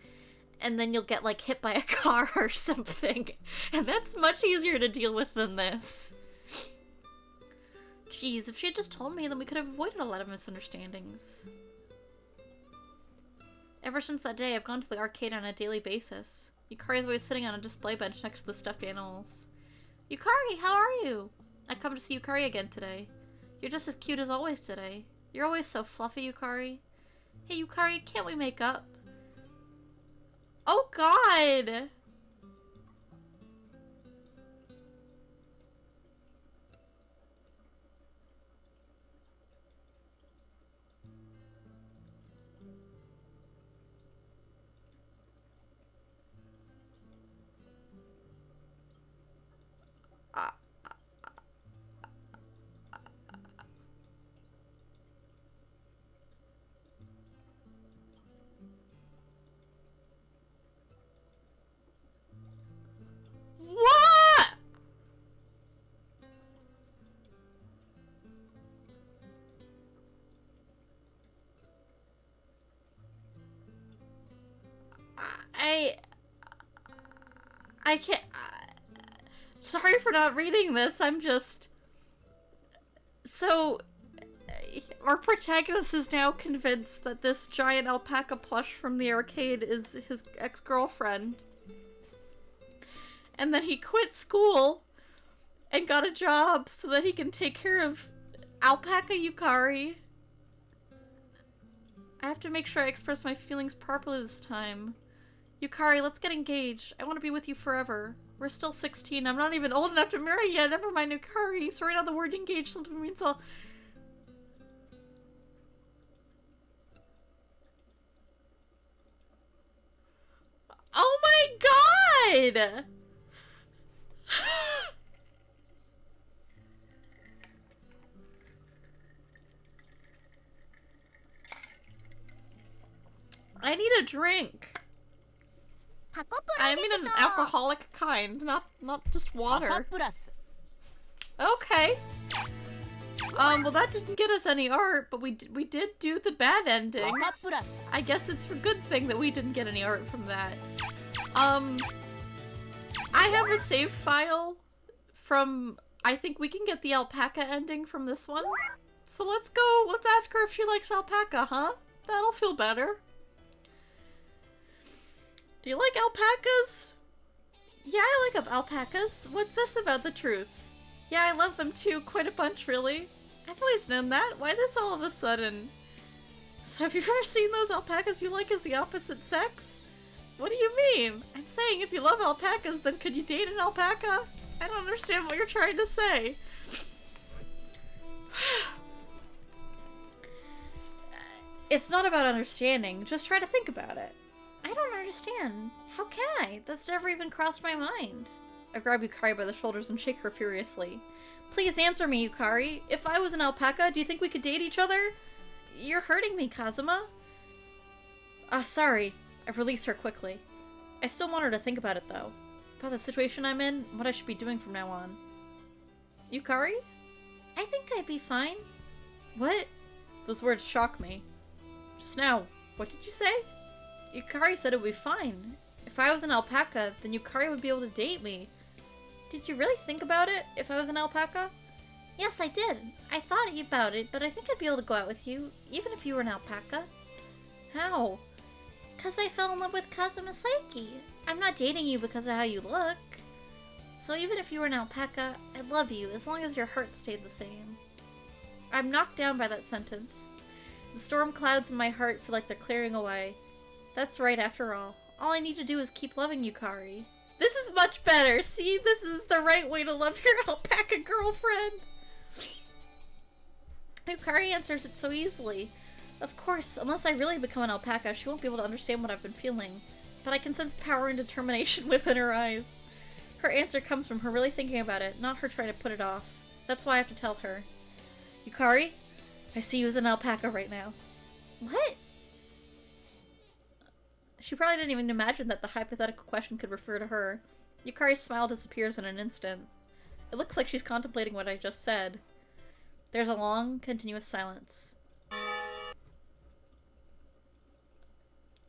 and then you'll get, like, hit by a car or something. And that's much easier to deal with than this. Jeez, if she had just told me, then we could have avoided a lot of misunderstandings. Ever since that day, I've gone to the arcade on a daily basis. Yukari is always sitting on a display bench next to the stuffed animals. Yukari, how are you? I come to see Yukari again today. You're just as cute as always today. You're always so fluffy, Yukari. Hey, Yukari, can't we make up? Oh, God! What? I can't... sorry for not reading this, I'm just... So, our protagonist is now convinced that this giant alpaca plush from the arcade is his ex-girlfriend. And then he quit school and got a job so that he can take care of alpaca Yukari. I have to make sure I express my feelings properly this time. Yukari, let's get engaged. I want to be with you forever. We're still 16. I'm not even old enough to marry yet. Never mind, Yukari. So right now the word engaged simply means I'll... Oh my god! I need a drink. I mean an alcoholic kind, not just water. Okay. Well that didn't get us any art, but we did do the bad ending. I guess it's a good thing that we didn't get any art from that. I have a save file from, I think we can get the alpaca ending from this one. So let's go, let's ask her if she likes alpaca, huh? That'll feel better. Do you like alpacas? Yeah, I like alpacas. What's this about the truth? Yeah, I love them too, quite a bunch really. I've always known that. Why this all of a sudden? So have you ever seen those alpacas you like as the opposite sex? What do you mean? I'm saying if you love alpacas, then could you date an alpaca? I don't understand what you're trying to say. It's not about understanding, just try to think about it. I don't understand. How can I? That's never even crossed my mind. I grab Yukari by the shoulders and shake her furiously. Please answer me, Yukari. If I was an alpaca, do you think we could date each other? You're hurting me, Kazuma. Sorry. I released her quickly. I still want her to think about it, though. About the situation I'm in, what I should be doing from now on. Yukari? I think I'd be fine. What? Those words shock me. Just now, what did you say? Yukari said it would be fine. If I was an alpaca, then Yukari would be able to date me. Did you really think about it, if I was an alpaca? Yes, I did. I thought about it, but I think I'd be able to go out with you, even if you were an alpaca. How? Because I fell in love with Kazuma Saiki. I'm not dating you because of how you look. So even if you were an alpaca, I'd love you, as long as your heart stayed the same. I'm knocked down by that sentence. The storm clouds in my heart feel like they're clearing away. That's right, after all. All I need to do is keep loving you, Kari. This is much better! See, this is the right way to love your alpaca girlfriend! Yukari answers it so easily. Of course, unless I really become an alpaca, she won't be able to understand what I've been feeling. But I can sense power and determination within her eyes. Her answer comes from her really thinking about it, not her trying to put it off. That's why I have to tell her. Yukari, I see you as an alpaca right now. What? She probably didn't even imagine that the hypothetical question could refer to her. Yukari's smile disappears in an instant. It looks like she's contemplating what I just said. There's a long, continuous silence. I'm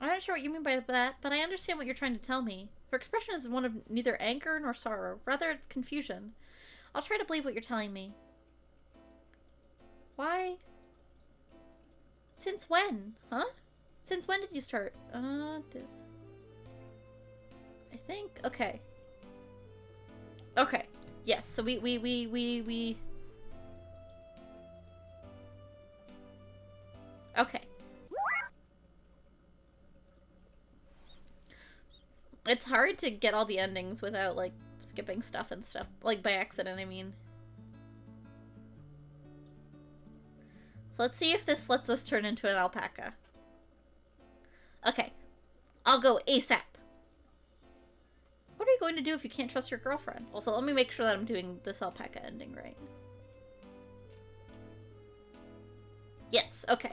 not sure what you mean by that, but I understand what you're trying to tell me. Her expression is one of neither anger nor sorrow. Rather, it's confusion. I'll try to believe what you're telling me. Why? Since when? Huh? Since when did you start? I think... Okay. Okay. Yes, so we... Okay. It's hard to get all the endings without, like, skipping stuff and stuff. Like, by accident, I mean. So let's see if this lets us turn into an alpaca. Okay. I'll go ASAP. What are you going to do if you can't trust your girlfriend? Also, let me make sure that I'm doing this alpaca ending right. Yes, okay.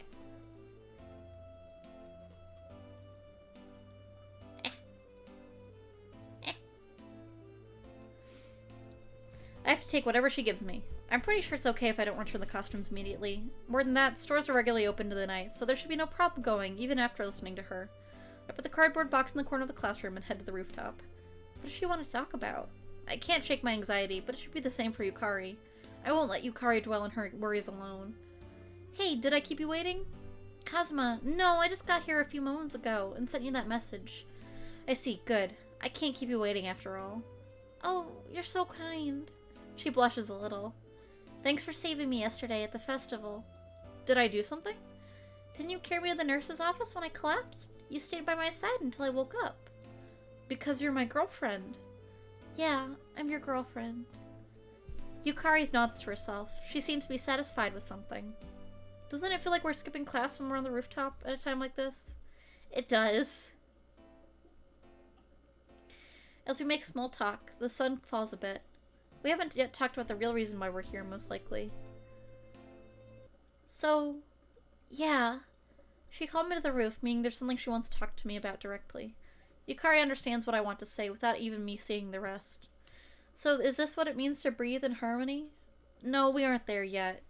I have to take whatever she gives me. I'm pretty sure it's okay if I don't return the costumes immediately. More than that, stores are regularly open to the night, so there should be no problem going, even after listening to her. I put the cardboard box in the corner of the classroom and head to the rooftop. What does she want to talk about? I can't shake my anxiety, but it should be the same for Yukari. I won't let Yukari dwell on her worries alone. Hey, did I keep you waiting? Kazuma, no, I just got here a few moments ago and sent you that message. I see, good. I can't keep you waiting after all. Oh, you're so kind. She blushes a little. Thanks for saving me yesterday at the festival. Did I do something? Didn't you carry me to the nurse's office when I collapsed? You stayed by my side until I woke up. Because you're my girlfriend. Yeah, I'm your girlfriend. Yukari nods to herself. She seems to be satisfied with something. Doesn't it feel like we're skipping class when we're on the rooftop at a time like this? It does. As we make small talk, the sun falls a bit. We haven't yet talked about the real reason why we're here, most likely. So, yeah. She called me to the roof, meaning there's something she wants to talk to me about directly. Yukari understands what I want to say without even me seeing the rest. So, is this what it means to breathe in harmony? No, we aren't there yet.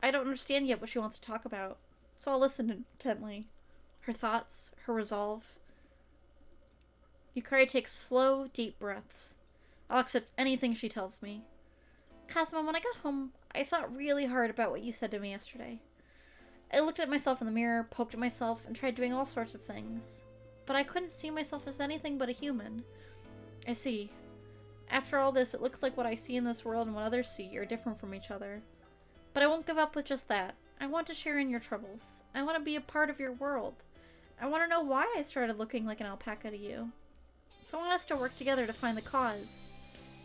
I don't understand yet what she wants to talk about, so I'll listen intently. Her thoughts, her resolve. Yukari takes slow, deep breaths. I'll accept anything she tells me. Kazuma, when I got home, I thought really hard about what you said to me yesterday. I looked at myself in the mirror, poked at myself, and tried doing all sorts of things. But I couldn't see myself as anything but a human. I see. After all this, it looks like what I see in this world and what others see are different from each other. But I won't give up with just that. I want to share in your troubles. I want to be a part of your world. I want to know why I started looking like an alpaca to you. So I want us to work together to find the cause.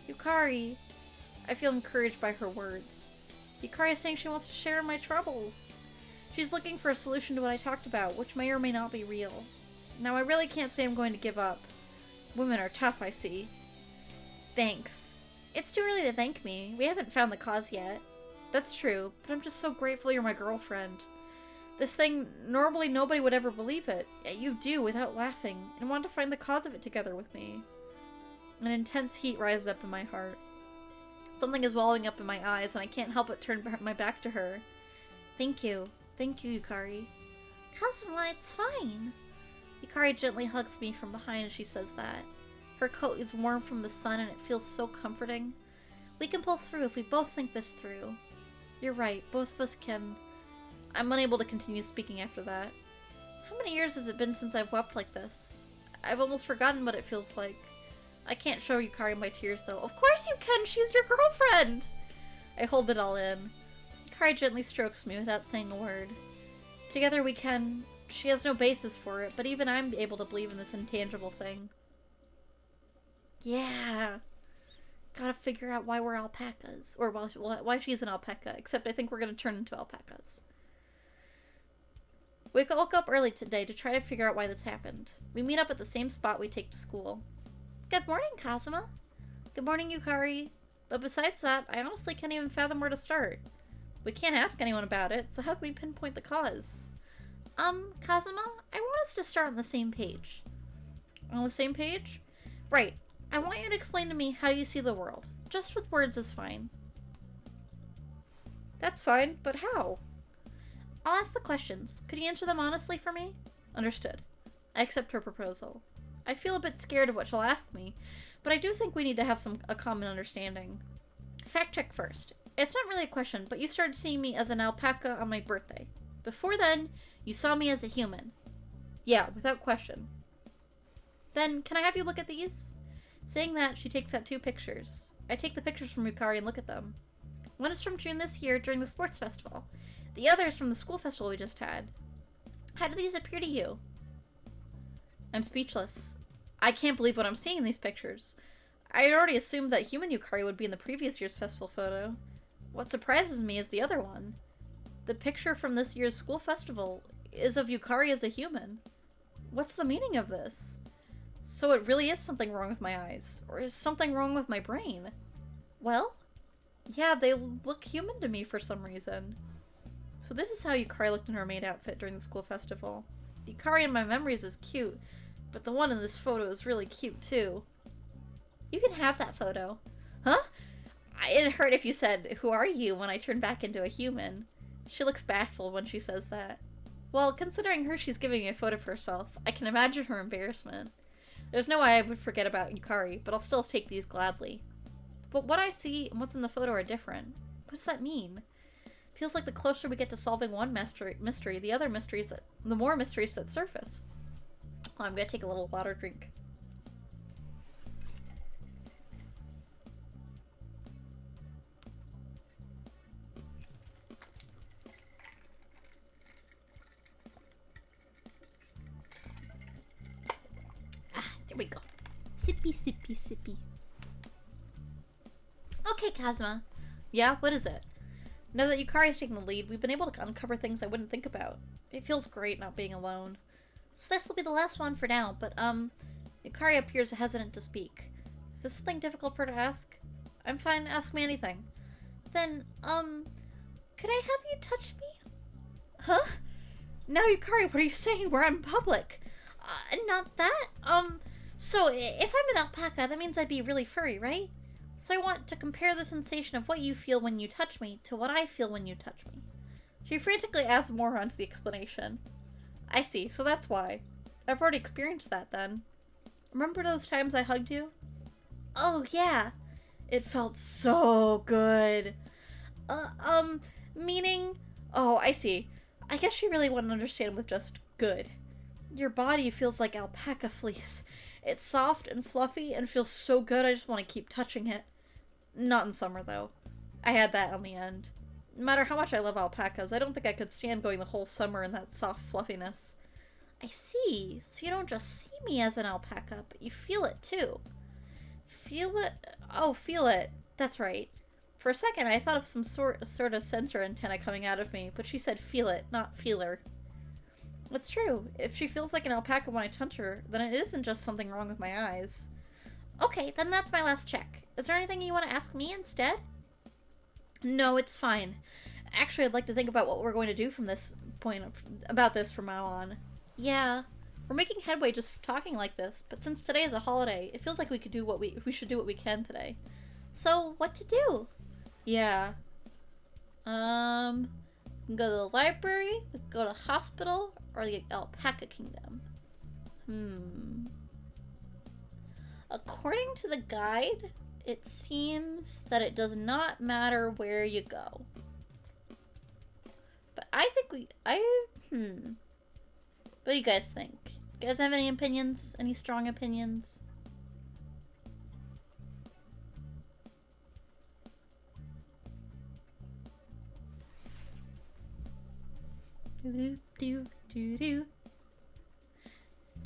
Yukari. I feel encouraged by her words. Yukari is saying she wants to share in my troubles. She's looking for a solution to what I talked about, which may or may not be real. Now, I really can't say I'm going to give up. Women are tough, I see. Thanks. It's too early to thank me. We haven't found the cause yet. That's true, but I'm just so grateful you're my girlfriend. This thing, normally nobody would ever believe it, yet you do without laughing, and want to find the cause of it together with me. An intense heat rises up in my heart. Something is wallowing up in my eyes, and I can't help but turn my back to her. Thank you. Thank you, Yukari. Kazuma, it's fine. Yukari gently hugs me from behind as she says that. Her coat is warm from the sun and it feels so comforting. We can pull through if we both think this through. You're right, both of us can. I'm unable to continue speaking after that. How many years has it been since I've wept like this? I've almost forgotten what it feels like. I can't show Yukari my tears though. Of course you can! She's your girlfriend! I hold it all in. Yukari gently strokes me without saying a word. Together we can. She has no basis for it, but even I'm able to believe in this intangible thing. Yeah. Gotta figure out why we're alpacas. Or why she's an alpaca, except I think we're gonna turn into alpacas. We woke up early today to try to figure out why this happened. We meet up at the same spot we take to school. Good morning, Kazuma. Good morning, Yukari. But besides that, I honestly can't even fathom where to start. We can't ask anyone about it, so how can we pinpoint the cause? Kazuma, I want us to start on the same page. On the same page? Right. I want you to explain to me how you see the world. Just with words is fine. That's fine, but how? I'll ask the questions. Could you answer them honestly for me? Understood. I accept her proposal. I feel a bit scared of what she'll ask me, but I do think we need to have a common understanding. Fact check first. It's not really a question, but you started seeing me as an alpaca on my birthday. Before then, you saw me as a human. Yeah, without question. Then, can I have you look at these? Saying that, she takes out 2 pictures. I take the pictures from Yukari and look at them. One is from June this year during the sports festival. The other is from the school festival we just had. How do these appear to you? I'm speechless. I can't believe what I'm seeing in these pictures. I had already assumed that human Yukari would be in the previous year's festival photo. What surprises me is the other one. The picture from this year's school festival is of Yukari as a human. What's the meaning of this? So it really is something wrong with my eyes. Or is something wrong with my brain? Well? Yeah, they look human to me for some reason. So this is how Yukari looked in her maid outfit during the school festival. Yukari in my memories is cute, but the one in this photo is really cute too. You can have that photo. Huh? It hurt if you said, "Who are you?" when I turn back into a human. She looks baffled when she says that. Well, considering she's giving me a photo of herself, I can imagine her embarrassment. There's no way I would forget about Yukari, but I'll still take these gladly. But what I see and what's in the photo are different. What does that mean? Feels like the closer we get to solving one mystery, the more mysteries that surface. Oh, I'm gonna take a little water drink. There we go. Sippy, sippy, sippy. Okay, Kazuma. Yeah, what is it? Now that Yukari has taken the lead, we've been able to uncover things I wouldn't think about. It feels great not being alone. So this will be the last one for now, but, Yukari appears hesitant to speak. Is this something difficult for her to ask? I'm fine, ask me anything. Then, could I have you touch me? Huh? Now, Yukari, what are you saying? We're in public. Not that. So if I'm an alpaca, that means I'd be really furry, right? So I want to compare the sensation of what you feel when you touch me to what I feel when you touch me. She frantically adds more onto the explanation. I see, so that's why. I've already experienced that then. Remember those times I hugged you? Oh, yeah. It felt so good. Meaning? Oh, I see. I guess she really wouldn't understand with just good. Your body feels like alpaca fleece. It's soft and fluffy and feels so good I just want to keep touching it. Not in summer, though. I had that on the end. No matter how much I love alpacas, I don't think I could stand going the whole summer in that soft fluffiness. I see. So you don't just see me as an alpaca, but you feel it, too. Feel it? Oh, feel it. That's right. For a second, I thought of some sort of sensor antenna coming out of me, but she said feel it, not feeler. It's true. If she feels like an alpaca when I touch her, then it isn't just something wrong with my eyes. Okay, then that's my last check. Is there anything you want to ask me instead? No, it's fine. Actually, I'd like to think about what we're going to do from this point about this from now on. Yeah, we're making headway just talking like this, but since today is a holiday, it feels like we should do what we can today. So, what to do? Yeah. We can go to the library, we can go to the hospital, or the alpaca kingdom. According to the guide, it seems that it does not matter where you go. But I think what do you guys think? You guys have any opinions? Any strong opinions? Do do do do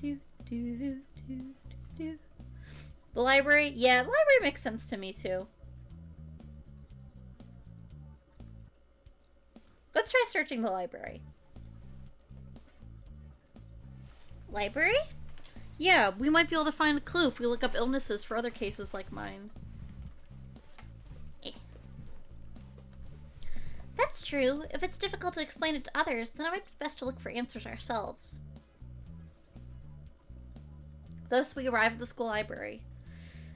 do do do do do. The library? Yeah, the library makes sense to me too. Let's try searching the library. Library? Yeah, we might be able to find a clue if we look up illnesses for other cases like mine. That's true. If it's difficult to explain it to others, then it might be best to look for answers ourselves. Thus, we arrive at the school library.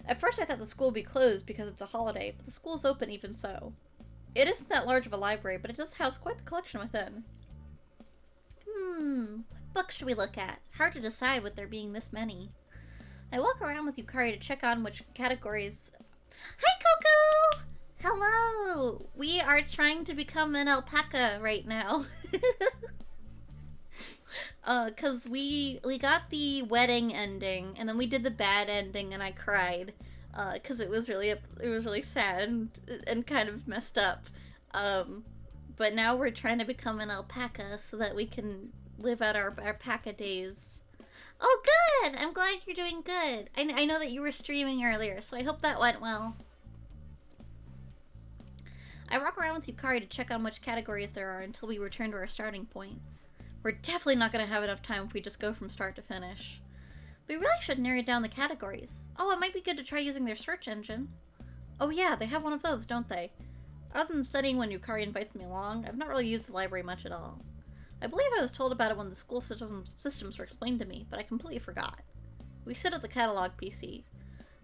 At first I thought the school would be closed because it's a holiday, but the school is open even so. It isn't that large of a library, but it does house quite the collection within. What books should we look at? Hard to decide with there being this many. I walk around with Yukari to check on which categories... Hi, Coco! Hello! We are trying to become an alpaca right now. Cause we got the wedding ending, and then we did the bad ending, and I cried. Cause it was really sad and kind of messed up. But now we're trying to become an alpaca so that we can live out our alpaca days. Oh, good! I'm glad you're doing good. I know that you were streaming earlier, so I hope that went well. I walk around with Yukari to check on which categories there are until we return to our starting point. We're definitely not going to have enough time if we just go from start to finish. We really should narrow down the categories. Oh, it might be good to try using their search engine. Oh yeah, they have one of those, don't they? Other than studying when Yukari invites me along, I've not really used the library much at all. I believe I was told about it when the school systems were explained to me, but I completely forgot. We sit at the catalog PC.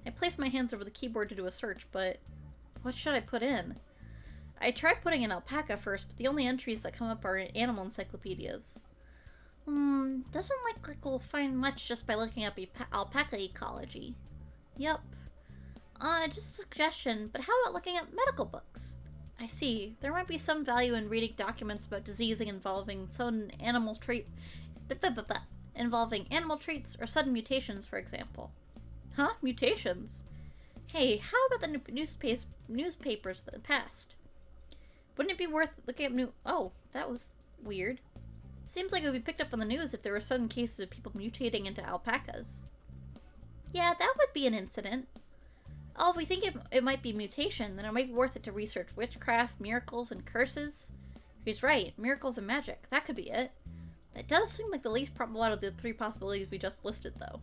I place my hands over the keyboard to do a search, but what should I put in? I tried putting in alpaca first, but the only entries that come up are animal encyclopedias. Doesn't look like we'll find much just by looking up alpaca ecology. Yup. Just a suggestion, but how about looking up medical books? I see. There might be some value in reading documents about diseasing involving sudden animal involving animal traits or sudden mutations, for example. Huh? Mutations? Hey, how about the newspapers of the past? Wouldn't it be worth looking up Oh, that was weird. Seems like it would be picked up on the news if there were sudden cases of people mutating into alpacas. Yeah, that would be an incident. Oh, if we think it might be mutation, then it might be worth it to research witchcraft, miracles, and curses. He's right, miracles and magic. That could be it. That does seem like the least probable out of the three possibilities we just listed, though.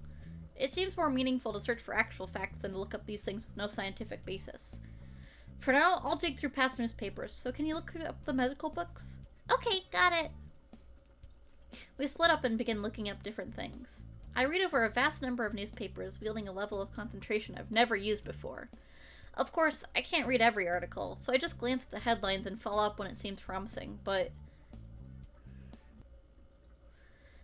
It seems more meaningful to search for actual facts than to look up these things with no scientific basis. For now, I'll dig through past newspapers, so can you look up the medical books? Okay, got it. We split up and begin looking up different things. I read over a vast number of newspapers, wielding a level of concentration I've never used before. Of course, I can't read every article, so I just glance at the headlines and follow up when it seems promising, but...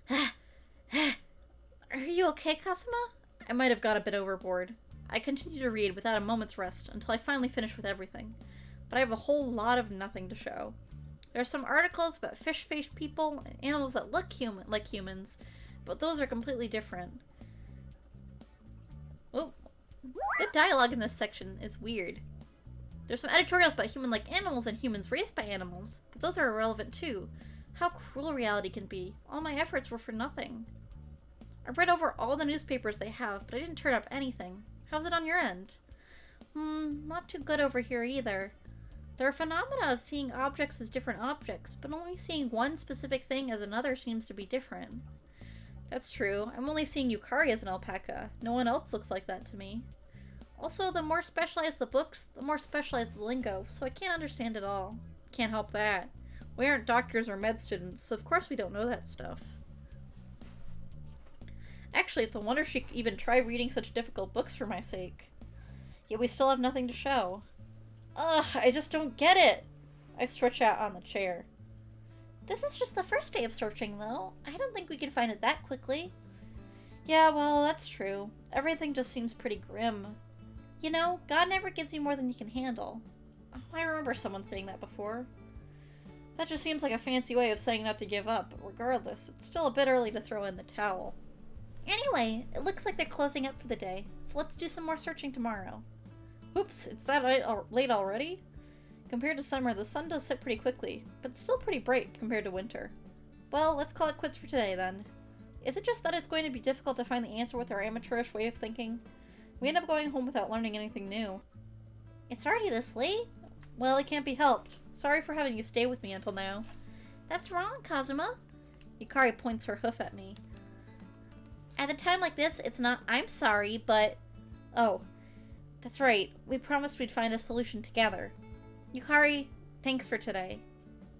Are you okay, Kasuma? I might have got a bit overboard. I continue to read without a moment's rest until I finally finish with everything, but I have a whole lot of nothing to show. There are some articles about fish-faced people and animals that look like humans, but those are completely different. Oh, the dialogue in this section is weird. There's some editorials about human-like animals and humans raised by animals, but those are irrelevant too. How cruel reality can be. All my efforts were for nothing. I've read over all the newspapers they have, but I didn't turn up anything. How's it on your end? Not too good over here either. There are phenomena of seeing objects as different objects, but only seeing one specific thing as another seems to be different. That's true. I'm only seeing Yukari as an alpaca. No one else looks like that to me. Also, the more specialized the books, the more specialized the lingo, so I can't understand it all. Can't help that. We aren't doctors or med students, so of course we don't know that stuff. Actually, it's a wonder she even tried reading such difficult books for my sake. Yet we still have nothing to show. Ugh, I just don't get it! I stretch out on the chair. This is just the first day of searching, though. I don't think we can find it that quickly. Yeah, well, that's true. Everything just seems pretty grim. You know, God never gives you more than you can handle. Oh, I remember someone saying that before. That just seems like a fancy way of saying not to give up, but regardless, it's still a bit early to throw in the towel. Anyway, it looks like they're closing up for the day, so let's do some more searching tomorrow. Oops, it's that late already? Compared to summer, the sun does set pretty quickly, but it's still pretty bright compared to winter. Well, let's call it quits for today then. Is it just that it's going to be difficult to find the answer with our amateurish way of thinking? We end up going home without learning anything new. It's already this late? Well, it can't be helped. Sorry for having you stay with me until now. That's wrong, Kazuma. Yukari points her hoof at me. At a time like this, it's not I'm sorry, but... Oh, that's right. We promised we'd find a solution together. Yukari, thanks for today.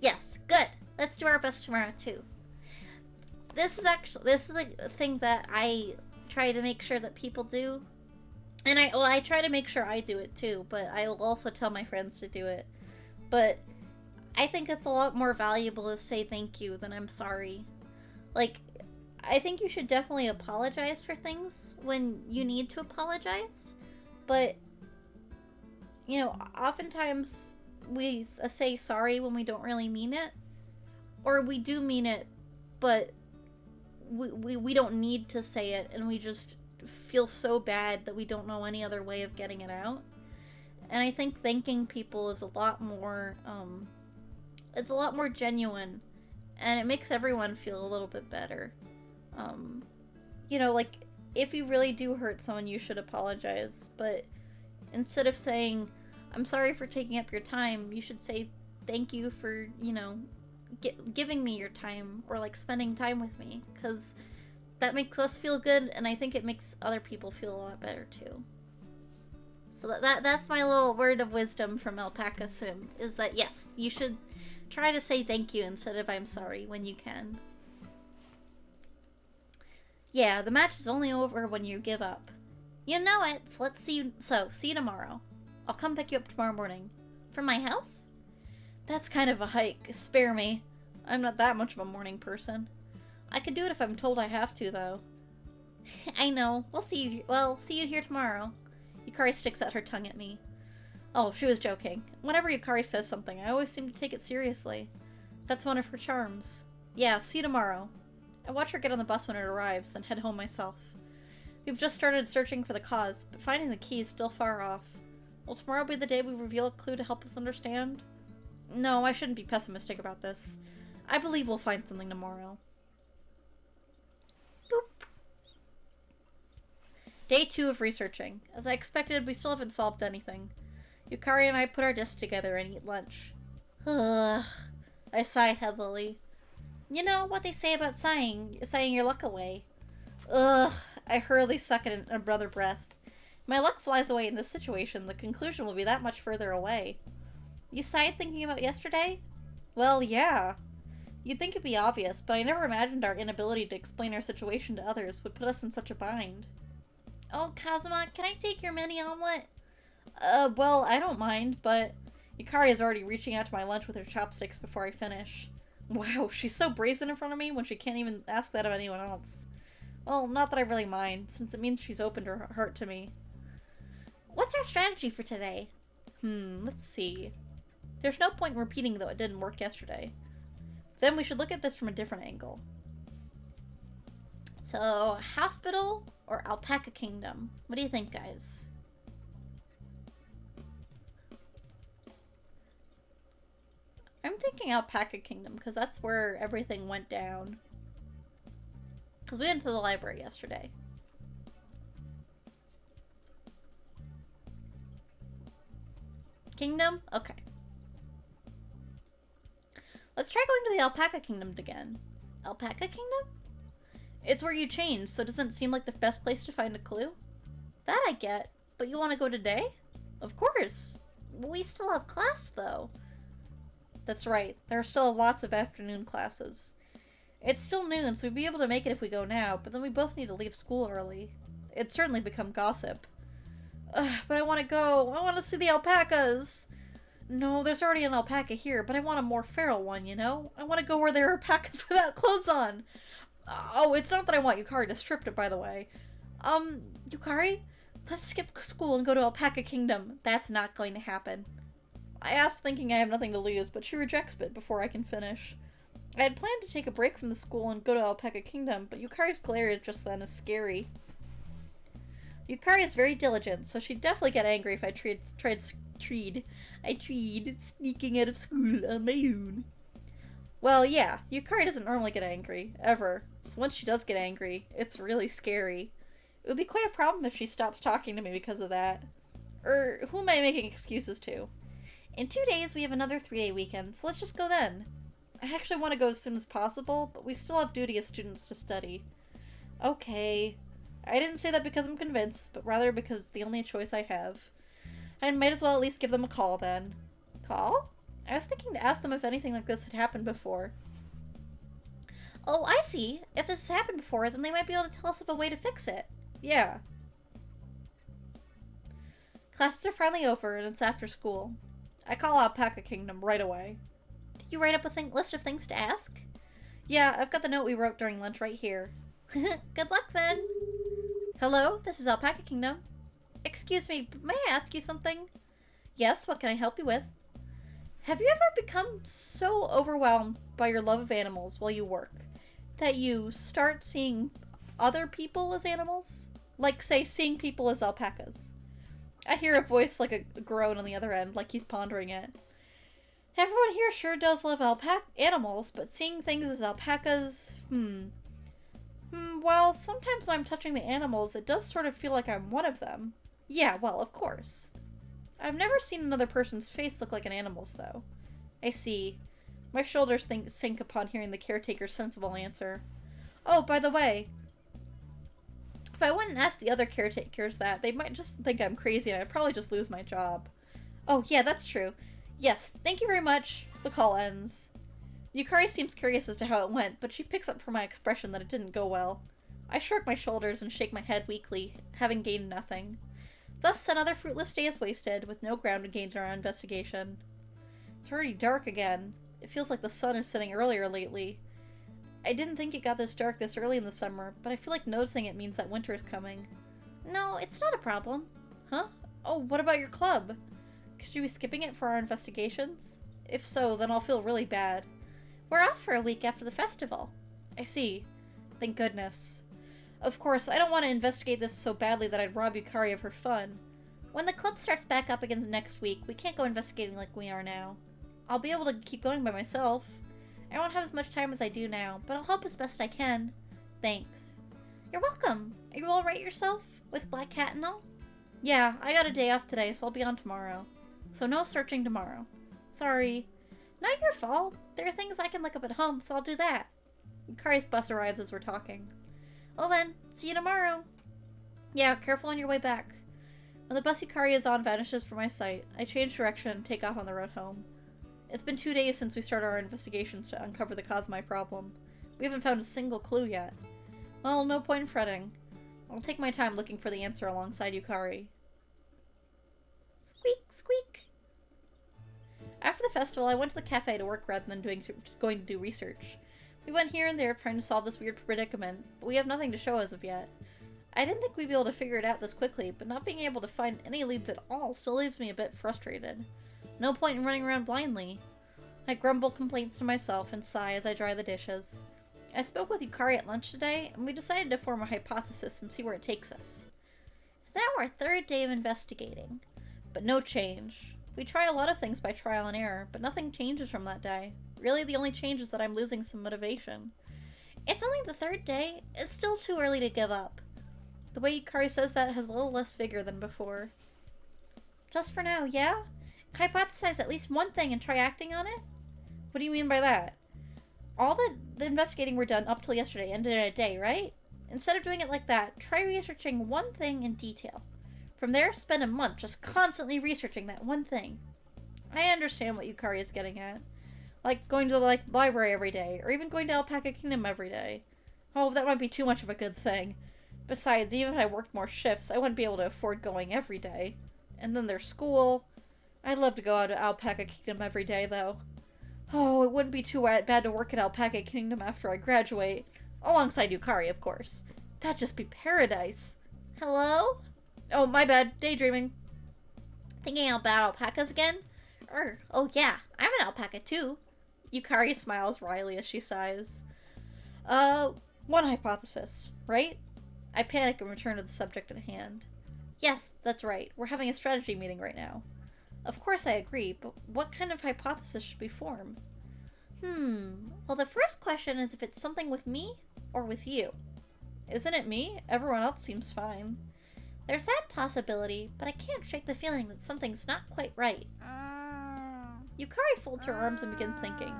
Yes, good. Let's do our best tomorrow, too. This is a thing that I try to make sure that people do. And I try to make sure I do it, too, but I will also tell my friends to do it. But I think it's a lot more valuable to say thank you than I'm sorry. Like, I think you should definitely apologize for things when you need to apologize. But, you know, oftentimes we say sorry when we don't really mean it. Or we do mean it, but we don't need to say it, and we just feel so bad that we don't know any other way of getting it out. And I think thanking people is a lot more, it's a lot more genuine, and it makes everyone feel a little bit better. You know, like, if you really do hurt someone, you should apologize, but instead of saying, I'm sorry for taking up your time, you should say thank you for, you know, giving me your time, or, like, spending time with me, because that makes us feel good, and I think it makes other people feel a lot better, too. So that's my little word of wisdom from Alpaca Sim, is that, yes, you should try to say thank you instead of I'm sorry when you can. Yeah, the match is only over when you give up. You know it, so see you tomorrow. I'll come pick you up tomorrow morning. From my house? That's kind of a hike, spare me. I'm not that much of a morning person. I could do it if I'm told I have to, though. I know, see you here tomorrow. Yukari sticks out her tongue at me. Oh, she was joking. Whenever Yukari says something, I always seem to take it seriously. That's one of her charms. Yeah, see you tomorrow. I watch her get on the bus when it arrives, then head home myself. We've just started searching for the cause, but finding the key is still far off. Will tomorrow be the day we reveal a clue to help us understand? No, I shouldn't be pessimistic about this. I believe we'll find something tomorrow. Boop. Day 2 of researching. As I expected, we still haven't solved anything. Yukari and I put our discs together and eat lunch. Ugh. I sigh heavily. You know what they say about sighing your luck away. Ugh. I hurriedly suck in another breath. If my luck flies away in this situation, the conclusion will be that much further away. You sighed thinking about yesterday? Well, yeah. You'd think it'd be obvious, but I never imagined our inability to explain our situation to others would put us in such a bind. Oh, Kazuma, can I take your mini omelet? Well, I don't mind, but... Yukari is already reaching out to my lunch with her chopsticks before I finish. Wow, she's so brazen in front of me when she can't even ask that of anyone else. Well, not that I really mind, since it means she's opened her heart to me. What's our strategy for today? Let's see. There's no point in repeating though it didn't work yesterday. Then we should look at this from a different angle. So, hospital or Alpaca Kingdom? What do you think, guys? I'm thinking Alpaca Kingdom, because that's where everything went down. Because we went to the library yesterday. Kingdom? Okay. Let's try going to the Alpaca Kingdom again. Alpaca Kingdom? It's where you change, so it doesn't seem like the best place to find a clue. That I get, but you want to go today? Of course. We still have class, though. That's right. There are still lots of afternoon classes. It's still noon, so we'd be able to make it if we go now, but then we both need to leave school early. It'd certainly become gossip. But I want to go. I want to see the alpacas. No, there's already an alpaca here, but I want a more feral one, you know? I want to go where there are alpacas without clothes on. Oh, it's not that I want Yukari to strip it, by the way. Yukari? Let's skip school and go to Alpaca Kingdom. That's not going to happen. I asked thinking I have nothing to lose, but she rejects it before I can finish. I had planned to take a break from the school and go to Alpaca Kingdom, but Yukari's glare just then is scary. Yukari is very diligent, so she'd definitely get angry if I tried sneaking out of school on my own. Well, yeah, Yukari doesn't normally get angry, ever, so once she does get angry, it's really scary. It would be quite a problem if she stops talking to me because of that. Who am I making excuses to? In 2 days, we have another 3-day weekend, so let's just go then. I actually want to go as soon as possible, but we still have duty as students to study. Okay. I didn't say that because I'm convinced, but rather because it's the only choice I have. I might as well at least give them a call then. Call? I was thinking to ask them if anything like this had happened before. Oh, I see. If this has happened before, then they might be able to tell us of a way to fix it. Yeah. Classes are finally over, and it's after school. I call Alpaca Kingdom right away. Did you write up a list of things to ask? Yeah, I've got the note we wrote during lunch right here. Good luck then. Hello, this is Alpaca Kingdom. Excuse me, but may I ask you something? Yes, what can I help you with? Have you ever become so overwhelmed by your love of animals while you work that you start seeing other people as animals? Like, say, seeing people as alpacas. I hear a voice like a groan on the other end, like he's pondering it. Everyone here sure does love animals, but seeing things as alpacas, well, sometimes when I'm touching the animals, it does sort of feel like I'm one of them. Yeah, well, of course. I've never seen another person's face look like an animal's, though. I see. My shoulders sink upon hearing the caretaker's sensible answer. Oh, by the way, if I went and asked the other caretakers that, they might just think I'm crazy and I'd probably just lose my job. Oh, yeah, that's true. Yes, thank you very much. The call ends. Yukari seems curious as to how it went, but she picks up from my expression that it didn't go well. I shrug my shoulders and shake my head weakly, having gained nothing. Thus, another fruitless day is wasted, with no ground to gain in our investigation. It's already dark again. It feels like the sun is setting earlier lately. I didn't think it got this dark this early in the summer, but I feel like noticing it means that winter is coming. No, it's not a problem. Huh? Oh, what about your club? Could you be skipping it for our investigations? If so, then I'll feel really bad. We're off for a week after the festival. I see. Thank goodness. Of course, I don't want to investigate this so badly that I'd rob Yukari of her fun. When the club starts back up again next week, we can't go investigating like we are now. I'll be able to keep going by myself. I won't have as much time as I do now, but I'll help as best I can. Thanks. You're welcome. Are you alright yourself? With Black Cat and all? Yeah, I got a day off today, so I'll be on tomorrow. So no searching tomorrow. Sorry. Not your fault. There are things I can look up at home, so I'll do that. Yukari's bus arrives as we're talking. Well then, see you tomorrow. Yeah, careful on your way back. When the bus Yukari is on vanishes from my sight, I change direction and take off on the road home. It's been 2 days since we started our investigations to uncover the cause of my problem. We haven't found a single clue yet. Well, no point in fretting. I'll take my time looking for the answer alongside Yukari. Squeak, squeak. After the festival, I went to the cafe to work rather than going to do research. We went here and there trying to solve this weird predicament, but we have nothing to show as of yet. I didn't think we'd be able to figure it out this quickly, but not being able to find any leads at all still leaves me a bit frustrated. No point in running around blindly. I grumble complaints to myself and sigh as I dry the dishes. I spoke with Yukari at lunch today, and we decided to form a hypothesis and see where it takes us. It's now our 3rd day of investigating, but no change. We try a lot of things by trial and error, but nothing changes from that day. Really, the only change is that I'm losing some motivation. It's only the 3rd day. It's still too early to give up. The way Yukari says that has a little less vigor than before. Just for now, yeah? Hypothesize at least one thing and try acting on it? What do you mean by that? All the investigating we're done up till yesterday ended in a day, right? Instead of doing it like that, try researching one thing in detail. From there, spend a month just constantly researching that one thing. I understand what Yukari is getting at. Like going to the library every day, or even going to Alpaca Kingdom every day. Oh, that might be too much of a good thing. Besides, even if I worked more shifts, I wouldn't be able to afford going every day. And then there's school. I'd love to go out to Alpaca Kingdom every day, though. Oh, it wouldn't be too bad to work at Alpaca Kingdom after I graduate. Alongside Yukari, of course. That'd just be paradise. Hello? Oh, my bad. Daydreaming. Thinking about alpacas again? Oh yeah, I'm an alpaca too. Yukari smiles wryly as she sighs. One hypothesis, right? I panic and return to the subject at hand. Yes, that's right. We're having a strategy meeting right now. Of course I agree, but what kind of hypothesis should we form? Well, the first question is if it's something with me or with you. Isn't it me? Everyone else seems fine. There's that possibility, but I can't shake the feeling that something's not quite right. Yukari folds her arms and begins thinking.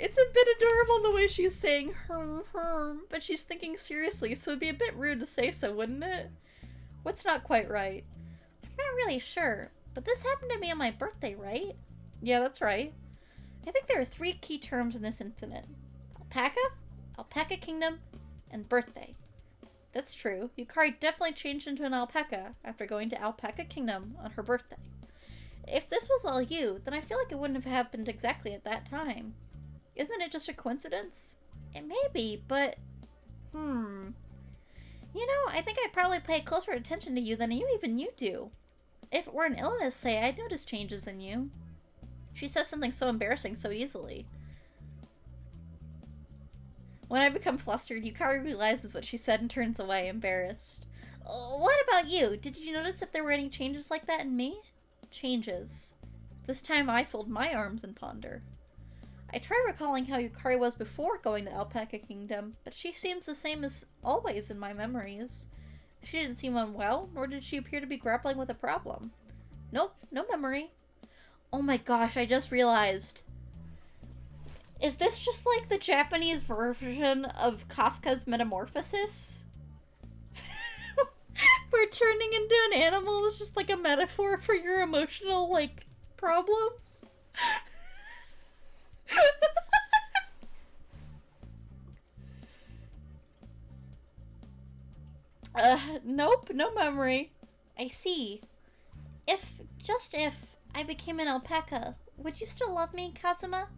It's a bit adorable the way she's saying herm, but she's thinking seriously, so it'd be a bit rude to say so, wouldn't it? What's not quite right? I'm not really sure, but this happened to me on my birthday, right? Yeah, that's right. I think there are 3 key terms in this incident. Alpaca, alpaca kingdom, and birthday. That's true. Yukari definitely changed into an alpaca after going to alpaca kingdom on her birthday. If this was all you, then I feel like it wouldn't have happened exactly at that time. Isn't it just a coincidence? It may be, but... You know, I think I'd probably pay closer attention to you than even you do. If it were an illness, say, I'd notice changes in you. She says something so embarrassing so easily. When I become flustered, Yukari realizes what she said and turns away, embarrassed. What about you? Did you notice if there were any changes like that in me? Changes. This time I fold my arms and ponder. I try recalling how Yukari was before going to Alpaca Kingdom, but she seems the same as always in my memories. She didn't seem unwell, nor did she appear to be grappling with a problem. Nope, no memory. Oh my gosh, I just realized. Is this just like the Japanese version of Kafka's Metamorphosis? Where turning into an animal is just like a metaphor for your emotional, like, problems? Nope, no memory. I see. Just if I became an alpaca, would you still love me, Kazuma?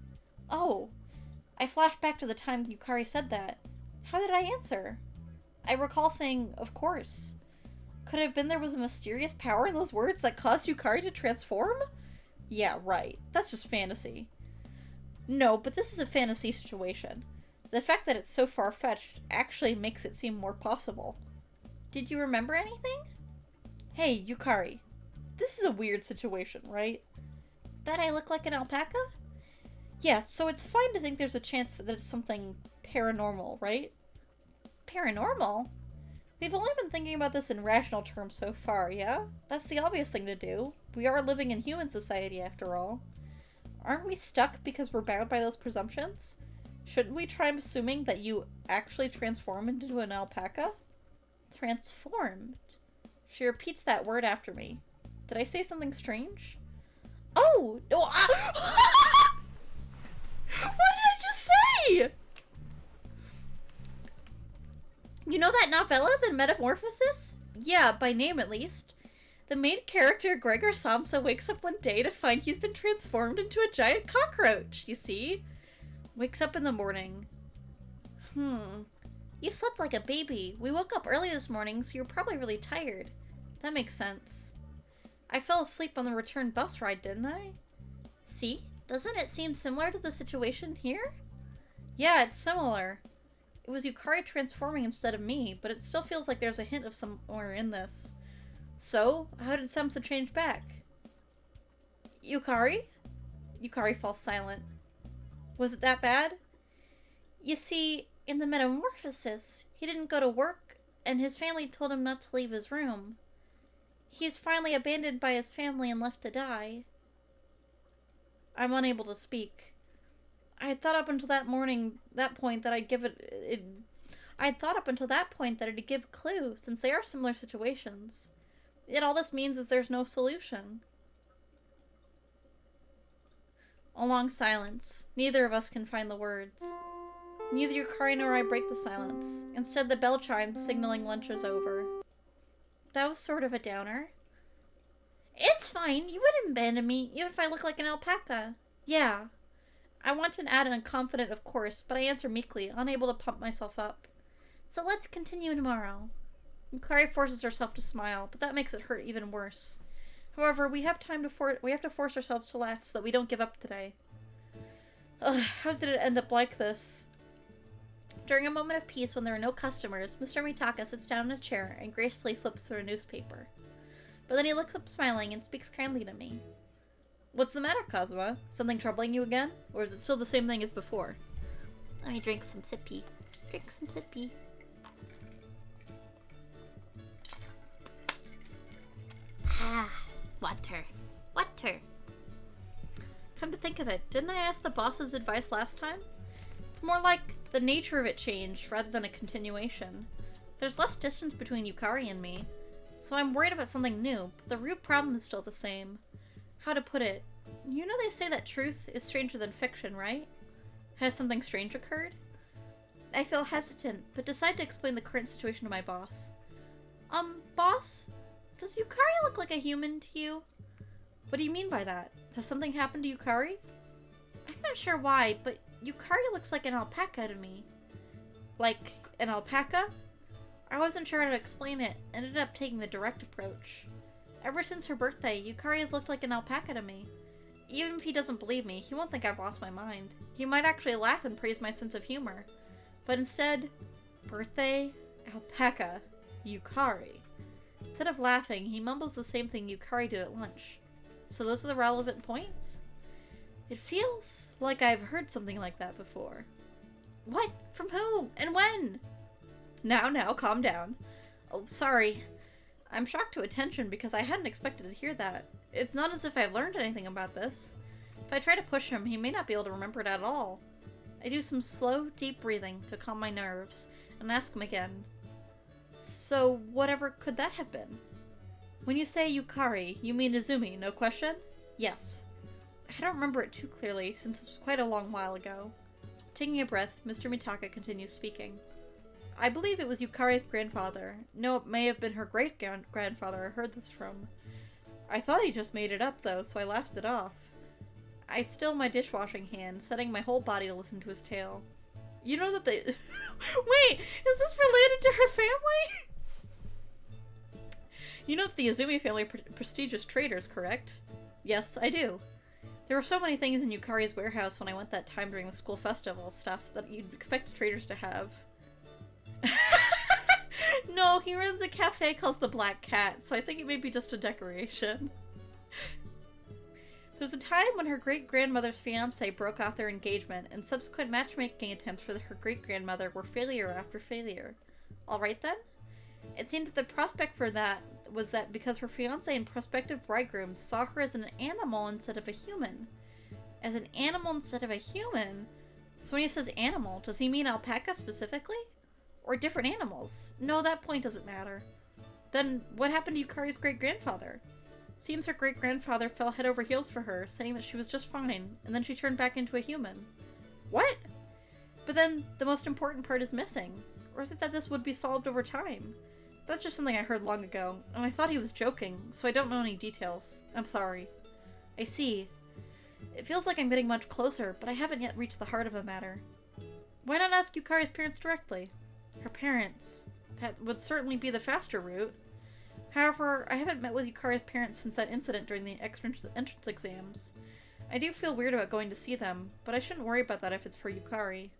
Oh, I flashed back to the time Yukari said that. How did I answer? I recall saying, of course. Could it have been there was a mysterious power in those words that caused Yukari to transform? Yeah, right. That's just fantasy. No, but this is a fantasy situation. The fact that it's so far-fetched actually makes it seem more possible. Did you remember anything? Hey, Yukari. This is a weird situation, right? That I look like an alpaca? Yeah, so it's fine to think there's a chance that it's something paranormal, right? Paranormal? We've only been thinking about this in rational terms so far, yeah? That's the obvious thing to do. We are living in human society, after all. Aren't we stuck because we're bound by those presumptions? Shouldn't we try assuming that you actually transform into an alpaca? Transformed? She repeats that word after me. Did I say something strange? Oh! No! What did I just say? You know that novella, The Metamorphosis? Yeah, by name at least. The main character, Gregor Samsa, wakes up one day to find he's been transformed into a giant cockroach, you see? Wakes up in the morning. You slept like a baby. We woke up early this morning, so you're probably really tired. That makes sense. I fell asleep on the return bus ride, didn't I? See? Doesn't it seem similar to the situation here? Yeah, it's similar. It was Yukari transforming instead of me, but it still feels like there's a hint of somewhere in this. So, how did Samsa change back? Yukari? Yukari falls silent. Was it that bad? You see, in the Metamorphosis, he didn't go to work, and his family told him not to leave his room. He's finally abandoned by his family and left to die. I'm unable to speak. I had thought up until that point that it'd give a clue, since they are similar situations. Yet all this means is there's no solution. A long silence. Neither of us can find the words. Neither Yukari nor I break the silence. Instead, the bell chimes, signaling lunch is over. That was sort of a downer. It's fine. You wouldn't abandon me, even if I look like an alpaca. Yeah. I want to add an confident, of course, but I answer meekly, unable to pump myself up. So let's continue tomorrow. Yukari forces herself to smile, but that makes it hurt even worse. However, we have to force ourselves to laugh so that we don't give up today. Ugh, how did it end up like this? During a moment of peace when there are no customers, Mr. Mitaka sits down in a chair and gracefully flips through a newspaper. But then he looks up smiling and speaks kindly to me. What's the matter, Kazuma? Something troubling you again? Or is it still the same thing as before? Let me drink some sippy. Drink some sippy. Ah, water. Water. Come to think of it, didn't I ask the boss's advice last time? It's more like the nature of it changed rather than a continuation. There's less distance between Yukari and me, so I'm worried about something new, but the root problem is still the same. How to put it? You know they say that truth is stranger than fiction, right? Has something strange occurred? I feel hesitant, but decide to explain the current situation to my boss. Boss? Does Yukari look like a human to you? What do you mean by that? Has something happened to Yukari? I'm not sure why, but Yukari looks like an alpaca to me. Like an alpaca? I wasn't sure how to explain it, and ended up taking the direct approach. Ever since her birthday, Yukari has looked like an alpaca to me. Even if he doesn't believe me, he won't think I've lost my mind. He might actually laugh and praise my sense of humor. But instead, birthday, alpaca, Yukari. Instead of laughing, he mumbles the same thing Yukari did at lunch. So those are the relevant points? It feels like I've heard something like that before. What? From who? And when? Now, calm down. Oh, sorry. I'm shocked to attention because I hadn't expected to hear that. It's not as if I've learned anything about this. If I try to push him, he may not be able to remember it at all. I do some slow, deep breathing to calm my nerves, and ask him again. So, whatever could that have been? When you say Yukari, you mean Izumi, no question? Yes. I don't remember it too clearly, since it was quite a long while ago. Taking a breath, Mr. Mitaka continues speaking. I believe it was Yukari's grandfather. No, it may have been her great-grandfather I heard this from. I thought he just made it up, though, so I laughed it off. I still my dishwashing hand, setting my whole body to listen to his tale. You know that they... Wait! Is this related to her family? You know that the Izumi family are prestigious traders, correct? Yes, I do. There were so many things in Yukari's warehouse when I went that time during the school festival stuff that you'd expect traders to have. No, he runs a cafe called the Black Cat, so I think it may be just a decoration. There was a time when her great-grandmother's fiancé broke off their engagement, and subsequent matchmaking attempts for her great-grandmother were failure after failure. Alright then? It seemed that the prospect for that was that because her fiancé and prospective bridegroom saw her as an animal instead of a human. As an animal instead of a human? So when he says animal, does he mean alpaca specifically? Or different animals? No, that point doesn't matter. Then what happened to Yukari's great-grandfather? Seems her great-grandfather fell head over heels for her, saying that she was just fine, and then she turned back into a human. What? But then, the most important part is missing. Or is it that this would be solved over time? That's just something I heard long ago, and I thought he was joking, so I don't know any details. I'm sorry. I see. It feels like I'm getting much closer, but I haven't yet reached the heart of the matter. Why not ask Yukari's parents directly? Her parents. That would certainly be the faster route. However, I haven't met with Yukari's parents since that incident during the entrance exams. I do feel weird about going to see them, but I shouldn't worry about that if it's for Yukari.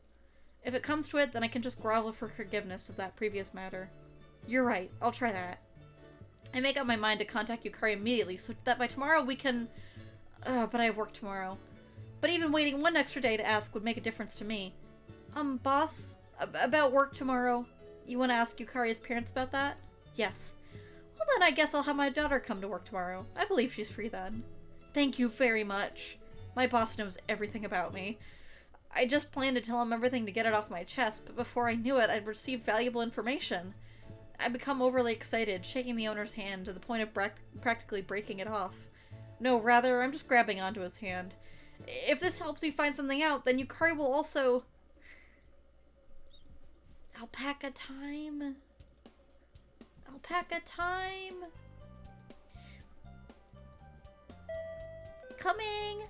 If it comes to it, then I can just grovel for forgiveness of that previous matter. You're right, I'll try that. I make up my mind to contact Yukari immediately so that by tomorrow we can... but I have work tomorrow. But even waiting one extra day to ask would make a difference to me. Boss? About work tomorrow? You want to ask Yukari's parents about that? Yes. Well then I guess I'll have my daughter come to work tomorrow. I believe she's free then. Thank you very much. My boss knows everything about me. I just planned to tell him everything to get it off my chest, but before I knew it, I'd received valuable information. I'd become overly excited, shaking the owner's hand to the point of practically breaking it off. No, rather, I'm just grabbing onto his hand. If this helps you find something out, then Yukari will also... Alpaca time. Alpaca time. Coming.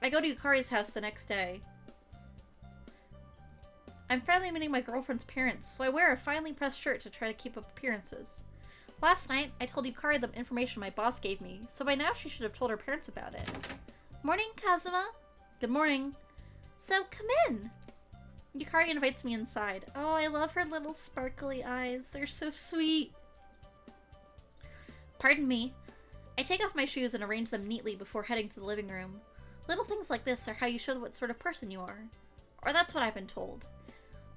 I go to Yukari's house the next day. I'm finally meeting my girlfriend's parents, so I wear a finely pressed shirt to try to keep up appearances. Last night, I told Yukari the information my boss gave me, so by now she should have told her parents about it. Morning, Kazuma. Good morning. So, come in. Yukari invites me inside. Oh, I love her little sparkly eyes. They're so sweet. Pardon me. I take off my shoes and arrange them neatly before heading to the living room. Little things like this are how you show what sort of person you are. Or that's what I've been told.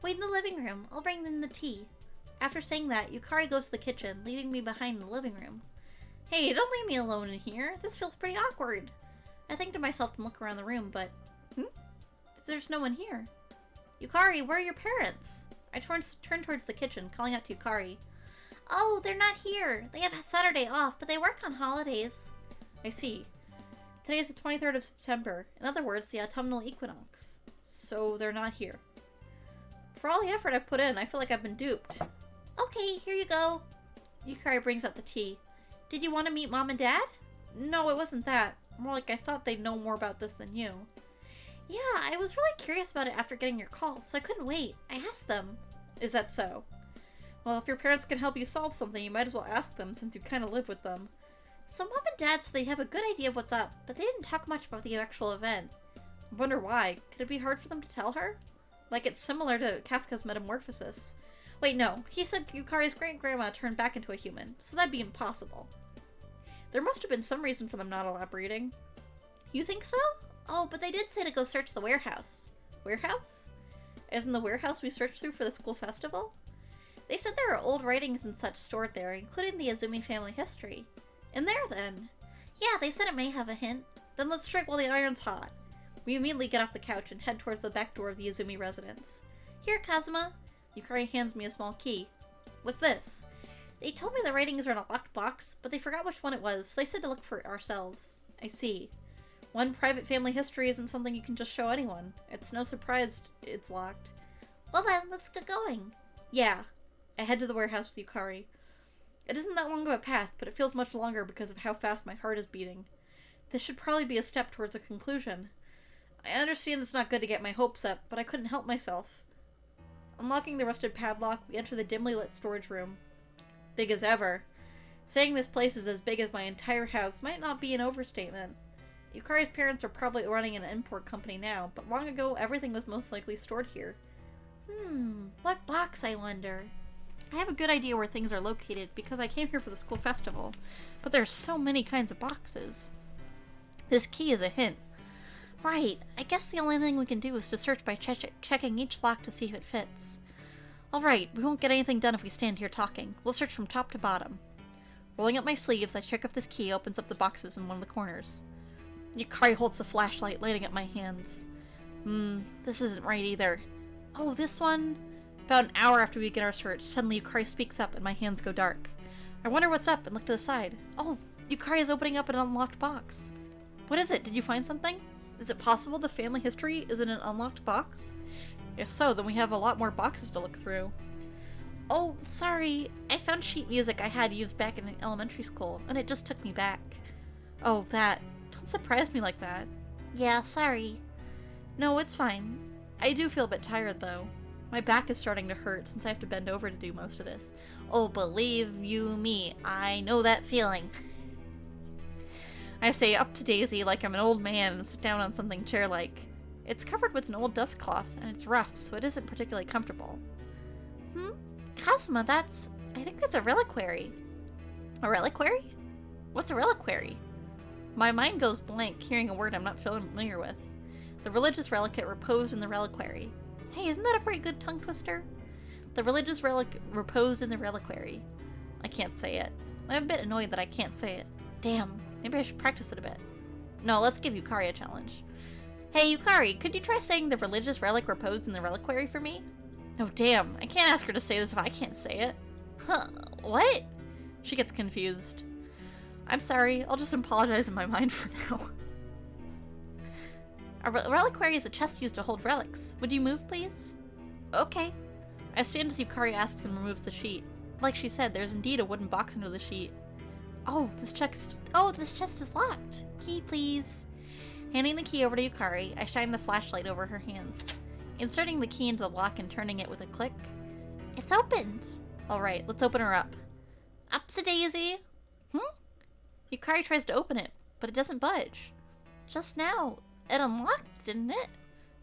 Wait in the living room. I'll bring in the tea. After saying that, Yukari goes to the kitchen, leaving me behind in the living room. Hey, don't leave me alone in here. This feels pretty awkward. I think to myself and look around the room, but... There's no one here. Yukari, where are your parents? I turn towards the kitchen, calling out to Yukari. Oh, they're not here. They have Saturday off, but they work on holidays. I see. Today is the 23rd of September. In other words, the autumnal equinox. So they're not here. For all the effort I've put in, I feel like I've been duped. Okay, here you go. Yukari brings out the tea. Did you want to meet Mom and Dad? No, it wasn't that. More like I thought they'd know more about this than you. Yeah, I was really curious about it after getting your call, so I couldn't wait. I asked them. Is that so? Well, if your parents can help you solve something, you might as well ask them since you kind of live with them. So Mom and Dad said they have a good idea of what's up, but they didn't talk much about the actual event. I wonder why. Could it be hard for them to tell her? Like it's similar to Kafka's metamorphosis. Wait, no. He said Yukari's great-grandma turned back into a human, so that'd be impossible. There must have been some reason for them not elaborating. You think so? Oh, but they did say to go search the warehouse. Warehouse? As in the warehouse we searched through for the school festival? They said there are old writings and such stored there, including the Izumi family history. In there, then? Yeah, they said it may have a hint. Then let's strike while the iron's hot. We immediately get off the couch and head towards the back door of the Izumi residence. Here, Kazuma. Yukari hands me a small key. What's this? They told me the writings are in a locked box, but they forgot which one it was, so they said to look for it ourselves. I see. One private family history isn't something you can just show anyone. It's no surprise it's locked. Well then, let's get going. Yeah. I head to the warehouse with Yukari. It isn't that long of a path, but it feels much longer because of how fast my heart is beating. This should probably be a step towards a conclusion. I understand it's not good to get my hopes up, but I couldn't help myself. Unlocking the rusted padlock, we enter the dimly lit storage room. Big as ever. Saying this place is as big as my entire house might not be an overstatement. Yukari's parents are probably running an import company now, but long ago everything was most likely stored here. What box, I wonder? I have a good idea where things are located because I came here for the school festival, but there's so many kinds of boxes. This key is a hint. Right, I guess the only thing we can do is to search by checking each lock to see if it fits. Alright, we won't get anything done if we stand here talking. We'll search from top to bottom. Rolling up my sleeves, I check if this key opens up the boxes in one of the corners. Yukari holds the flashlight, lighting up my hands. This isn't right either. Oh, this one? About an hour after we begin our search, suddenly Yukari speaks up and my hands go dark. I wonder what's up and look to the side. Oh, Yukari is opening up an unlocked box. What is it? Did you find something? Is it possible the family history is in an unlocked box? If so, then we have a lot more boxes to look through. Oh, sorry. I found sheet music I had used back in elementary school, and it just took me back. Oh, that. Don't surprise me like that. Yeah, sorry. No, it's fine. I do feel a bit tired, though. My back is starting to hurt since I have to bend over to do most of this. Oh, believe you me, I know that feeling. I say up to Daisy like I'm an old man and sit down on something chair-like. It's covered with an old dust cloth, and it's rough, so it isn't particularly comfortable. Kazuma, I think that's a reliquary. A reliquary? What's a reliquary? My mind goes blank hearing a word I'm not familiar with. The religious relicate reposed in the reliquary. Hey, isn't that a pretty good tongue twister? The religious relic reposed in the reliquary. I can't say it. I'm a bit annoyed that I can't say it. Damn, maybe I should practice it a bit. No, let's give Yukari a challenge. Hey, Yukari, could you try saying the religious relic reposed in the reliquary for me? No, damn, I can't ask her to say this if I can't say it. Huh, what? She gets confused. I'm sorry, I'll just apologize in my mind for now. A reliquary is a chest used to hold relics. Would you move, please? Okay. I stand as Yukari asks and removes the sheet. Like she said, there's indeed a wooden box under the sheet. Oh, this chest is locked. Key, please. Handing the key over to Yukari, I shine the flashlight over her hands. Inserting the key into the lock and turning it with a click. It's opened. Alright, let's open her up. Upsa-daisy. Yukari tries to open it, but it doesn't budge. Just now, it unlocked, didn't it?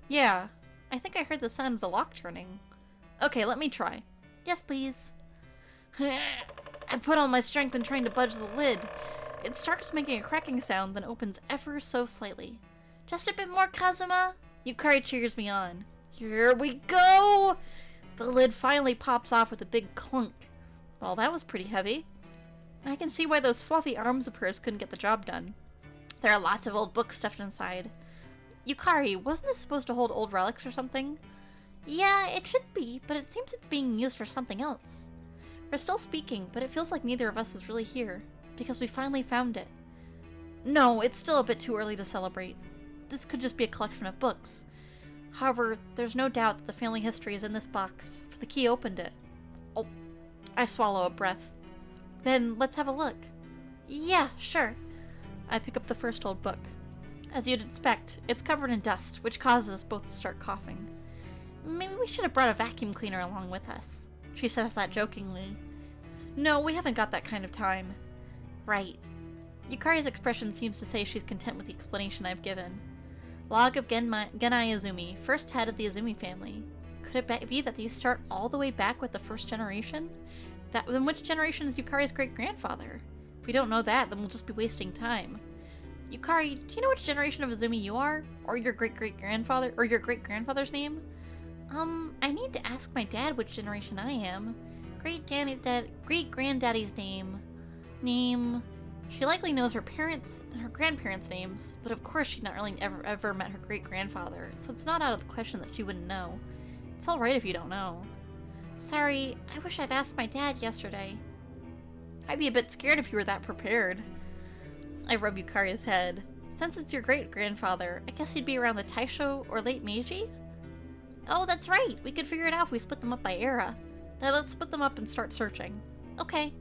Yeah, I think I heard the sound of the lock turning. Okay, let me try. Yes, please. I put all my strength in trying to budge the lid. It starts making a cracking sound, then opens ever so slightly. Just a bit more, Kazuma. Yukari cheers me on. Here we go! The lid finally pops off with a big clunk. Well, that was pretty heavy. I can see why those fluffy arms of hers couldn't get the job done. There are lots of old books stuffed inside. Yukari, wasn't this supposed to hold old relics or something? Yeah, it should be, but it seems it's being used for something else. We're still speaking, but it feels like neither of us is really here, because we finally found it. No, it's still a bit too early to celebrate. This could just be a collection of books. However, there's no doubt that the family history is in this box, for the key opened it. Oh, I swallow a breath. Then let's have a look. Yeah, sure. I pick up the first old book. As you'd expect, it's covered in dust, which causes us both to start coughing. Maybe we should have brought a vacuum cleaner along with us. She says that jokingly. No, we haven't got that kind of time. Right. Yukari's expression seems to say she's content with the explanation I've given. Log of Genai Izumi, first head of the Izumi family. Could it be that these start all the way back with the first generation? Then which generation is Yukari's great-grandfather? If we don't know that, then we'll just be wasting time. Yukari, do you know which generation of Izumi you are? Or your great-great-grandfather, or your great-grandfather's name? I need to ask my dad which generation I am. Great-granddaddy's name. She likely knows her parents and her grandparents' names, but of course she'd not really ever met her great-grandfather, so it's not out of the question that she wouldn't know. It's alright if you don't know. Sorry, I wish I'd asked my dad yesterday. I'd be a bit scared if you were that prepared. I rub Yukari's head. Since it's your great-grandfather, I guess he'd be around the Taisho or late Meiji? Oh, that's right! We could figure it out if we split them up by era. Then let's split them up and start searching. Okay.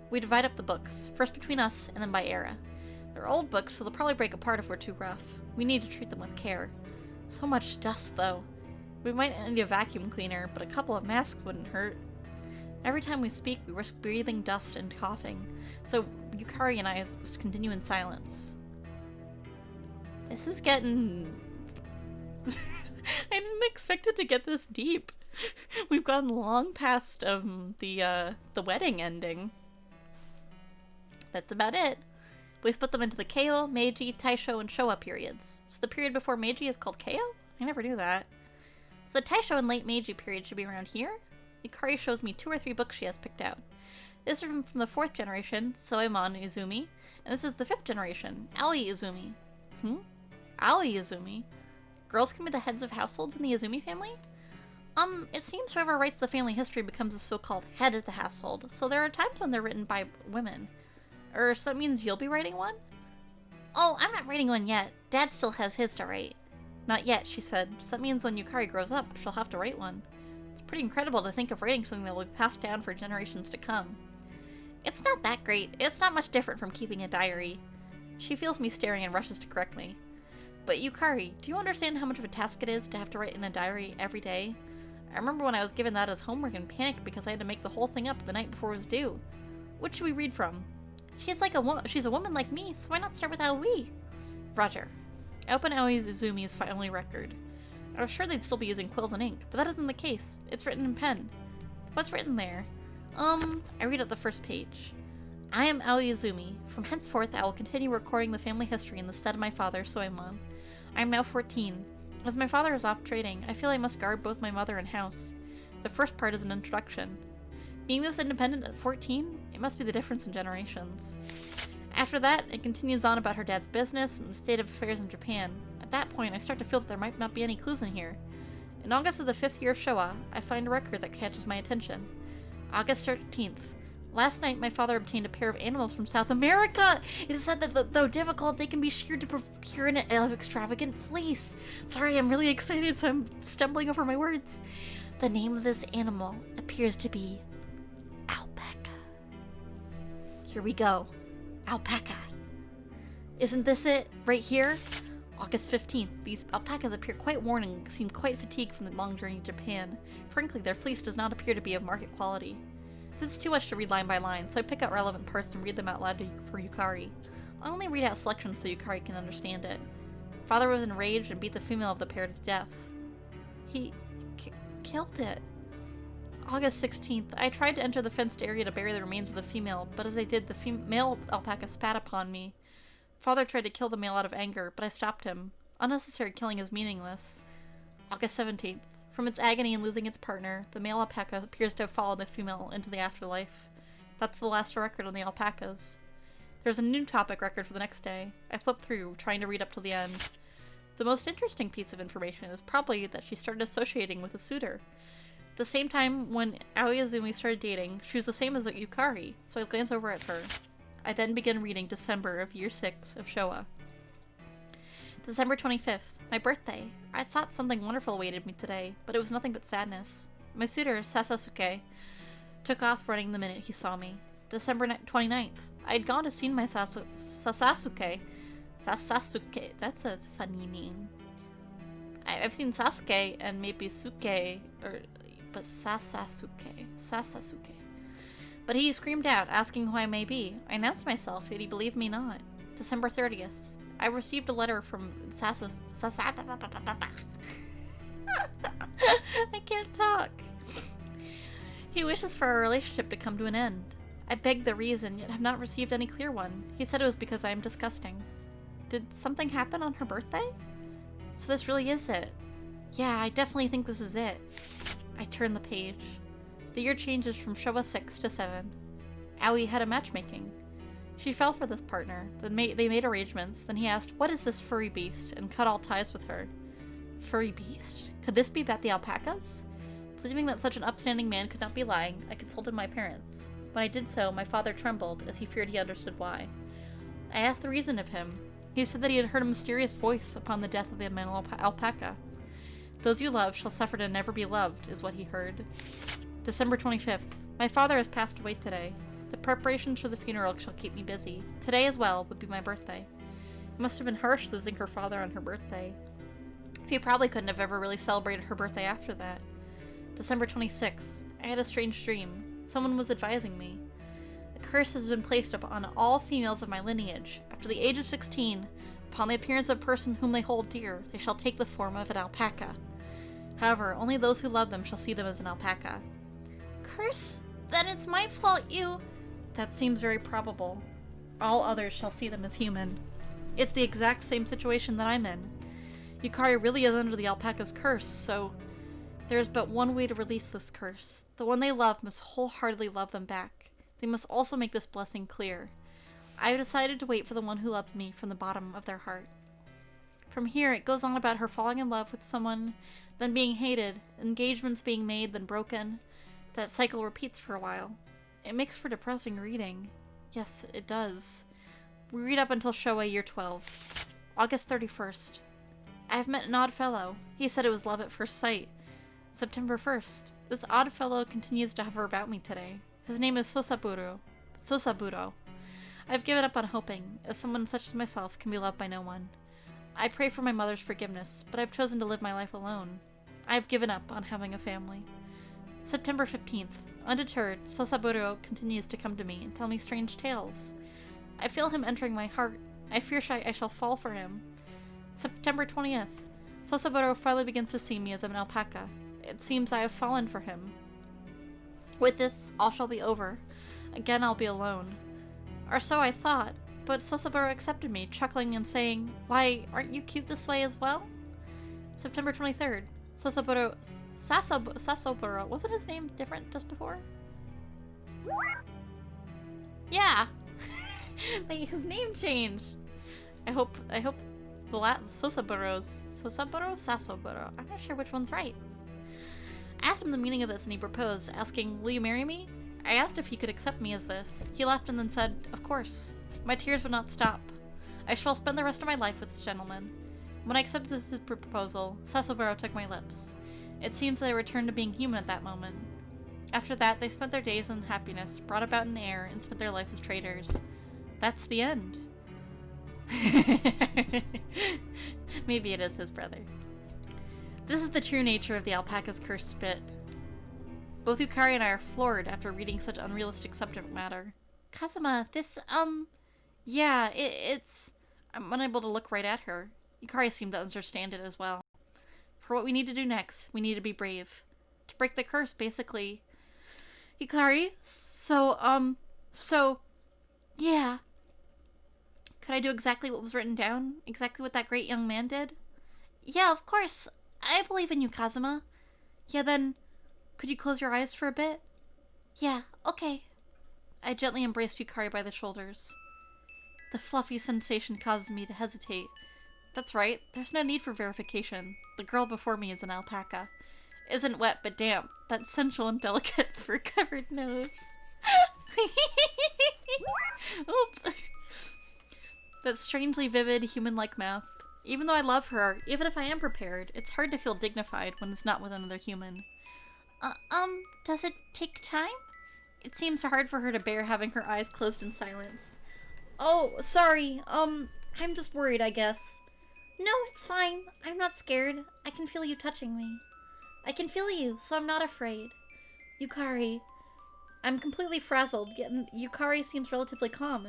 We divide up the books, first between us and then by era. They're old books, so they'll probably break apart if we're too rough. We need to treat them with care. So much dust, though. We might need a vacuum cleaner, but a couple of masks wouldn't hurt. Every time we speak, we risk breathing dust and coughing, so Yukari and I just continue in silence. This is getting... I didn't expect it to get this deep. We've gone long past the wedding ending. That's about it. We've put them into the Keiō, Meiji, Taisho, and Showa periods. So the period before Meiji is called Keiō? I never knew that. So the Taisho and late Meiji period should be around here? Yukari shows me 2 or 3 books she has picked out. This is from the 4th generation, Soemon Izumi, and this is the 5th generation, Aoi Izumi. Aoi Izumi? Girls can be the heads of households in the Izumi family? It seems whoever writes the family history becomes a so-called head of the household, so there are times when they're written by women. So that means you'll be writing one? Oh, I'm not writing one yet. Dad still has his to write. Not yet, she said, so that means when Yukari grows up, she'll have to write one. It's pretty incredible to think of writing something that will be passed down for generations to come. It's not that great. It's not much different from keeping a diary. She feels me staring and rushes to correct me. But Yukari, do you understand how much of a task it is to have to write in a diary every day? I remember when I was given that as homework and panicked because I had to make the whole thing up the night before it was due. What should we read from? She's a woman like me, so why not start with Aoi? Roger. I open Aoi Izumi's family record. I was sure they'd still be using quills and ink, but that isn't the case. It's written in pen. What's written there? I read out the first page. I am Aoi Izumi. From henceforth, I will continue recording the family history in the stead of my father, Soemon. I am now 14. As my father is off trading, I feel I must guard both my mother and house. The first part is an introduction. Being this independent at 14, it must be the difference in generations. After that, it continues on about her dad's business and the state of affairs in Japan. At that point, I start to feel that there might not be any clues in here. In August of the 5th year of Showa, I find a record that catches my attention. August 13th. Last night, my father obtained a pair of animals from South America! It is said that though difficult, they can be sheared to procure an extravagant fleece. Sorry, I'm really excited, so I'm stumbling over my words. The name of this animal appears to be alpaca. Here we go. Alpaca. Isn't this it? Right here? August 15th. These alpacas appear quite worn and seem quite fatigued from the long journey to Japan. Frankly, their fleece does not appear to be of market quality. It's too much to read line by line, so I pick out relevant parts and read them out loud for Yukari. I only read out selections so Yukari can understand it. Father was enraged and beat the female of the pair to death. He killed it. August 16th. I tried to enter the fenced area to bury the remains of the female, but as I did, the male alpaca spat upon me. Father tried to kill the male out of anger, but I stopped him. Unnecessary killing is meaningless. August 17th. From its agony in losing its partner, the male alpaca appears to have followed the female into the afterlife. That's the last record on the alpacas. There's a new topic record for the next day. I flipped through, trying to read up to the end. The most interesting piece of information is probably that she started associating with a suitor. At the same time when Aoyazumi started dating, she was the same as Yukari, so I glanced over at her. I then began reading December of Year 6 of Showa. December 25th. My birthday. I thought something wonderful awaited me today, but it was nothing but sadness. My suitor, Sasasuke, took off running the minute he saw me. December 29th. I had gone to see my Sasasuke. Sasasuke. That's a funny name. I've seen Sasuke and maybe Suke, but Sasasuke. But he screamed out, asking who I may be. I announced myself, yet he believed me not. December 30th. I received a letter from I can't talk. He wishes for our relationship to come to an end. I begged the reason, yet have not received any clear one. He said it was because I am disgusting. Did something happen on her birthday? So this really is it. Yeah, I definitely think this is it. I turn the page. The year changes from Showa 6 to 7. Aoi had a matchmaking. She fell for this partner, then they made arrangements, then he asked, "What is this furry beast?" and cut all ties with her. Furry beast? Could this be about the alpacas? Believing that such an upstanding man could not be lying, I consulted my parents. When I did so, my father trembled, as he feared he understood why. I asked the reason of him. He said that he had heard a mysterious voice upon the death of the male alpaca. "Those you love shall suffer to never be loved," is what he heard. December 25th. My father has passed away today. The preparations for the funeral shall keep me busy. Today as well would be my birthday. It must have been harsh losing her father on her birthday. He probably couldn't have ever really celebrated her birthday after that. December 26th. I had a strange dream. Someone was advising me. A curse has been placed upon all females of my lineage. After the age of 16, upon the appearance of a person whom they hold dear, they shall take the form of an alpaca. However, only those who love them shall see them as an alpaca. Curse? Then it's my fault you... That seems very probable. All others shall see them as human. It's the exact same situation that I'm in. Yukari really is under the alpaca's curse, so there is but one way to release this curse. The one they love must wholeheartedly love them back. They must also make this blessing clear. I have decided to wait for the one who loves me from the bottom of their heart. From here, it goes on about her falling in love with someone, then being hated, engagements being made, then broken. That cycle repeats for a while. It makes for depressing reading. Yes, it does. We read up until Showa Year 12. August 31st. I have met an odd fellow. He said it was love at first sight. September 1st. This odd fellow continues to hover about me today. His name is Sosaburo. I have given up on hoping, as someone such as myself can be loved by no one. I pray for my mother's forgiveness, but I have chosen to live my life alone. I have given up on having a family. September 15th. Undeterred, Sosaburo continues to come to me and tell me strange tales. I feel him entering my heart. I fear I shall fall for him. September 20th. Sosaburo finally begins to see me as an alpaca. It seems I have fallen for him. With this, all shall be over. Again I'll be alone. Or so I thought, but Sosaburo accepted me, chuckling and saying, "Why, aren't you cute this way as well?" September 23rd. Sasaburo, wasn't his name different just before? Yeah! Like, his name changed. I hope the Sasaburo? I'm not sure which one's right. I asked him the meaning of this and he proposed, asking, "Will you marry me?" I asked if he could accept me as this. He laughed and then said, "Of course." My tears would not stop. I shall spend the rest of my life with this gentleman. When I accepted his proposal, Sasaburo took my lips. It seems they returned to being human at that moment. After that, they spent their days in happiness, brought about in air, and spent their life as traders. That's the end. Maybe it is his brother. This is the true nature of the alpaca's cursed spit. Both Yukari and I are floored after reading such unrealistic subject matter. Kazuma, this, yeah, it's... I'm unable to look right at her. Yukari seemed to understand it as well. For what we need to do next, we need to be brave. To break the curse, basically. Yukari, yeah. Could I do exactly what was written down? Exactly what that great young man did? Yeah, of course. I believe in you, Kazuma. Yeah, then, could you close your eyes for a bit? Yeah, okay. I gently embraced Yukari by the shoulders. The fluffy sensation causes me to hesitate. That's right, there's no need for verification. The girl before me is an alpaca. Isn't wet but damp. That sensual and delicate fur-covered nose. Oop. That strangely vivid, human-like mouth. Even though I love her, even if I am prepared, it's hard to feel dignified when it's not with another human. Does it take time? It seems hard for her to bear having her eyes closed in silence. Oh, sorry, I'm just worried, I guess. No, it's fine. I'm not scared. I can feel you touching me. I can feel you, so I'm not afraid. Yukari. I'm completely frazzled, yet Yukari seems relatively calm.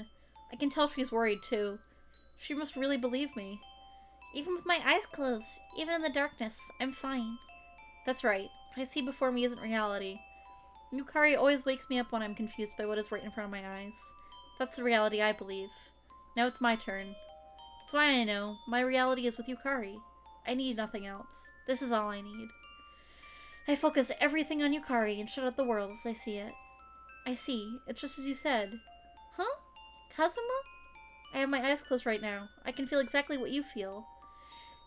I can tell she's worried, too. She must really believe me. Even with my eyes closed, even in the darkness, I'm fine. That's right. What I see before me isn't reality. Yukari always wakes me up when I'm confused by what is right in front of my eyes. That's the reality I believe. Now it's my turn. That's why I know. My reality is with Yukari. I need nothing else. This is all I need. I focus everything on Yukari and shut out the world as I see it. I see. It's just as you said. Huh? Kazuma? I have my eyes closed right now. I can feel exactly what you feel.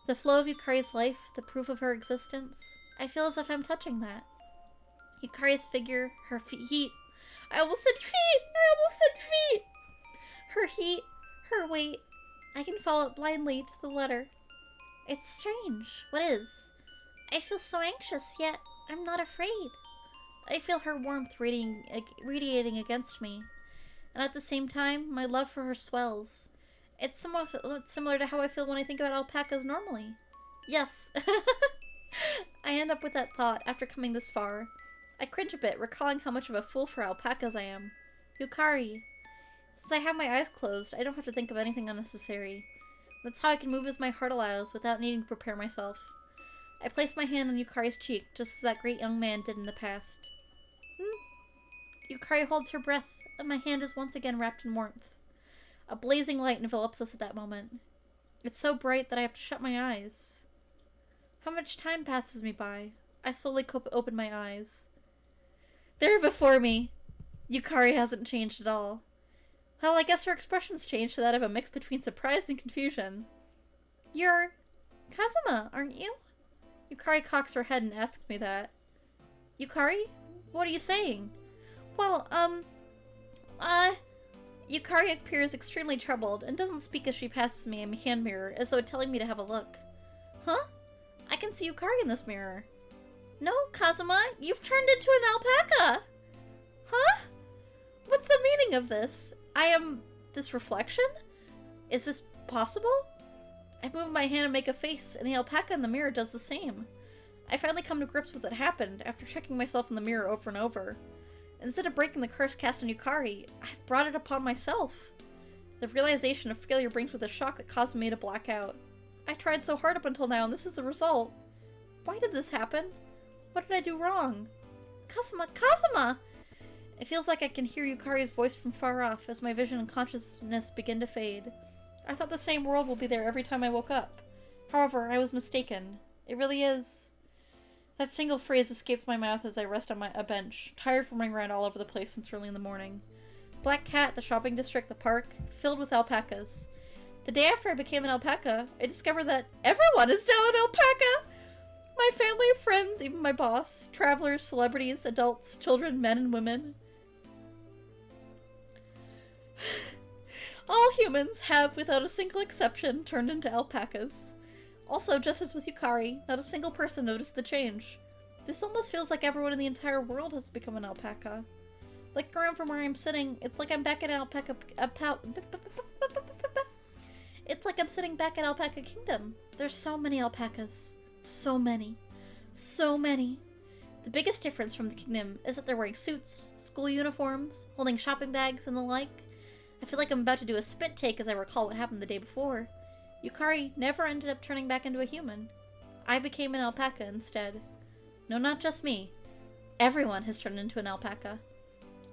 The flow of Yukari's life, the proof of her existence. I feel as if I'm touching that. Yukari's figure, her feet. I almost said feet! Her heat, her weight. I can follow it blindly to the letter. It's strange. What is? I feel so anxious, yet I'm not afraid. I feel her warmth radiating against me. And at the same time, my love for her swells. It's somewhat similar to how I feel when I think about alpacas normally. Yes. I end up with that thought after coming this far. I cringe a bit, recalling how much of a fool for alpacas I am. Yukari. Since I have my eyes closed, I don't have to think of anything unnecessary. That's how I can move as my heart allows without needing to prepare myself. I place my hand on Yukari's cheek, just as that great young man did in the past. Yukari holds her breath, and my hand is once again wrapped in warmth. A blazing light envelops us at that moment. It's so bright that I have to shut my eyes. How much time passes me by? I slowly open my eyes. There before me! Yukari hasn't changed at all. Well, I guess her expression's changed to that of a mix between surprise and confusion. You're Kazuma, aren't you? Yukari cocks her head and asks me that. Yukari? What are you saying? Well, Yukari appears extremely troubled and doesn't speak as she passes me a hand mirror, as though telling me to have a look. Huh? I can see Yukari in this mirror. No, Kazuma, you've turned into an alpaca! Huh? What's the meaning of this? I am this reflection? Is this possible? I move my hand and make a face, and the alpaca in the mirror does the same. I finally come to grips with what happened after checking myself in the mirror over and over. Instead of breaking the curse cast on Yukari, I've brought it upon myself. The realization of failure brings with a shock that causes me to black out. I tried so hard up until now, and this is the result. Why did this happen? What did I do wrong? Kazuma! It feels like I can hear Yukari's voice from far off as my vision and consciousness begin to fade. I thought the same world will be there every time I woke up. However, I was mistaken. It really is. That single phrase escapes my mouth as I rest on a bench, tired from running around all over the place since early in the morning. Black Cat, the shopping district, the park, filled with alpacas. The day after I became an alpaca, I discovered that everyone is now an alpaca! My family, friends, even my boss, travelers, celebrities, adults, children, men and women. All humans have, without a single exception, turned into alpacas. Also, just as with Yukari, not a single person noticed the change. This almost feels like everyone in the entire world has become an alpaca. Looking around from where I'm sitting, it's like I'm back at It's like I'm sitting back at Alpaca Kingdom. There's so many alpacas. So many. So many. The biggest difference from the kingdom is that they're wearing suits, school uniforms, holding shopping bags, and the like. I feel like I'm about to do a spit take as I recall what happened the day before. Yukari never ended up turning back into a human. I became an alpaca instead. No, not just me. Everyone has turned into an alpaca.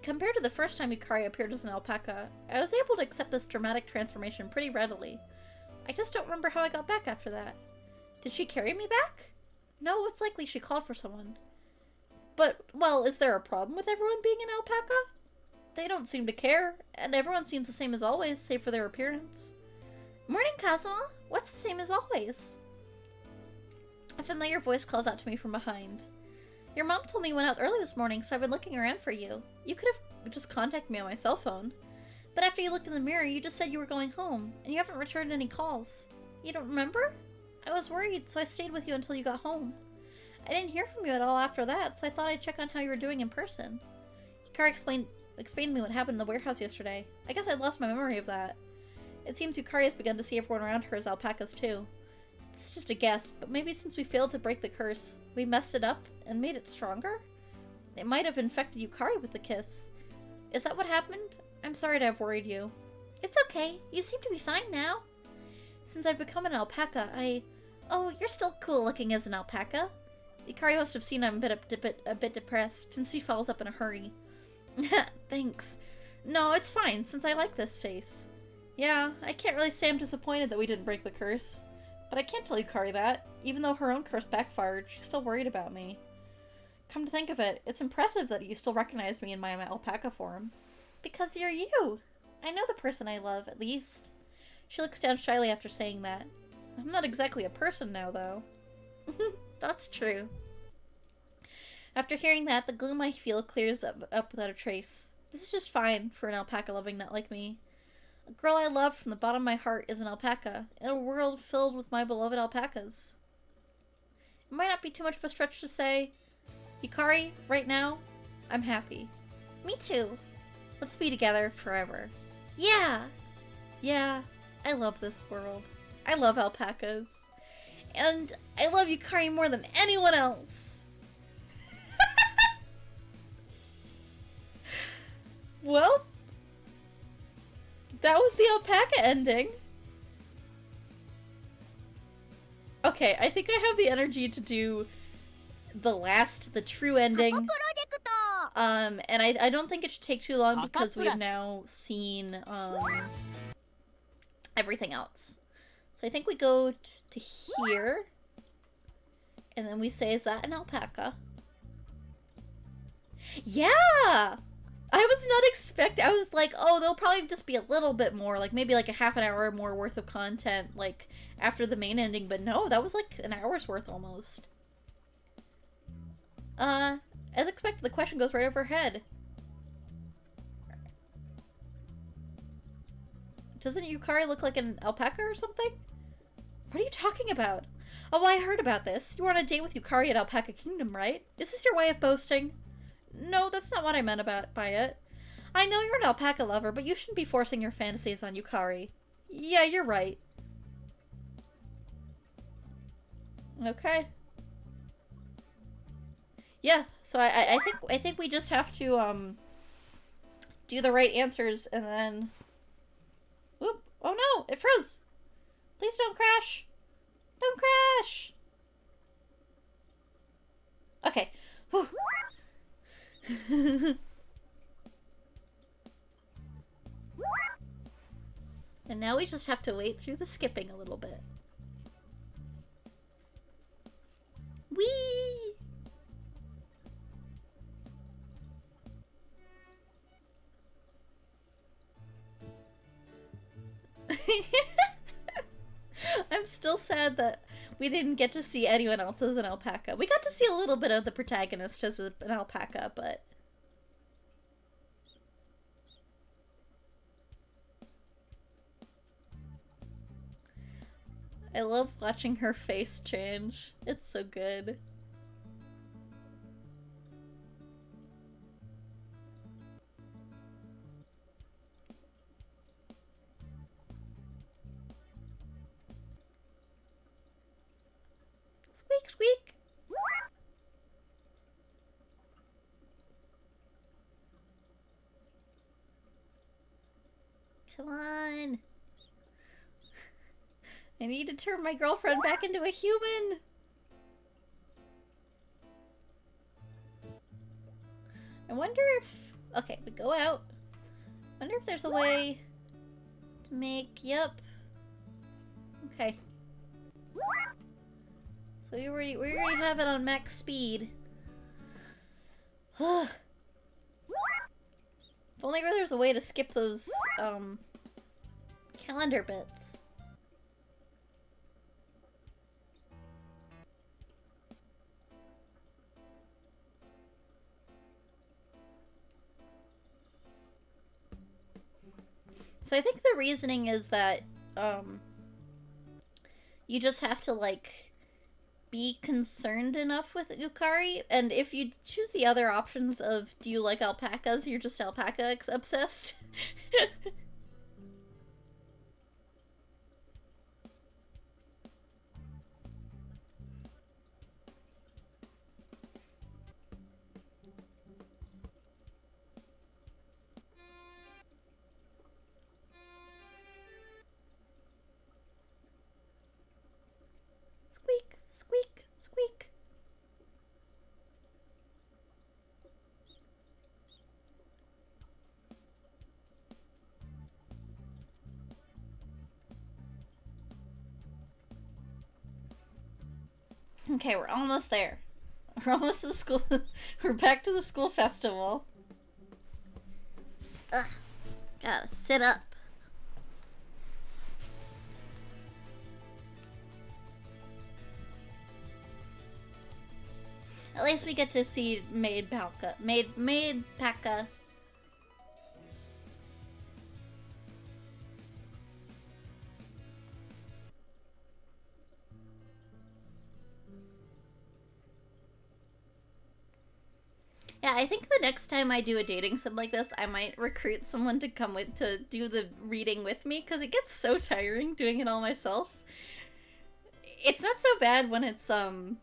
Compared to the first time Yukari appeared as an alpaca, I was able to accept this dramatic transformation pretty readily. I just don't remember how I got back after that. Did she carry me back? No, it's likely she called for someone. But, well, is there a problem with everyone being an alpaca? They don't seem to care, and everyone seems the same as always, save for their appearance. Morning, Kazuma! What's the same as always? A familiar voice calls out to me from behind. Your mom told me you went out early this morning, so I've been looking around for you. You could have just contacted me on my cell phone. But after you looked in the mirror, you just said you were going home, and you haven't returned any calls. You don't remember? I was worried, so I stayed with you until you got home. I didn't hear from you at all after that, so I thought I'd check on how you were doing in person. Yukari explained to me what happened in the warehouse yesterday. I guess I'd lost my memory of that. It seems Yukari has begun to see everyone around her as alpacas too. It's just a guess, but maybe since we failed to break the curse, we messed it up and made it stronger? It might have infected Yukari with the kiss. Is that what happened? I'm sorry to have worried you. It's okay. You seem to be fine now. Since I've become an alpaca, Oh, you're still cool looking as an alpaca. Yukari must have seen I'm a bit depressed, since she follows up in a hurry. Thanks. No, it's fine, since I like this face. Yeah, I can't really say I'm disappointed that we didn't break the curse. But I can't tell Yukari that. Even though her own curse backfired, she's still worried about me. Come to think of it, it's impressive that you still recognize me in my alpaca form. Because you're you! I know the person I love, at least. She looks down shyly after saying that. I'm not exactly a person now, though. That's true. After hearing that, the gloom I feel clears up without a trace. This is just fine for an alpaca-loving nut like me. A girl I love from the bottom of my heart is an alpaca, in a world filled with my beloved alpacas. It might not be too much of a stretch to say, Yukari, right now, I'm happy. Me too. Let's be together forever. Yeah! Yeah, I love this world. I love alpacas. And I love Yukari more than anyone else. Well, that was the alpaca ending. Okay, I think I have the energy to do the true ending. And I don't think it should take too long because we have now seen everything else. So I think we go to here, and then we say, is that an alpaca? Yeah! I was not expecting, I was like, oh, there'll probably just be a little bit more, like maybe like a half an hour more worth of content, like after the main ending, but no, that was like an hour's worth almost. As expected, the question goes right over her head. Doesn't Yukari look like an alpaca or something? What are you talking about? Oh, I heard about this. You were on a date with Yukari at Alpaca Kingdom, right? Is this your way of boasting? No, that's not what I meant by it. I know you're an alpaca lover, but you shouldn't be forcing your fantasies on Yukari. Yeah, you're right. Okay. Yeah, so I think we just have to do the right answers and then whoop. Oh no, it froze. Please don't crash. Don't crash. Okay. Whew. And now we just have to wait through the skipping a little bit. Whee! I'm still sad that we didn't get to see anyone else as an alpaca. We got to see a little bit of the protagonist as an alpaca, but... I love watching her face change. It's so good. squeak. Come on. I need to turn my girlfriend back into a human. I wonder if... Okay, we go out. I wonder if there's a way to make... Yep. Okay. So we already have it on max speed. If only there was a way to skip those, calendar bits. So I think the reasoning is that, you just have to, like, be concerned enough with Yukari, and if you choose the other options of do you like alpacas, you're just alpaca obsessed. Squeak, squeak, squeak. Okay, we're almost there. We're almost to the school. We're back to the school festival. Ugh. Gotta sit up. At least we get to see Maid Paca. Yeah, I think the next time I do a dating sim like this, I might recruit someone to come with to do the reading with me, because it gets so tiring doing it all myself. It's not so bad when it's okay,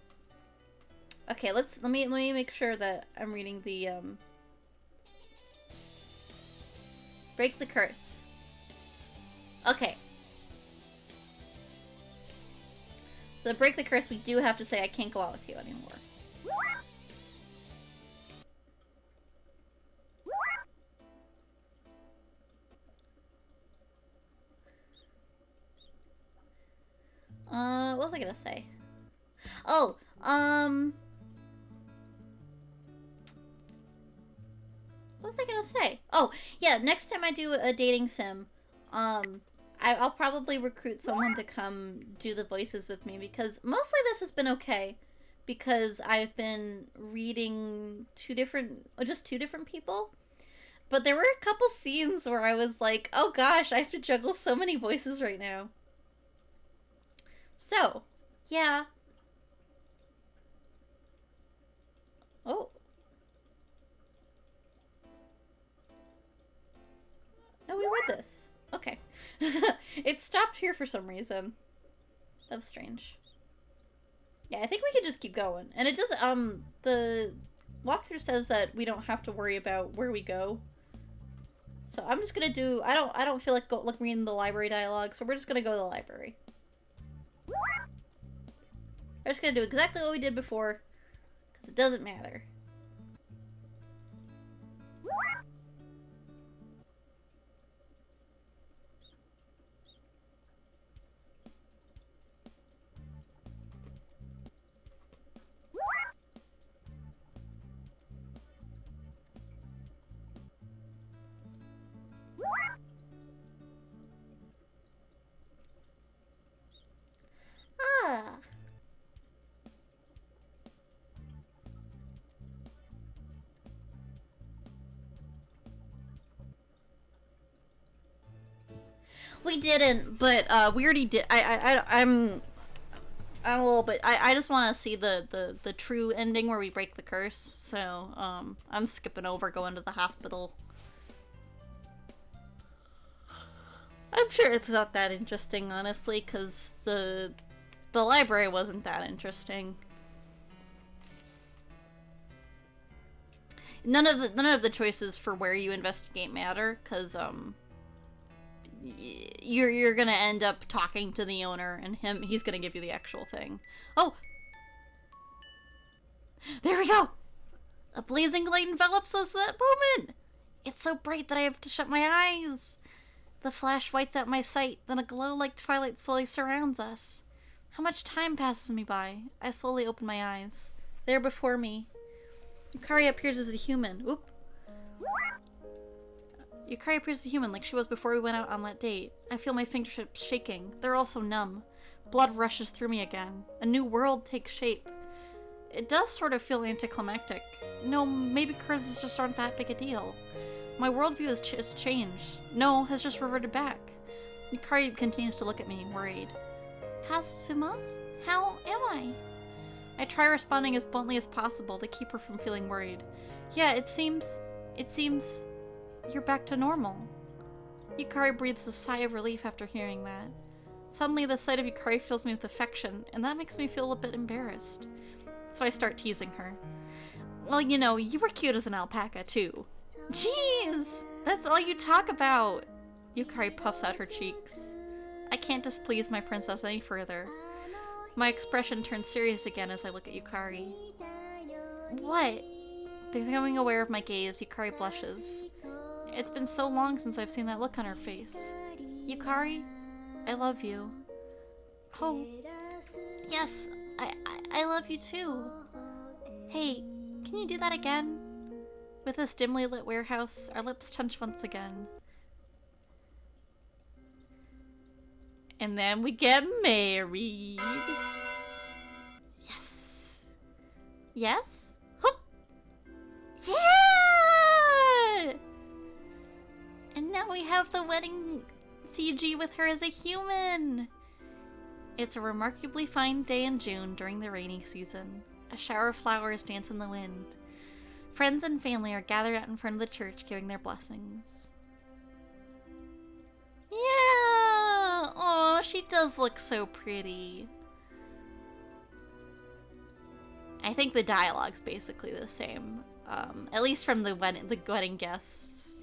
let me make sure that I'm reading the break the curse. Okay. So to break the curse, we do have to say I can't go out with you anymore. What was I gonna say? Oh, what was I gonna say? Oh, yeah, next time I do a dating sim, I'll probably recruit someone to come do the voices with me, because mostly this has been okay, because I've been reading just two different people. But there were a couple scenes where I was like, oh gosh, I have to juggle so many voices right now. So, yeah. Oh. No, we read this. Okay. It stopped here for some reason. That was strange. Yeah, I think we can just keep going. And it does, the walkthrough says that we don't have to worry about where we go. So I'm just gonna do, I don't feel like reading the library dialogue, so we're just gonna go to the library. We're just gonna do exactly what we did before, because it doesn't matter. Ah. We didn't, but we already did. I'm a little bit. I just want to see the true ending where we break the curse. So I'm skipping over going to the hospital. I'm sure it's not that interesting, honestly, because the library wasn't that interesting. none of the choices for where you investigate matter, because you're gonna end up talking to the owner, and he's gonna give you the actual thing. Oh, there we go. A blazing light envelops us at that moment. It's so bright that I have to shut my eyes. The flash whites out my sight, then a glow like twilight slowly surrounds us. How much time passes me by? I slowly open my eyes. There before me, Yukari appears as a human. Oop. Yukari appears as a human like she was before we went out on that date. I feel my fingertips shaking. They're also numb. Blood rushes through me again. A new world takes shape. It does sort of feel anticlimactic. No, maybe curses just aren't that big a deal. My worldview has changed. No, has just reverted back. Yukari continues to look at me, worried. Kazuma? How am I? I try responding as bluntly as possible to keep her from feeling worried. Yeah, it seems you're back to normal. Yukari breathes a sigh of relief after hearing that. Suddenly, the sight of Yukari fills me with affection, and that makes me feel a bit embarrassed. So I start teasing her. Well, you know, you were cute as an alpaca, too. Jeez! That's all you talk about! Yukari puffs out her cheeks. I can't displease my princess any further. My expression turns serious again as I look at Yukari. What? Becoming aware of my gaze, Yukari blushes. It's been so long since I've seen that look on her face. Yukari, I love you. Oh, yes, I love you too. Hey, can you do that again? With this dimly lit warehouse, our lips touch once again. And then we get married. Yes. Yes? Hoop. Yeah! And now we have the wedding CG with her as a human. It's a remarkably fine day in June during the rainy season. A shower of flowers dance in the wind. Friends and family are gathered out in front of the church giving their blessings. Yeah! Oh, she does look so pretty. I think the dialogue's basically the same. At least from the wedding guests.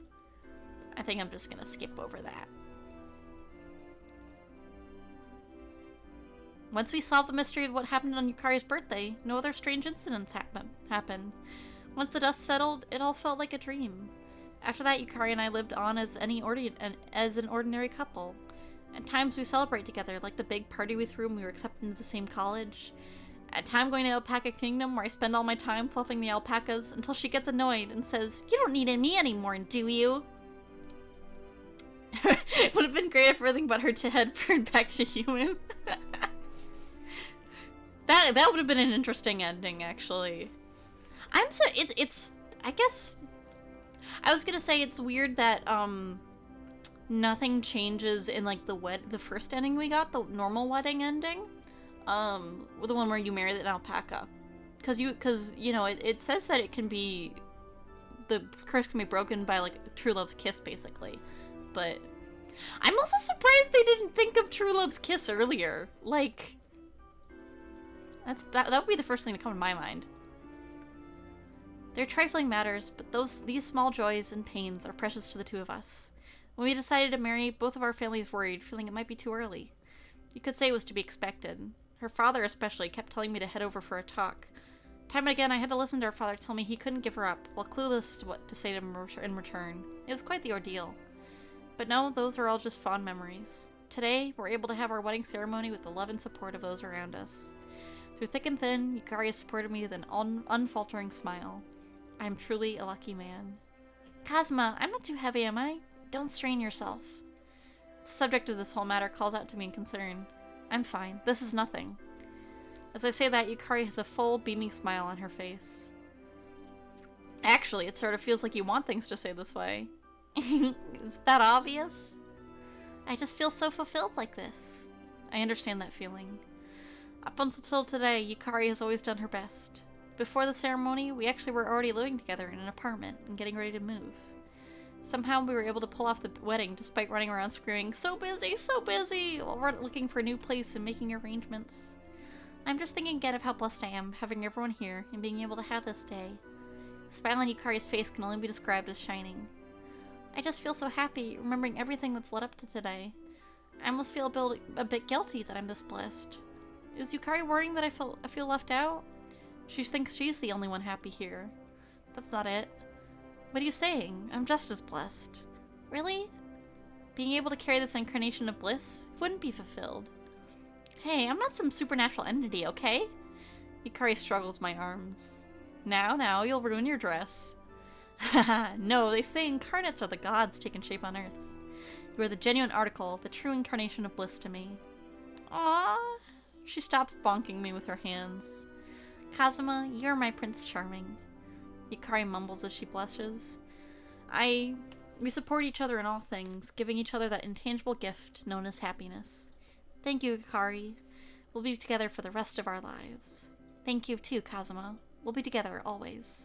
I think I'm just gonna skip over that. Once we solved the mystery of what happened on Yukari's birthday, no other strange incidents happened. Once the dust settled, it all felt like a dream. After that, Yukari and I lived on as an ordinary couple. At times we celebrate together, like the big party we threw when we were accepted into the same college. At time going to Alpaca Kingdom, where I spend all my time fluffing the alpacas until she gets annoyed and says, "You don't need me anymore, do you?" It would have been great if everything but her head turned back to human. That would have been an interesting ending, actually. It's I guess I was gonna say it's weird that nothing changes in like the first ending we got, the normal wedding ending, the one where you marry an alpaca, because you know it says that the curse can be broken by like true love's kiss basically, but I'm also surprised they didn't think of true love's kiss earlier. Like that would be the first thing to come to my mind. They're trifling matters, but these small joys and pains are precious to the two of us. When we decided to marry, both of our families worried, feeling it might be too early. You could say it was to be expected. Her father especially kept telling me to head over for a talk. Time and again, I had to listen to her father tell me he couldn't give her up, while clueless to what to say to him in return. It was quite the ordeal. But no, those are all just fond memories. Today, we're able to have our wedding ceremony with the love and support of those around us. Through thick and thin, Yukari has supported me with an unfaltering smile. I'm truly a lucky man. Kazuma, I'm not too heavy, am I? Don't strain yourself. The subject of this whole matter calls out to me in concern. I'm fine. This is nothing. As I say that, Yukari has a full, beaming smile on her face. Actually, it sort of feels like you want things to stay this way. Is that obvious? I just feel so fulfilled like this. I understand that feeling. Up until today, Yukari has always done her best. Before the ceremony, we actually were already living together in an apartment and getting ready to move. Somehow we were able to pull off the wedding despite running around screaming, "So busy," while we're looking for a new place and making arrangements. I'm just thinking again of how blessed I am, having everyone here and being able to have this day. The smile on Yukari's face can only be described as shining. I just feel so happy, remembering everything that's led up to today. I almost feel a bit guilty that I'm this blessed. Is Yukari worrying that I feel left out? She thinks she's the only one happy here. That's not it. What are you saying? I'm just as blessed. Really? Being able to carry this incarnation of bliss wouldn't be fulfilled. Hey, I'm not some supernatural entity, okay? Yukari struggles my arms. Now, you'll ruin your dress. Haha, no, they say incarnates are the gods taking shape on Earth. You are the genuine article, the true incarnation of bliss to me. Aww. She stops bonking me with her hands. Kazuma, you're my Prince Charming. Yukari mumbles as she blushes. We support each other in all things, giving each other that intangible gift known as happiness. Thank you, Yukari. We'll be together for the rest of our lives. Thank you too, Kazuma. We'll be together always.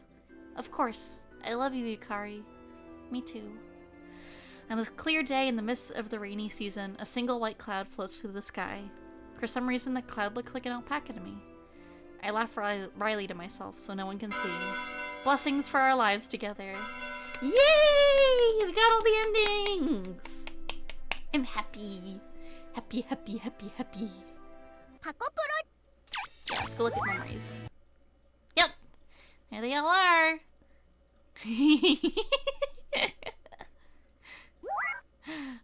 Of course. I love you, Yukari. Me too. On this clear day in the midst of the rainy season, a single white cloud floats through the sky. For some reason, the cloud looks like an alpaca to me. I laugh wryly to myself so no one can see. Blessings for our lives together. Yay! We got all the endings! I'm happy. Happy. PacaPlus. Yeah, let's go look at memories. Yep! There they all are!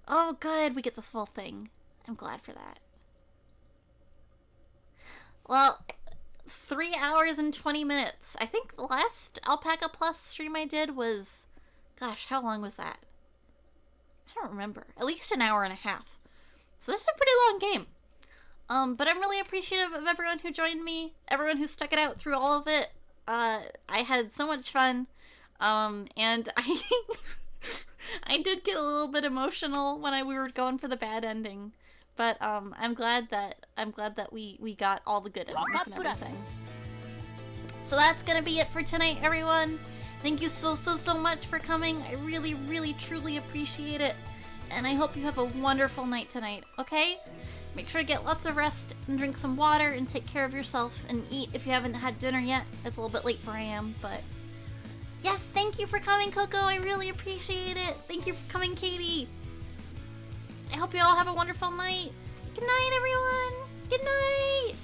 Oh, good. We get the full thing. I'm glad for that. Well, 3 hours and 20 minutes. I think the last PacaPlus stream I did was... Gosh, how long was that? I don't remember. At least an hour and a half. So this is a pretty long game. But I'm really appreciative of everyone who joined me. Everyone who stuck it out through all of it. I had so much fun. And I did get a little bit emotional when we were going for the bad ending. But I'm glad that we got all the good endings and everything. So that's gonna be it for tonight, everyone. Thank you so much for coming. I really truly appreciate it. And I hope you have a wonderful night tonight, okay? Make sure to get lots of rest and drink some water and take care of yourself and eat if you haven't had dinner yet. It's a little bit late for I am, but... Yes, thank you for coming, Coco. I really appreciate it. Thank you for coming, Katie. I hope you all have a wonderful night. Good night, everyone. Good night.